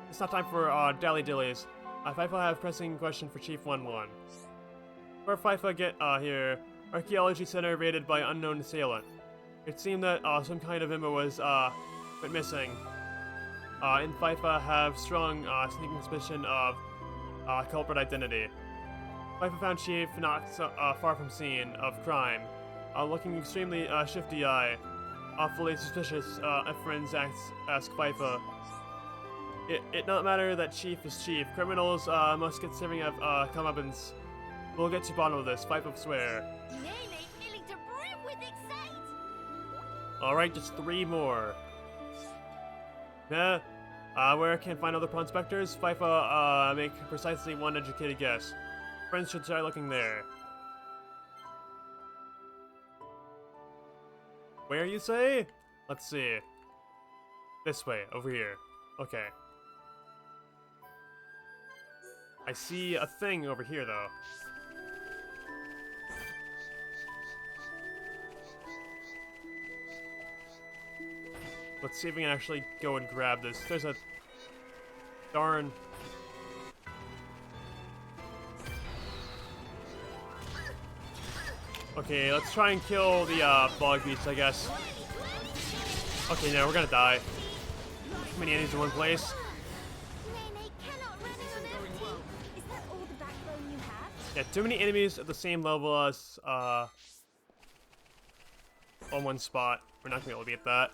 it's not time for dally-dillies. Fyfa have pressing question for Chief 1-1. Where Fyfa get here? Archaeology center raided by unknown assailant. It seemed that some kind of info was went missing. And Fyfa have strong sneaking suspicion of culprit identity. Fyfa found Chief not so, far from scene of crime, looking extremely shifty eye. Awfully suspicious if friends ask Fyfa. It not matter that Chief is Chief. Criminals must get serving of comeuppance. We'll get to the bottom of this, Fyfa swear. Nearly filling to brim with excite. Alright, just 3 more. Yeah. Where can find other ponspectors? Fyfa make precisely one educated guess. Friends should try looking there. Where you say? Let's see. This way, over here. Okay. I see a thing over here, though. Let's see if we can actually go and grab this. There's a... Darn... Okay, let's try and kill the bog beast, I guess. Okay, no, we're gonna die. Too many enemies in one place. Nene cannot run it on empty. Is that all the backbone you have? Yeah, too many enemies at the same level as on one spot. We're not gonna be able to beat that.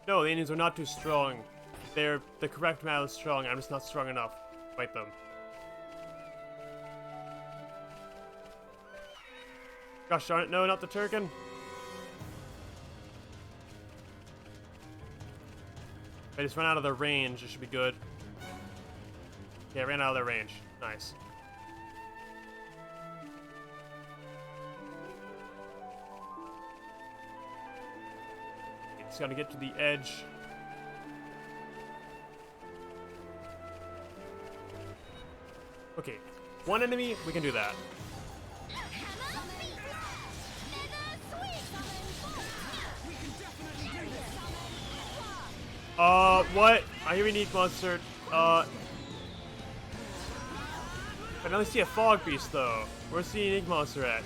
No, the enemies are not too strong. They're the correct amount of strong. I'm just not strong enough to fight them. Gosh darn it, no, not the Turkin. I just ran out of their range. It should be good. Yeah, ran out of their range. Nice. It's gotta get to the edge. Okay, one enemy, we can do that. What? I hear we need monster. I only see a fog beast though. Where's the unique monster at?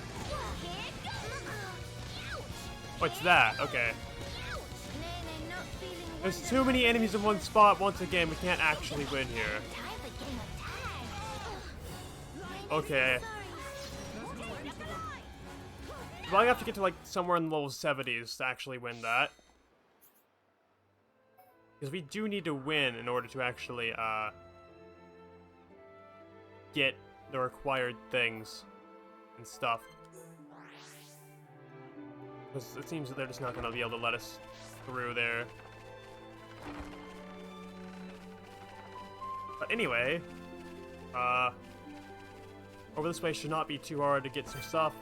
What's that? Okay. There's too many enemies in one spot. Once again, we can't actually win here. Okay. Well, I have to get to like somewhere in the level 70s to actually win that. Because we do need to win in order to actually get the required things and stuff. Because it seems that they're just not going to be able to let us through there. But anyway, over this way should not be too hard to get some stuff.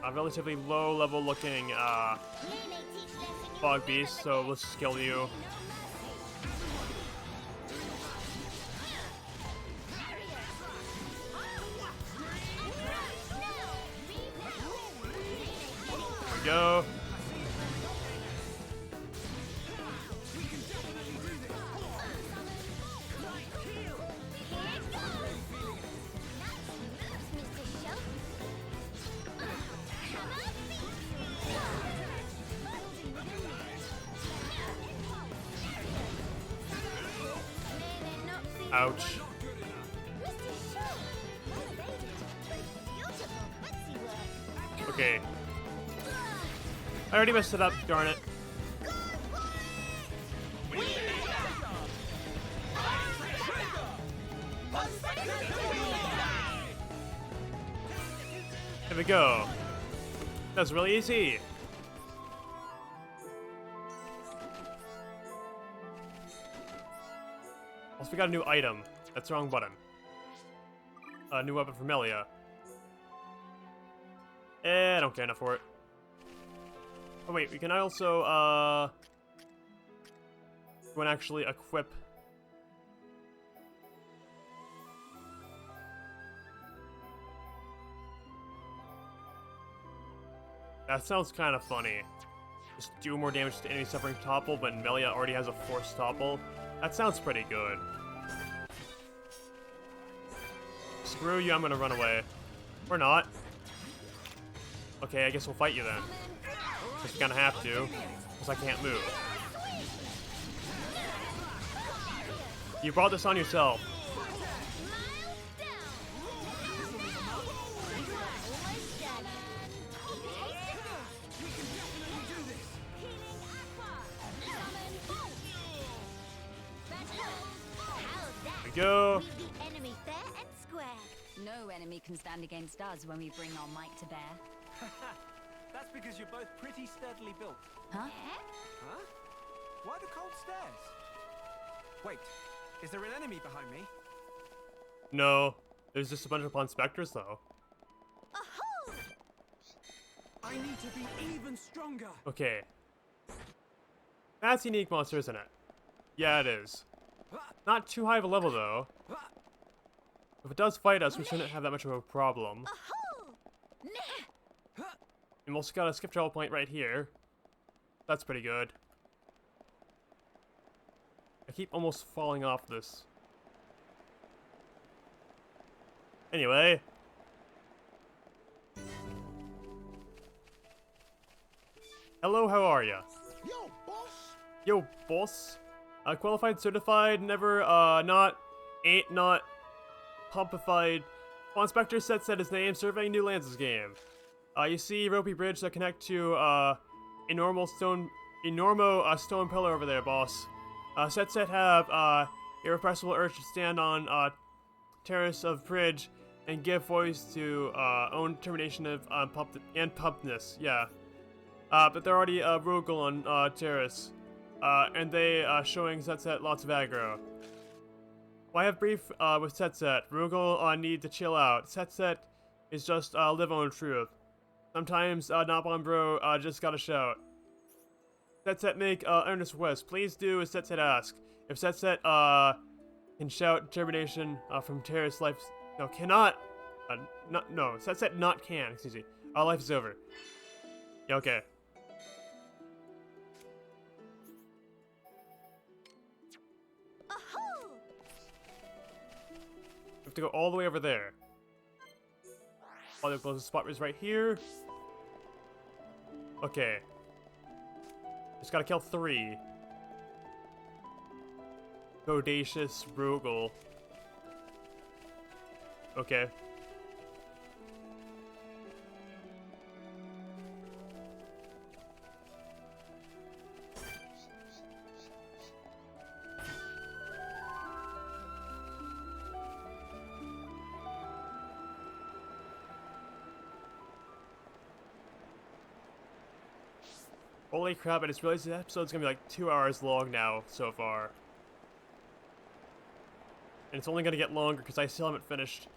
A relatively low level looking fog beast, so let's just kill you. There we go. Ouch. Okay. I already messed it up, darn it. There we go. That was really easy. Also, we got a new item. That's the wrong button. A new weapon for Melia. I don't care enough for it. Oh wait, we can also, go and actually equip. That sounds kind of funny. Just do more damage to enemy suffering topple when Melia already has a force topple. That sounds pretty good. Screw you, I'm gonna run away. Or not. Okay, I guess we'll fight you then. Guess we kinda have to, because I can't move. You brought this on yourself. There we go. Enemy fair and square. No enemy can stand against us when we bring our might to bear. That's because you're both pretty steadily built. Huh? Huh? Why the cold stairs? Wait, is there an enemy behind me? No, there's just a bunch of Ponspectors though. Ahoo! I need to be even stronger. Okay. That's a unique monster, isn't it? Yeah, it is. Not too high of a level though. If it does fight us, we shouldn't have that much of a problem. Ahoo! Meh! And we also got a skip travel point right here. That's pretty good. I keep almost falling off this. Anyway. Hello, how are ya? Yo, boss! Yo, boss. Qualified, certified, never, not, ain't not, pumpified. Ponspector said his name, surveying new lands this game. You see ropey bridge that connect to, a normal stone pillar over there, boss. Set have, irrepressible urge to stand on, terrace of bridge and give voice to, own determination of, pumpness, yeah. But they're already Rugal on Terrace. And they showing Setset lots of aggro. Well, I have brief with Setset. Rugal need to chill out. Setset is just live on truth. Sometimes not one bro just gotta shout. Setset make earnest request. Please do as Setset ask. If Setset can shout determination from Terrace life. No, cannot. No, Setset not can. Excuse me. Our life is over. Yeah, okay. Ahoo! We have to go all the way over there. Oh, the closest spot is right here. Okay. Just gotta kill 3. Bodacious Rugal. Okay. Holy crap, I just realized this episode's gonna be like 2 hours long now, so far. And it's only gonna get longer because I still haven't finished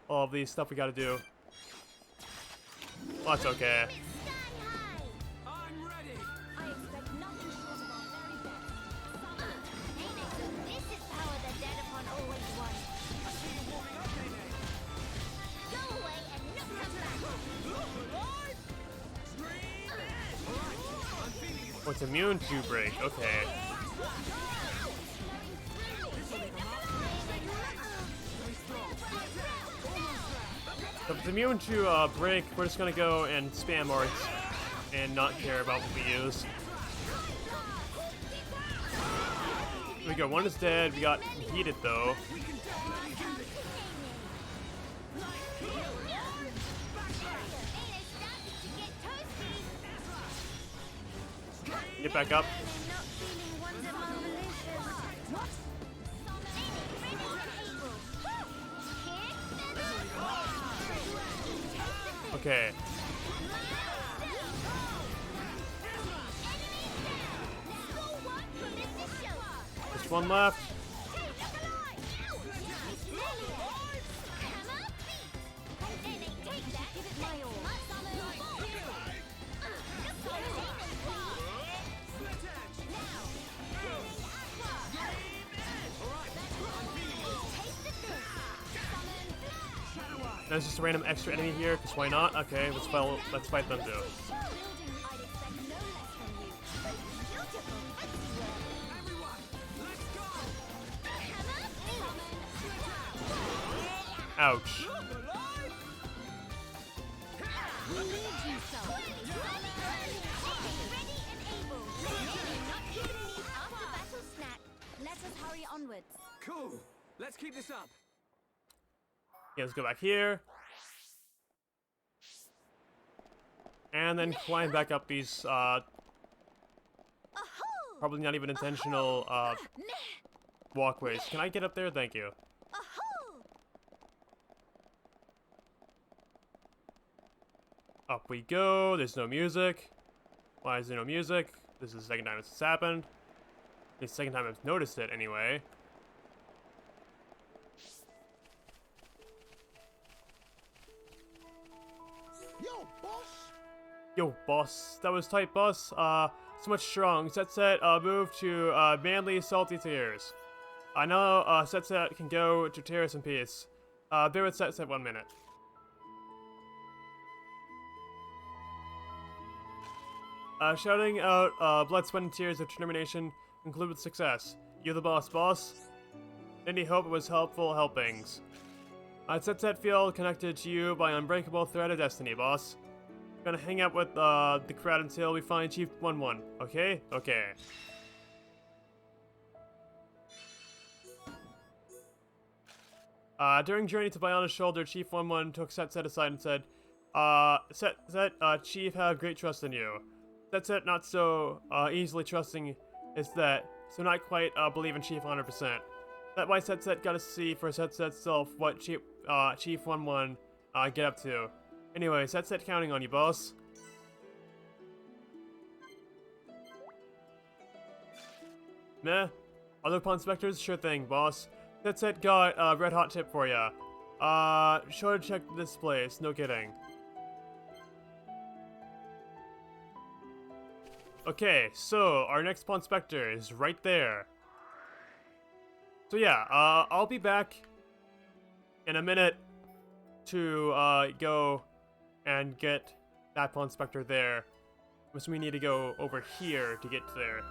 all of these stuff we gotta do. Well, that's okay. Sky high! I'm ready. I expect nothing short of our very best. Nene, this is power the dead upon always won. I see you warming up, Nene. Go away and not come back. Alive! Stream it! All right, I'm feeling it. Oh, it's immune to break. Okay. So if it's immune to break, we're just gonna go and spam arts and not care about what we use. Here we go. One is dead. We got heated though. Get back up. Okay. Just one left. There's just a random extra enemy here, because why not? Okay, let's fight them too. Ouch. Let us hurry onwards. Cool. Let's keep this up. Yeah, let's go back here. And then climb back up these, probably not even intentional, walkways. Can I get up there? Thank you. Up we go. There's no music. Why is there no music? This is the second time this has happened. It's the second time I've noticed it, anyway. Yo, boss! Yo, boss. That was tight, boss. So much strong. Setset, move to, manly, salty tears. I know, Setset can go to Terrace in peace. Bear with Setset 1 minute. Shouting out, blood, sweat, and tears of determination conclude with success. You're the boss, boss. Any hope it was helpful helpings. Setset feel connected to you by unbreakable thread of destiny, boss. Gonna hang out with the crowd until we find Chief 1-1. Okay? Okay. During journey to Biona's shoulder, Chief 1-1 took Setset aside and said, Chief have great trust in you. Setset not so easily trusting is that, so not quite believe in Chief 100%. That why Setset gotta see for Setset's self what Chief 1-1 get up to. Anyway, Setset counting on you, boss. Meh. Other Ponspectors? Sure thing, boss. That's it, got a red hot tip for ya. Sure to check this place, no kidding. Okay, so our next Ponspector is right there. So yeah, I'll be back in a minute to go and get that Ponspector there. So we need to go over here to get there.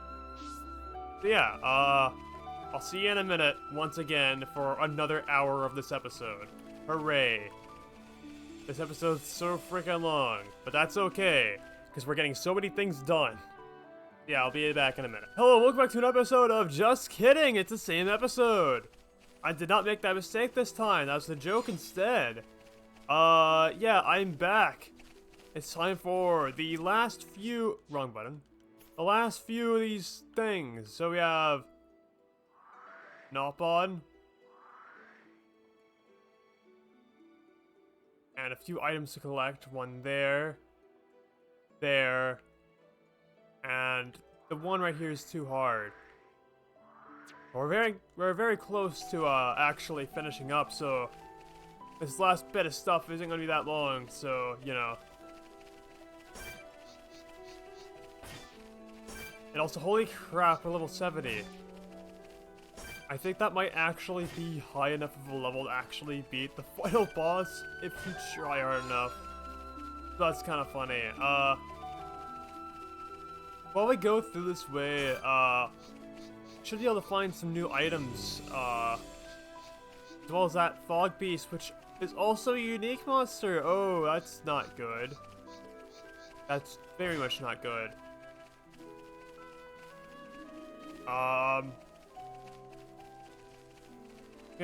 So yeah, I'll see you in a minute once again for another hour of this episode. Hooray! This episode's so freaking long, but that's okay, because we're getting so many things done. Yeah, I'll be back in a minute. Hello, welcome back to an episode of Just Kidding! It's the same episode! I did not make that mistake this time, that was the joke instead. Yeah, I'm back. It's time for the last few... Wrong button. The last few of these things. So we have... Nopon. And a few items to collect. One there. There. And the one right here is too hard. We're very close to actually finishing up, so this last bit of stuff isn't gonna be that long, so you know. And also, holy crap, we're level 70. I think that might actually be high enough of a level to actually beat the final boss if you try hard enough. That's kind of funny. While we go through this way, should be able to find some new items, as well as that fog beast, which is also a unique monster. Oh, that's not good. That's very much not good. Yeah,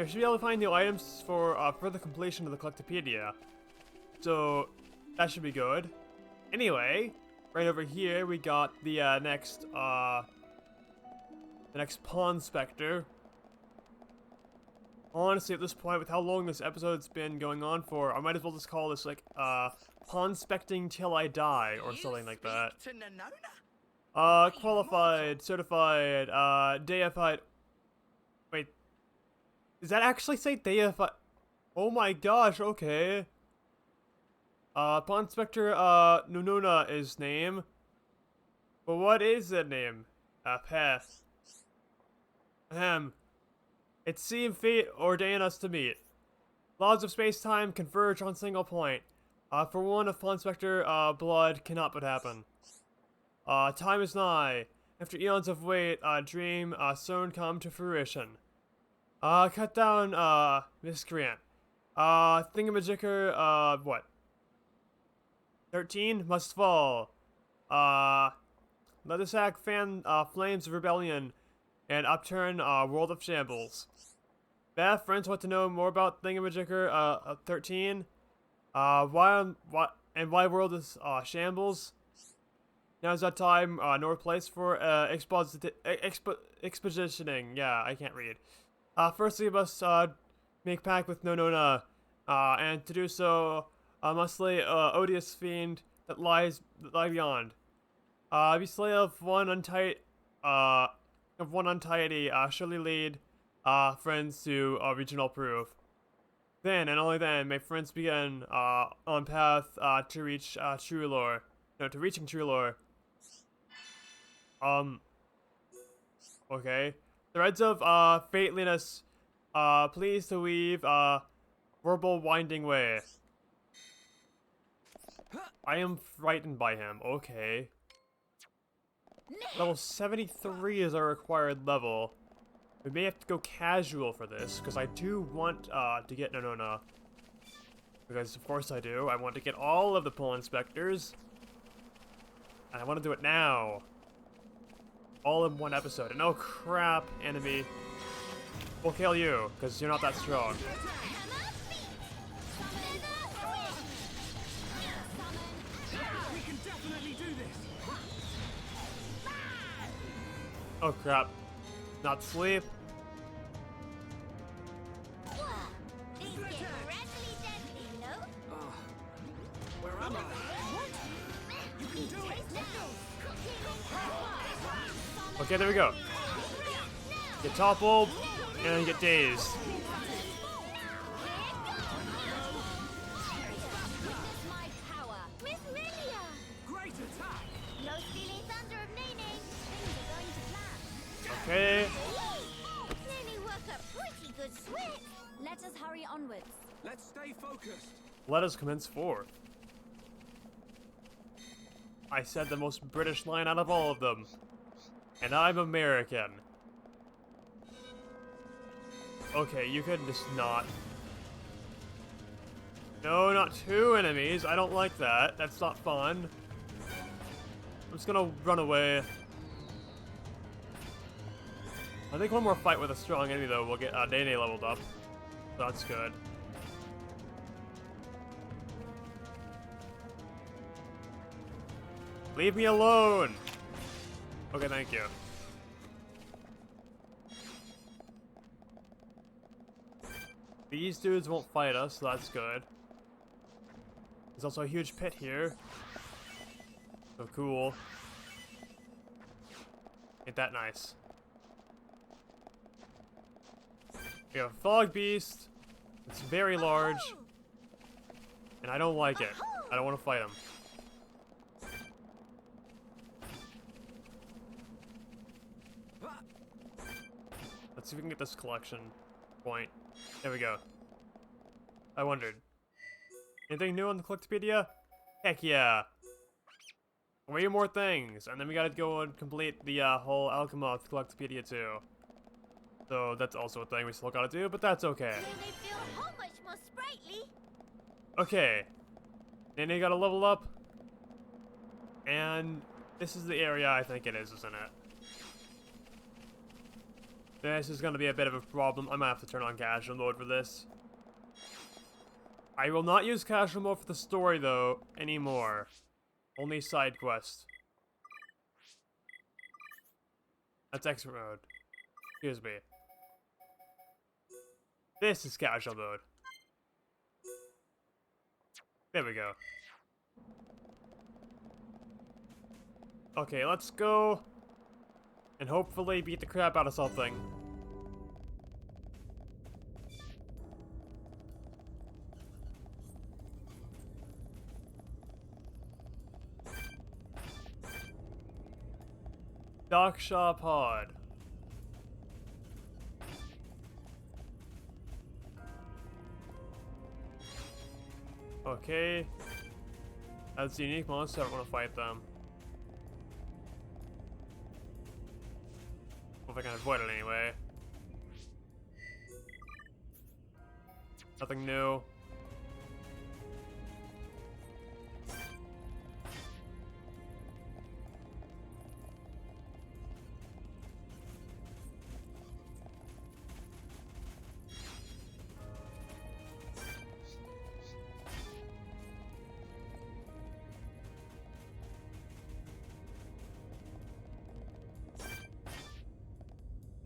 should be able to find new items for further completion of the Collectopedia. So that should be good. Anyway, right over here we got the next Ponspector. Honestly, at this point, with how long this episode's been going on for, I might as well just call this like Ponspecting till I die or something like that. To Nanona? Qualified, certified, deified. Wait, does that actually say deified? Oh my gosh, okay. Ponspector, Nununa is name. But what is that name? Path. Ahem. It seemed fate ordained us to meet. Laws of space-time converge on single point. For one of Ponspector, blood cannot but happen. Time is nigh. After eons of wait, dream, soon come to fruition. Cut down, miscreant. Thingamajigger, what? 13 must fall. Let the sack fan, flames of rebellion and upturn, world of shambles. Beth, friends want to know more about Thingamajigger, 13. Why world is, shambles? Now's that time, nor place for, expositioning. Yeah, I can't read. Firstly, we must, make pact with Nonona, and to do so, must slay, odious fiend that lie beyond. Be slay of one untidy, surely lead, friends to, regional proof. Then, and only then, may friends begin, on path, to reach, true lore. No, to reaching true lore. Okay. Threads of, fateliness, please to weave, verbal winding way. I am frightened by him, okay. Level 73 is our required level. We may have to go casual for this, because I do want, to get Nonona. Because, of course I do. I want to get all of the Ponspectors. And I want to do it now. All in one episode. And oh crap, enemy. We'll kill you, because you're not that strong. We can definitely do this. Oh crap. Not sleep. These get rattly deadly, no? Where am I? You can do it. Okay, there we go. Get toppled, and then get dazed. Witness my power. Miss Lilia! Great attack! No stealing thunder of Nene. Things are going to plan. Okay. Nene work a pretty good switch. Let us hurry onwards. Let's stay focused. Let us commence forth. I said the most British line out of all of them. And I'm American. Okay, you could just not. No, not two enemies. I don't like that. That's not fun. I'm just gonna run away. I think one more fight with a strong enemy, though, we'll get Nene leveled up. So that's good. Leave me alone! Okay, thank you. These dudes won't fight us, so that's good. There's also a huge pit here. So cool. Ain't that nice? We have a fog beast. It's very large. And I don't like it. I don't want to fight him. Let's see if we can get this collection point. There we go. I wondered. Anything new on the Collectopedia? Heck yeah! Way more things, and then we gotta go and complete the whole Alchemoth Collectopedia too. So that's also a thing we still gotta do, but that's okay. Nene feel how much more sprightly. Okay. Nene gotta level up. And this is the area I think it is, isn't it? This is gonna be a bit of a problem. I might have to turn on casual mode for this. I will not use casual mode for the story though anymore. Only side quest. That's expert mode. Excuse me. This is casual mode. There we go. Okay, let's go. And hopefully beat the crap out of something. Dockshaw Pod. Okay. That's a unique monster. I don't want to fight them. If I can avoid it anyway. Nothing new.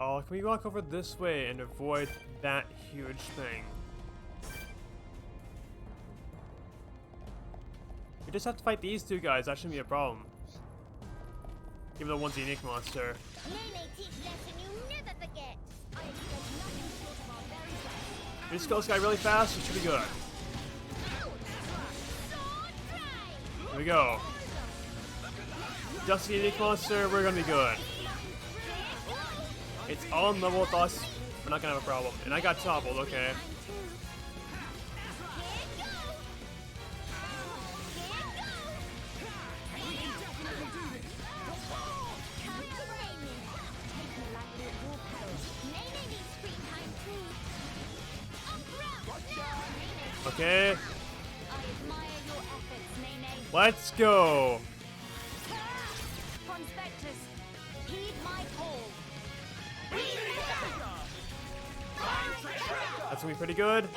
Oh, can we walk over this way and avoid that huge thing? We just have to fight these two guys, that shouldn't be a problem. Even though one's a unique monster. Nene teach lesson you never forget. I expect nothing short of our very best. We just kill this guy really fast, it should be good. Sword drive. Here we go. Just a unique monster, we're gonna be good. It's on level with us, we're not gonna have a problem. And I got toppled, okay. Okay, I admire your efforts, Nene. let's go. Ponspectors, heed my call. That's gonna be pretty good.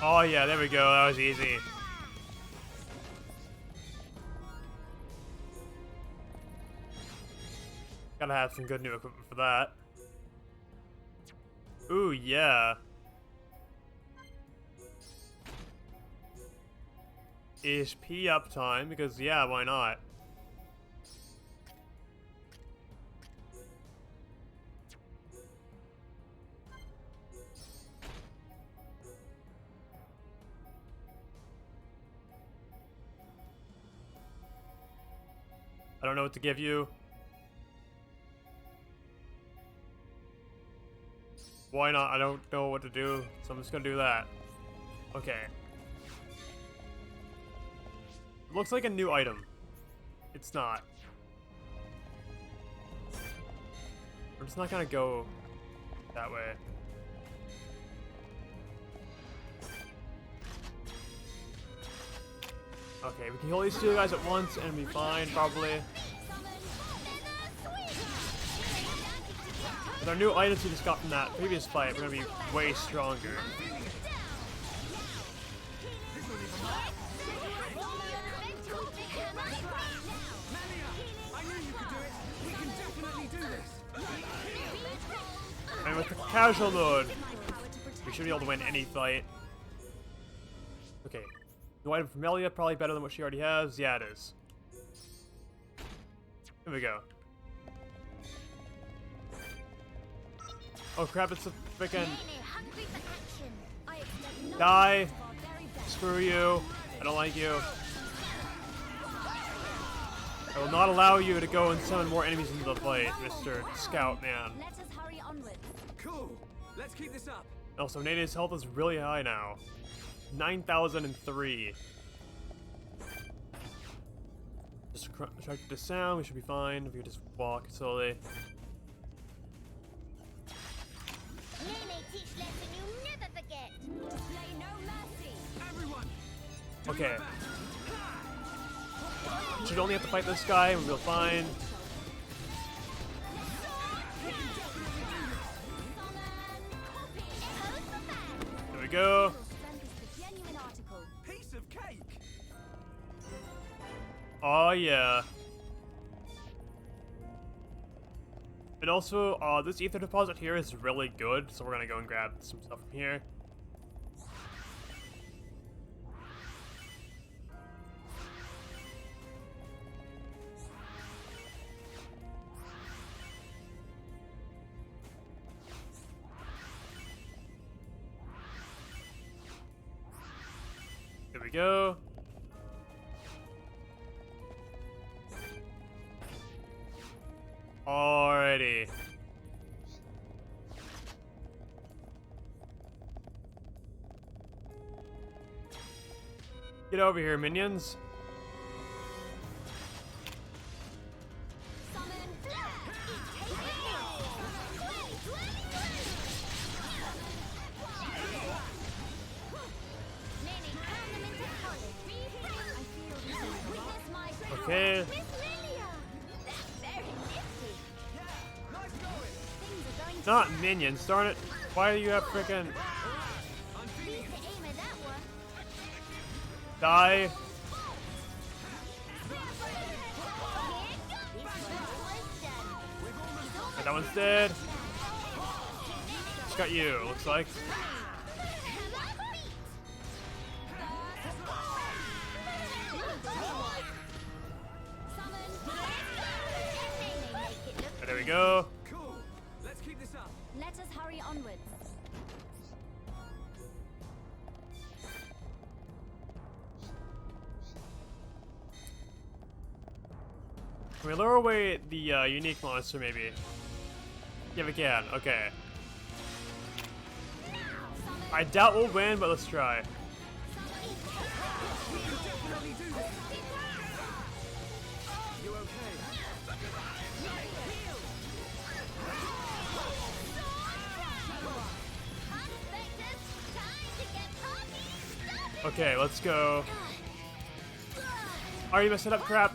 Oh yeah, there we go, that was easy. Gotta have some good new equipment for that. Ooh, yeah. HP uptime, because yeah, why not? I don't know what to give you. Why not? I don't know what to do, so I'm just gonna do that. Okay. Looks like a new item. It's not. We're just not gonna go that way. Okay, we can kill these two guys at once and be fine, probably. With our new items we just got from that previous fight, we're gonna be way stronger. And with the casual mode, we should be able to win any fight. Okay. New item from Melia, probably better than what she already has. Yeah, it is. Here we go. Oh crap, it's a freaking... Die! Screw you. I don't like you. I will not allow you to go and summon more enemies into the fight, Mr. Scout Man. Let us hurry onwards. Cool. Let's keep this up. Also, Nade's health is really high now. 9,003. Just track the sound, we should be fine if we just walk slowly. Nene teach lesson you'll never forget. Display no mercy. Everyone. Okay. Should only have to fight this guy and we'll be fine. There we go. Strength is the genuine article. Piece of cake. Oh yeah. And also, this ether deposit here is really good, so we're gonna go and grab some stuff from here. There we go. Alrighty. Get over here, minions. Summon flare. Nene, turn them into colors. Witness my power. Okay. Miss Lilia. That's very nifty. Nice going. Things are going to Not minions, darn it. Why do you have frickin' Need to aim at that one. die? Here goes. Okay, that one's dead. Just got you, looks like. Okay, there we go. Cool. Let's keep this up. let us hurry onwards. Can we lure away the unique monster, maybe? Yeah, we can. Okay. I doubt we'll win, but let's try. You okay? Okay, let's go. Are you messing up, crap?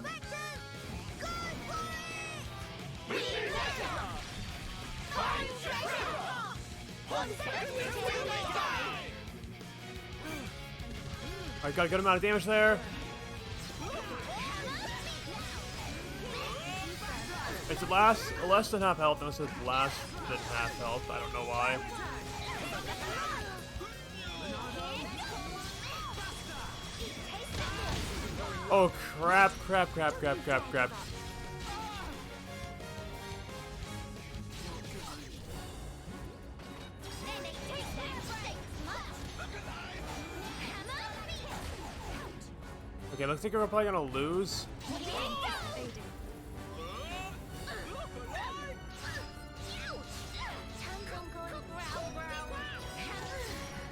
I got a good amount of damage there. It's less than half health, unless it's less than half health. I don't know why. Oh crap, crap, crap, crap, crap, crap. Okay, looks like we're probably gonna lose.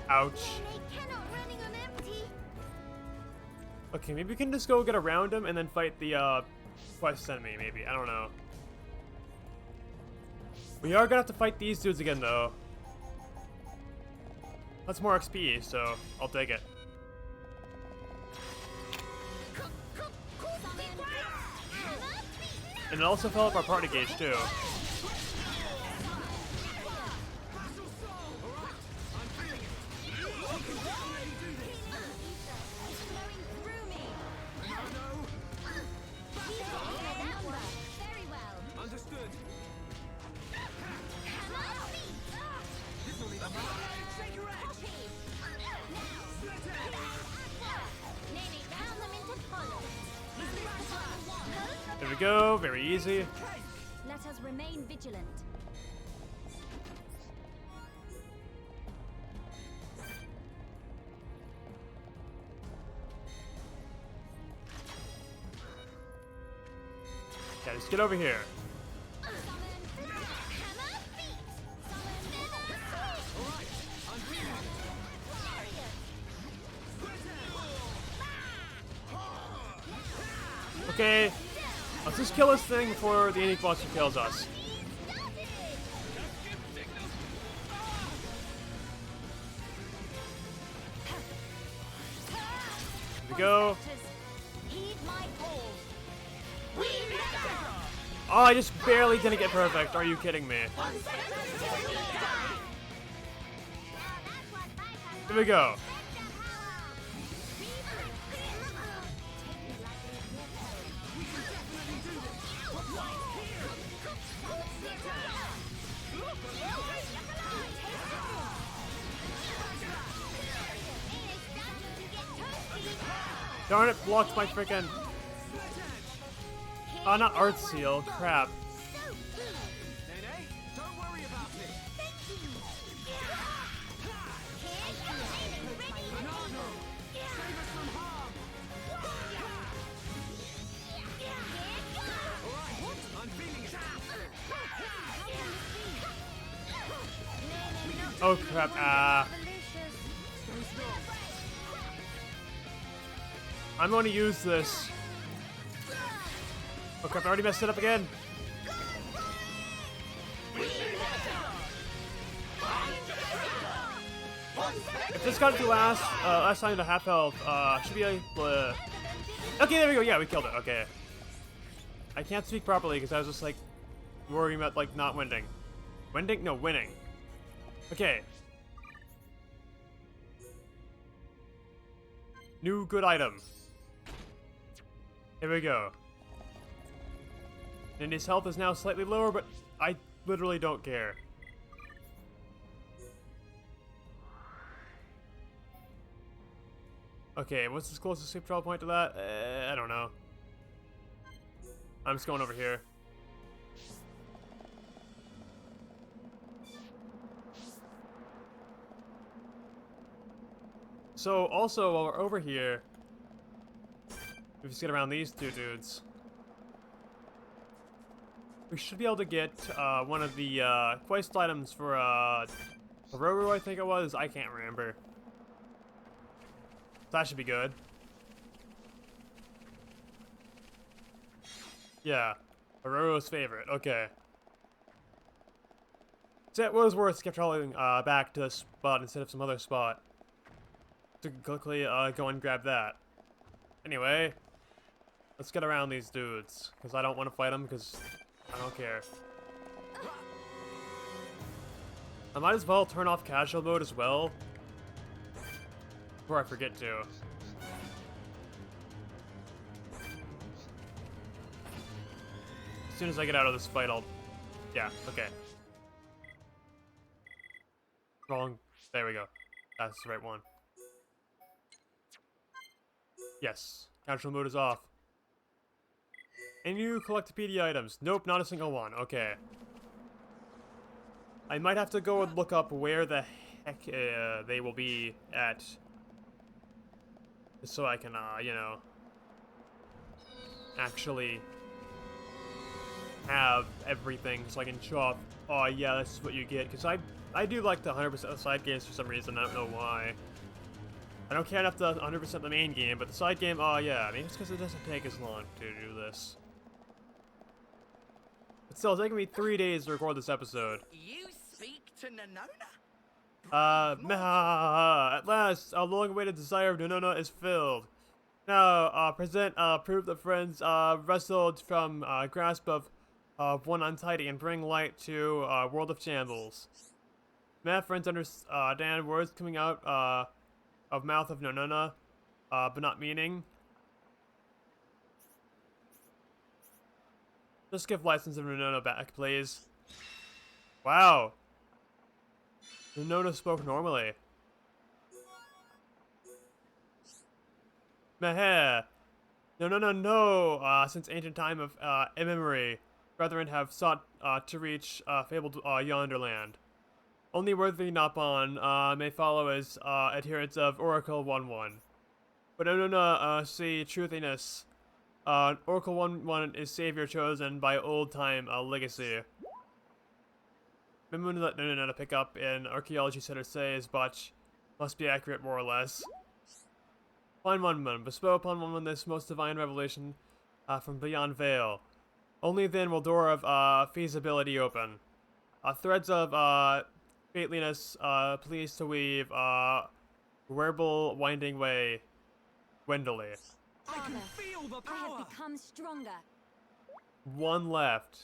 Ouch. They cannot running on empty. Okay, maybe we can just go get around him and then fight the quest enemy, maybe. I don't know. We are gonna have to fight these dudes again, though. That's more XP, so I'll take it. And it also fell up our party gauge, too. Very well. Understood. There we go, very easy. Let us remain vigilant. Okay, just get over here. Okay, let's just kill this thing before the unique monster kills us. Here we go. Heed my call. Oh, I just barely didn't get perfect. Are you kidding me? Here we go. Darn it, blocked my freaking. Oh, not art seal. Crap. Nene, don't worry about it. Nano, save us from harm. Alright, I'm feeling it. Oh crap. Ah. I'm going to use this. Oh crap, I already messed it up again. If this got to last time to half health, should be like, okay, there we go. Yeah, we killed it. Okay. I can't speak properly because I was just like worrying about like not winning. Winning? No, winning. Okay. New good item. Here we go. And his health is now slightly lower, but I literally don't care. Okay, what's the closest escape travel point to that? I don't know. I'm just going over here. So, also, while we're over here, we just get around these two dudes. We should be able to get one of the quest items for Roro, I think it was. I can't remember. That should be good. Yeah, Roro's favorite. Okay. So it was worth skip traveling back to this spot instead of some other spot to quickly go and grab that. Anyway, let's get around these dudes because I don't want to fight them because I don't care. I might as well turn off casual mode as well before I forget to. As soon as I get out of this fight, I'll... Yeah, okay. Wrong. There we go. That's the right one. Yes. Casual mode is off. Any new collectopedia items? Nope, not a single one. Okay. I might have to go and look up where the heck they will be at. So I can, you know, actually have everything so I can show off, oh yeah, this is what you get. Because I I do like the 100% side games for some reason. I don't know why. I don't care enough to 100% the main game, but the side game, oh yeah, maybe it's because it doesn't take as long to do this. But still, it's taking me 3 days to record this episode. You speak to Nanona? At last, our long-awaited desire of Nanona is filled. Now, present proof that friends wrestled from grasp of one untidy and bring light to world of shambles. May friends understand words coming out of mouth of Nanona, but not meaning. Just give license of Nanona back, please. Wow. Nanona spoke normally. Meh. No. Since ancient time of memory, brethren have sought to reach fabled Yonderland. Only worthy Napon may follow as adherents of Oracle 1-1. But Nanona see truthiness. Oracle 1-1 is savior chosen by old time legacy. Remember that Nanona pick up in archaeology center says, but must be accurate more or less. Find 1-1, bestow upon 1-1 this most divine revelation from beyond veil. Only then will door of feasibility open. Threads of fateliness please to weave wearable winding way, Wendley. Father, I have become stronger. 1 left.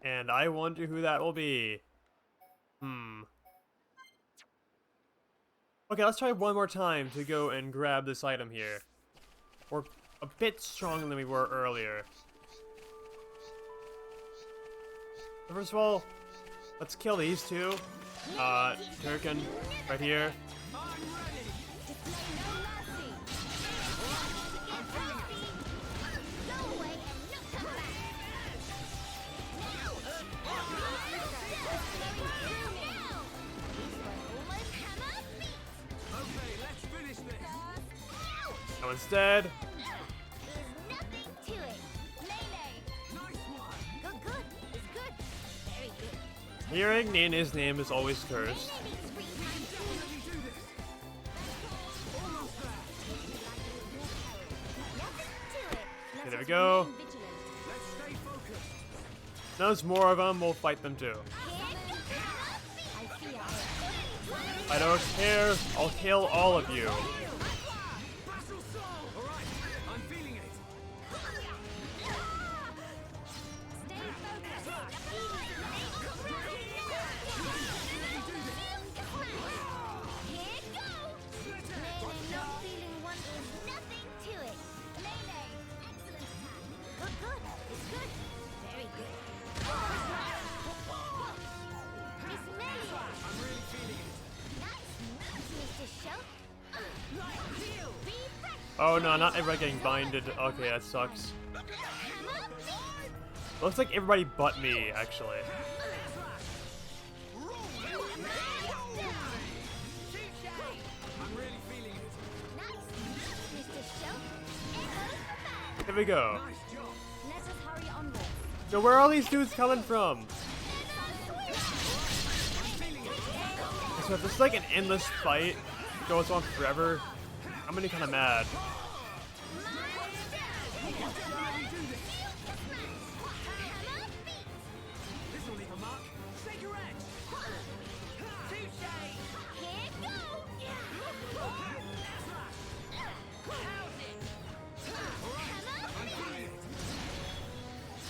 And I wonder who that will be. Okay, let's try one more time to go and grab this item here. We're a bit stronger than we were earlier. So first of all, let's kill these two. Turkin, right here. So instead, hearing Nana's name is always cursed. Okay, there we go. Now there's more of them, we'll fight them too. I don't care, I'll kill all of you. Oh no, not everybody getting binded. Okay, that sucks. Looks like everybody but me, actually. Here we go. So where are all these dudes coming from? So if it's like an endless fight, goes on forever, I'm gonna be kind of mad.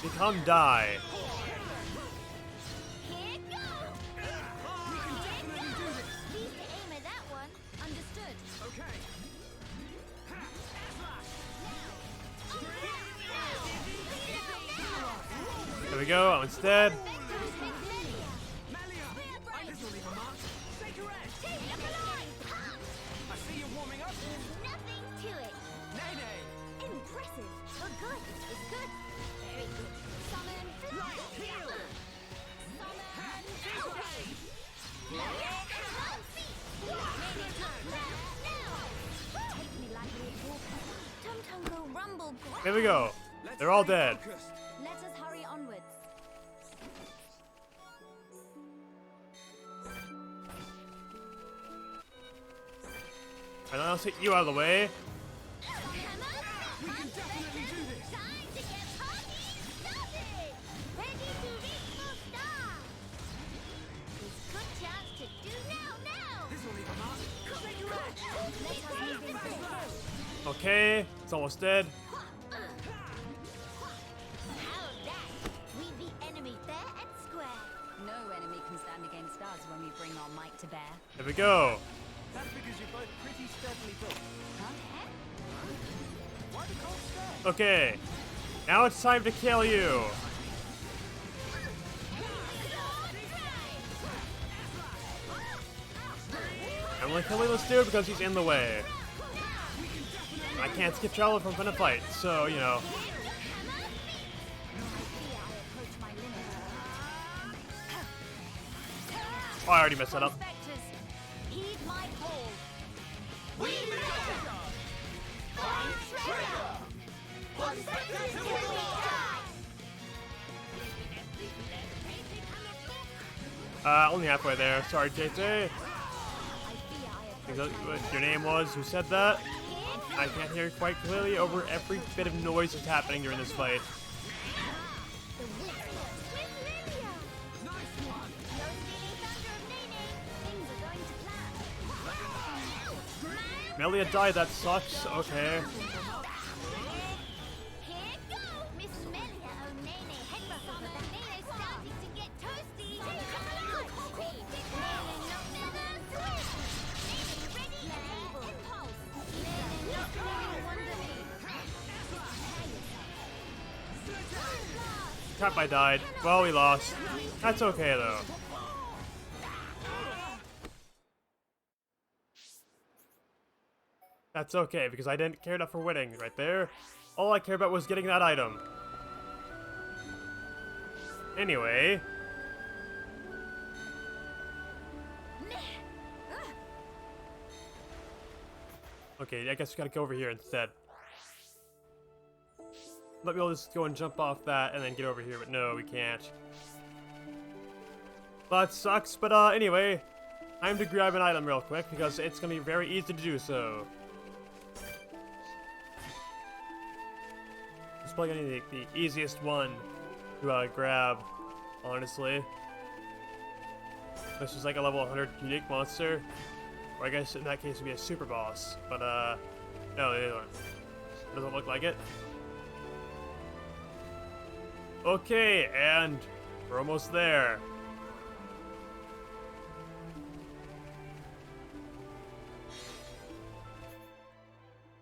Become die. There we go, instead. Here we go. They're all dead. Let us hurry onwards. And I'll take you out of the way. We can definitely do this. Time to get party started. Ready to reach the stars. It's good chance to do now. This will leave a mark. Okay, it's almost dead. How's that? We beat enemy fair and square. No enemy can stand against us when we bring our might to bear. There we go. That's because you're both pretty steadily built. Huh? Why the cold stairs? Okay, now it's time to kill you. I'm only killing this dude because he's in the way. I can't skip travel from a fight, so, you know. Oh, I already messed that up. Spectres, heed my call. Only halfway there. Sorry, JJ. I think that's what your name was. Who said that? I can't hear quite clearly over every bit of noise that's happening during this fight. Melia died, that sucks. Okay. Here go, Miss Melia O'Nene. Head rustle with the Nene starting to get toasty. Nene ready and able. Impulse. Nene not really wonder me. Crap, I died. Well, we lost. That's okay, though. That's okay, because I didn't care enough for winning right there. All I cared about was getting that item. Anyway. Okay, I guess we gotta go over here instead. Let me all just go and jump off that and then get over here, but no, we can't. That sucks, but anyway. Time to grab an item real quick, because it's gonna be very easy to do so. It's probably gonna be the easiest one to grab, honestly. This is like a level 100 unique monster. Or I guess in that case it would be a super boss. But no, it doesn't look like it. Okay, and we're almost there.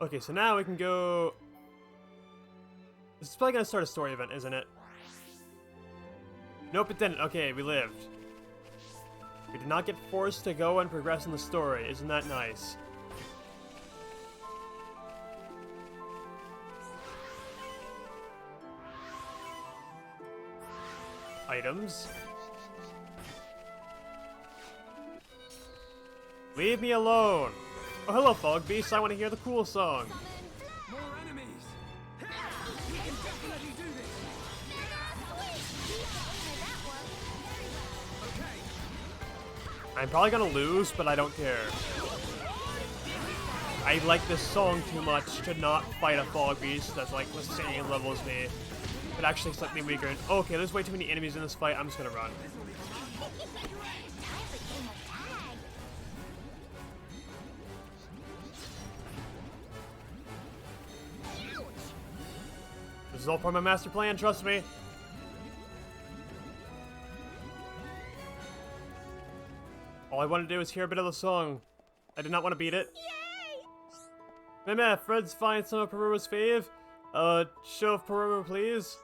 Okay, so now we can go... This is probably gonna start a story event, isn't it? Nope, it didn't. Okay, we lived. We did not get forced to go and progress in the story. Isn't that nice? Items. Leave me alone! Oh, hello, Fog Beast. I want to hear the cool song. More enemies. We can definitely do this. Okay. I'm probably gonna lose, but I don't care. I like this song too much to not fight a Fog Beast that's like the same level as me. But actually slightly weaker. And okay, there's way too many enemies in this fight. I'm just gonna run. This is all part of my master plan, trust me. All I want to do is hear a bit of the song. I did not want to beat it. Yay! Meh, Fred's find some of Peruma's fave. Show of Peruma, please.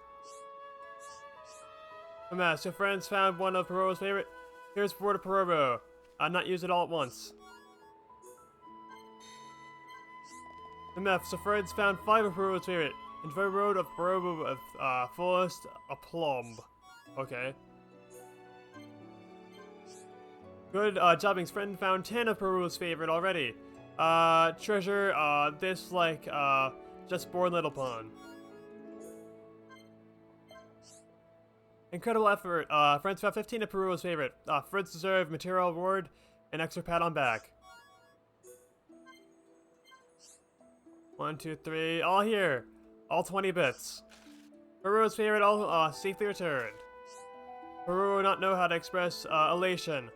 Meh, so friends found one of Peruma's favorite. Here's word of Peruma. Not use it all at once. Meh, so friends found 5 of Peruma's favorite. Enjoy road of Peruma of Forest Aplomb. Okay. Good jobbing's friend found 10 of Peruma's favorite already. Treasure, this like, just born little pond. Incredible effort. Friends found 15 of Peruma's favorite. Friends deserve material reward and extra pat on back. 1, 2, 3, all here. All 20 bits. Peru's favorite all safely returned. Peru not know how to express elation.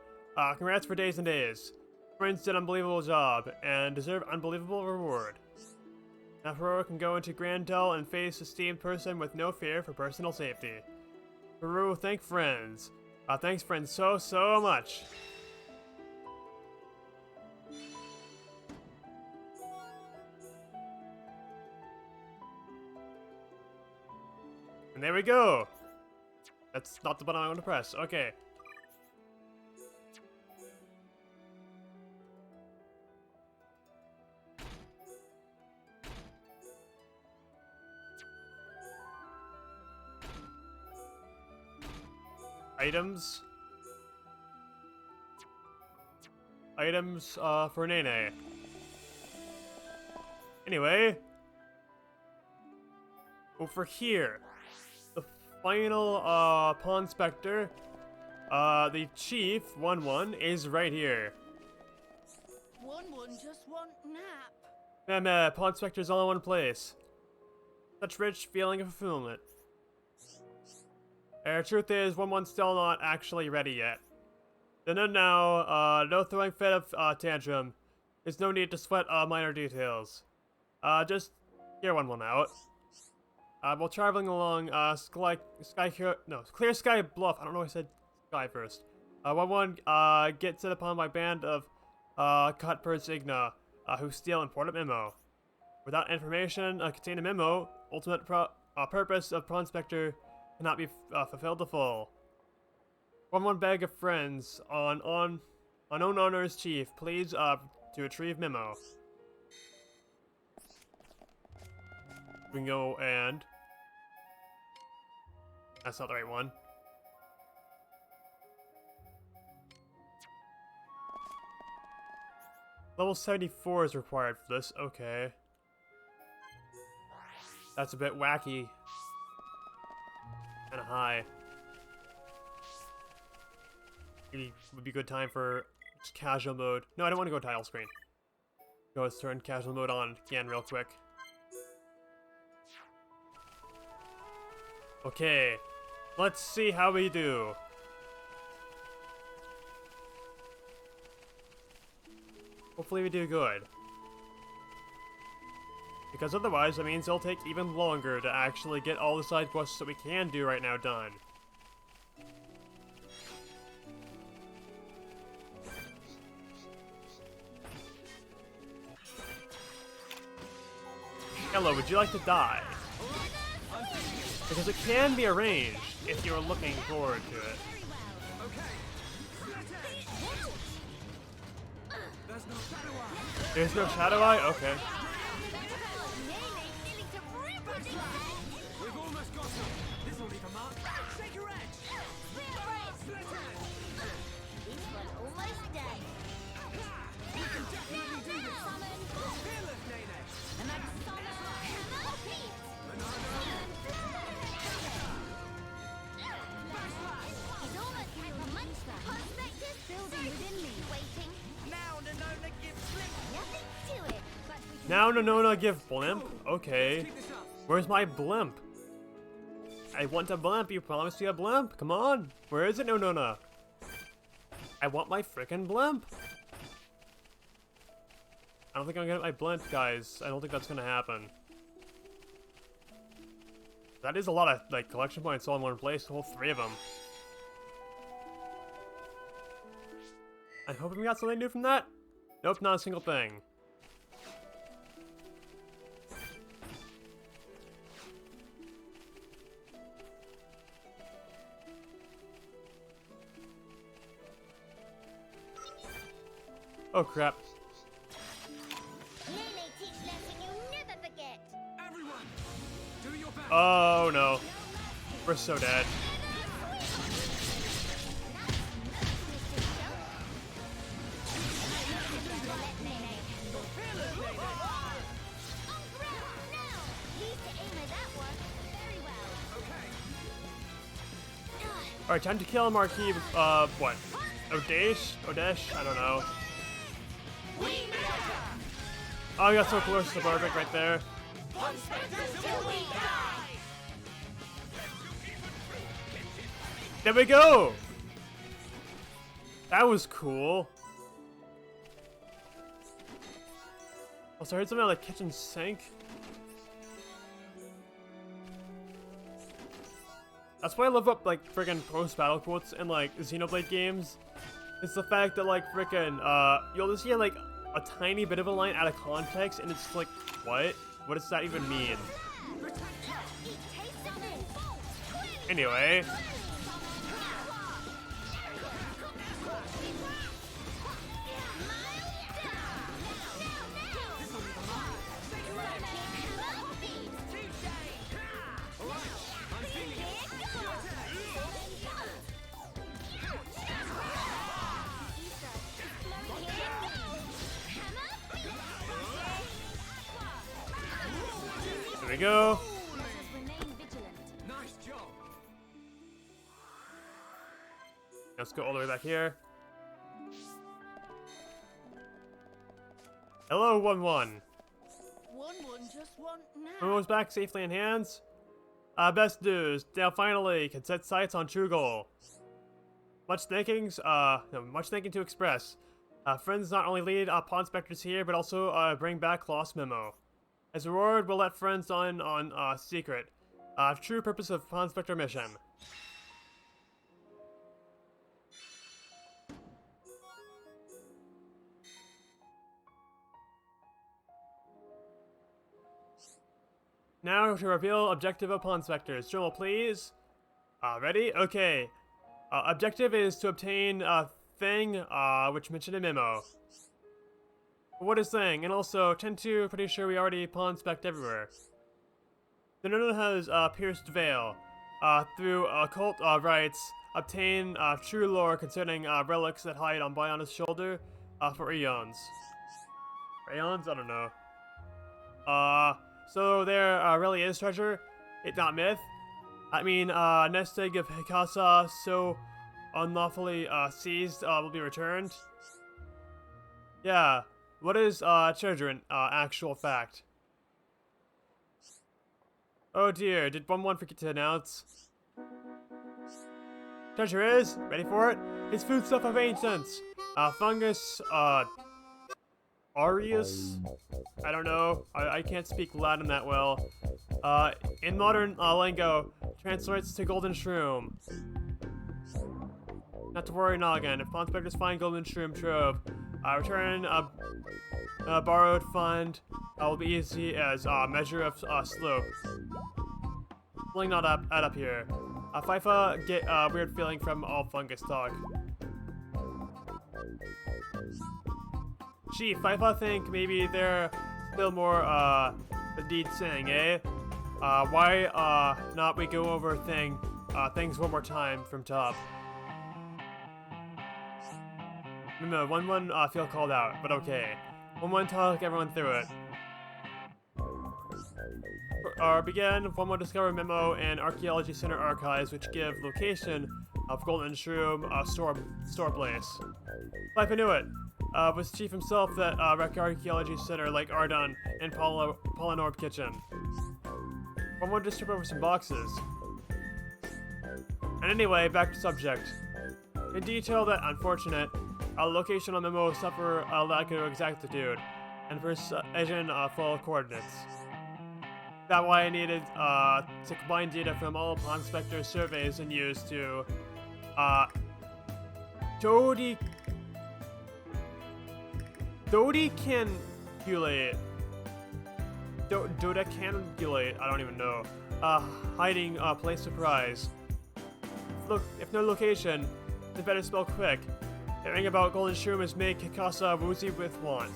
Congrats for days and days. Friends did an unbelievable job and deserve unbelievable reward. Now Peru can go into Grandel and face esteemed person with no fear for personal safety. Peru, thank friends. Thanks friends so much. And there we go. That's not the button I want to press. Okay. Items. Items for Nene. Anyway. Over here. The final Ponspector. The chief, 1-1, is right here. 1-1 just want nap. Ponspector's all in one place. Such rich feeling of fulfillment. Truth is, 1-1's still not actually ready yet. No throwing fit of tantrum. There's no need to sweat minor details. Just hear 1-1 out. While traveling along Clear Sky Bluff. I don't know why I said sky first. 1-1 gets set upon by band of Cutbirds Igna, who steal important memo. Without information contained in memo, ultimate purpose of Ponspector cannot be fulfilled to full. 1-1 beg of friends on own honors chief, please to retrieve memo. We can go and that's not the right one. Level 74 is required for this. Okay. That's a bit wacky. Kinda high. Maybe would be a good time for just casual mode. No, I don't want to go title screen. Go, let's turn casual mode on again real quick. Okay. Let's see how we do. Hopefully we do good. Because otherwise, that means it'll take even longer to actually get all the side quests that we can do right now done. Hello, would you like to die? Because it can be arranged if you're looking forward to it. There's no Shadow Eye? Okay. We've almost got him. This'll leave a mark. Shake your edge. This one almost done. You can definitely do this. Fearless, Nene. And I'm Hammer Pete. He's almost had the monster. Ponspectors building within me. Waiting. Now Nonona gives slip. Nothing to it. But we can Now Nonona give blimp? Okay. Where's my blimp? I want a blimp. You promised me a blimp. Come on. Where is it, Nonona? I want my frickin' blimp. I don't think I'm gonna get my blimp, guys. I don't think that's gonna happen. That is a lot of like collection points all in one place. The whole 3 of them. I'm hoping we got something new from that. Nope, not a single thing. Oh crap. Nene teach lesson you'll never forget. Everyone, do your best. Oh no. We're so dead. Alright, time to kill Marquis, what? Odesh? I don't know. Oh, I got so close to Barbic right there. There we go! That was cool. Also, I heard something about the kitchen sink. That's why I love up like friggin' post-battle quotes in like Xenoblade games. It's the fact that like frickin' you'll just hear like a tiny bit of a line out of context and it's like, what? What does that even mean? Anyway. There we go. Remain vigilant. Nice job. Let's go all the way back here. Hello, 1-1. 1-1 just want now. Almost back safely in hands. Best news. Now finally can set sights on true goal. Much thinking to express. Friends not only lead Ponspectors here, but also bring back lost memo. As a reward, we'll let friends on secret. True purpose of Ponspector mission. Now to reveal objective of Ponspectors. Journal, please. Ready? Okay. Objective is to obtain a thing, which mentioned in memo. What is thing? And also, 10-2, pretty sure we already Ponspect everywhere. The Nona has pierced veil. Through occult rites, obtain true lore concerning relics that hide on Biona's shoulder for eons. Eons? I don't know. So there really is treasure. It's not myth. I mean, nest egg of Hikasa so unlawfully seized will be returned. Yeah. What is treasure in actual fact? Oh dear, did 1-1 forget to announce? Treasure is, ready for it? It's foodstuff of ancients. Fungus, Arius? I don't know. I can't speak Latin that well. In modern lingo, translates to golden shroom. Not to worry, Noggin. If Ponspectors find golden shroom trove, return borrowed fund will be easy as measure of slope. Something not add up here. FIFA get weird feeling from all fungus talk. Gee, FIFA think maybe they're still more indeed saying, eh? Why not we go over things one more time from top? No, 1-1 feel called out, but okay. 1-1 talk everyone through it. Begin, 1-1 discover memo and archaeology center archives which give location of golden shroom store place. Life I knew it. Was chief himself that wreck archaeology center like Ardon and Polynorb kitchen. 1-1 just trip over some boxes. And anyway, back to subject. In detail that unfortunate, location on memo suffer a lack of exactitude, and precision full coordinates. That's why I needed to combine data from all Ponspector surveys and use to Dodecanulate, I don't even know. Hiding place surprise. Look, if no location, then better spell quick. Hearing about golden shrooms make Hikasa woozy with want.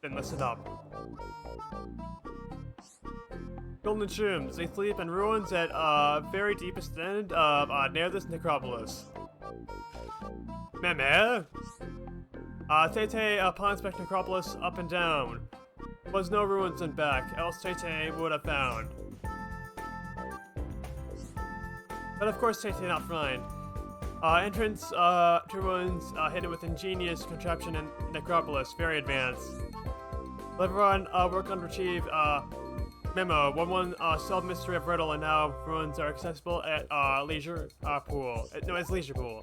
Then listen up. Golden shrooms, they sleep in ruins at very deepest end of near this necropolis. Meme? Tete Ponspect necropolis up and down. Was no ruins in back, else Tete would have found. But of course Tete not find. Entrance to ruins hidden with ingenious contraption and necropolis, very advanced. Let everyone work on retrieve memo. 1-1 solve mystery of riddle, and now ruins are accessible at leisure pool. No, it's leisure pool.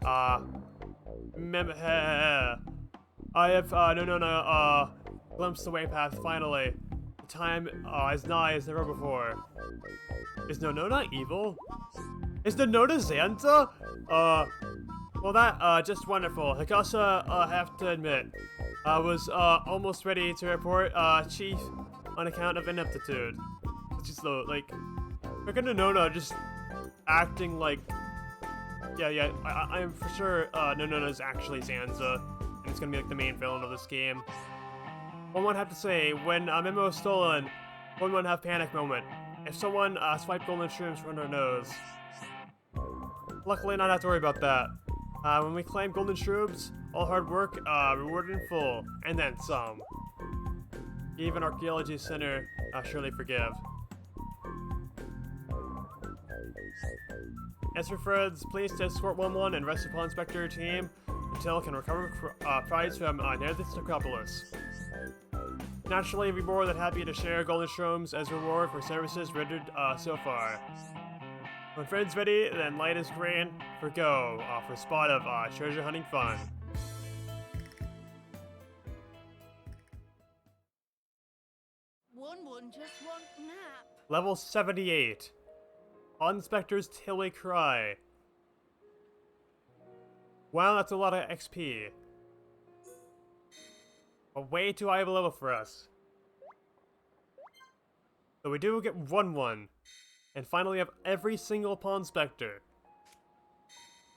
I have glimpsed the way path finally. The time is nigh as never before. Is Nonona evil? Is Nonona Xanta? Well that, just wonderful. Hikasa, have to admit, was, almost ready to report, Chief on account of ineptitude. Which is though, like, freaking Nonona just acting like, yeah, I'm for sure, Nonona is actually Xanta, and it's gonna be like the main villain of this game. One would have to say, when a memo is stolen, one would have panic moment. If someone swiped golden shrooms from their nose. Luckily, not have to worry about that. When we claim golden shrooms, all hard work rewarded in full, and then some. Even Archaeology Center surely forgive. As for Fred's, please to escort 1-1 and rest the Ponspector team until it can recover prize from near this necropolis. Naturally, we'd be more than happy to share golden shrooms as reward for services rendered so far. When Fred's ready, then light is green for go for a spot of treasure hunting fun. One just want nap. Level 78. Ponspector's Tilly Cry. Wow, that's a lot of XP. A way too high of a level for us. So we do get 1-1. And finally have every single Ponspector.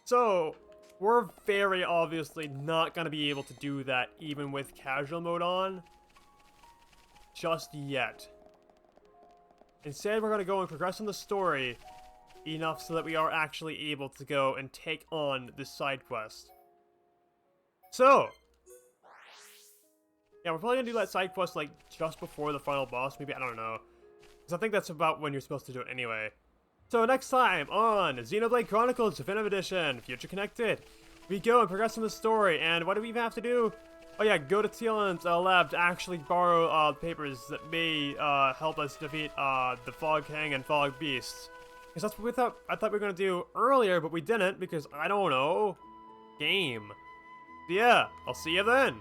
So, we're very obviously not going to be able to do that even with casual mode on. Just yet. Instead, we're going to go and progress in the story enough so that we are actually able to go and take on this side quest. So, yeah, we're probably going to do that side quest like just before the final boss, maybe, I don't know. Because I think that's about when you're supposed to do it anyway. So next time on Xenoblade Chronicles Definitive Edition, Future Connected, we go and progress in the story, and what do we even have to do? Oh yeah, go to Tielan's lab to actually borrow papers that may help us defeat the Fog King and Fog Beasts. Because that's what I thought we were going to do earlier, but we didn't, because I don't know. Game. So yeah, I'll see you then.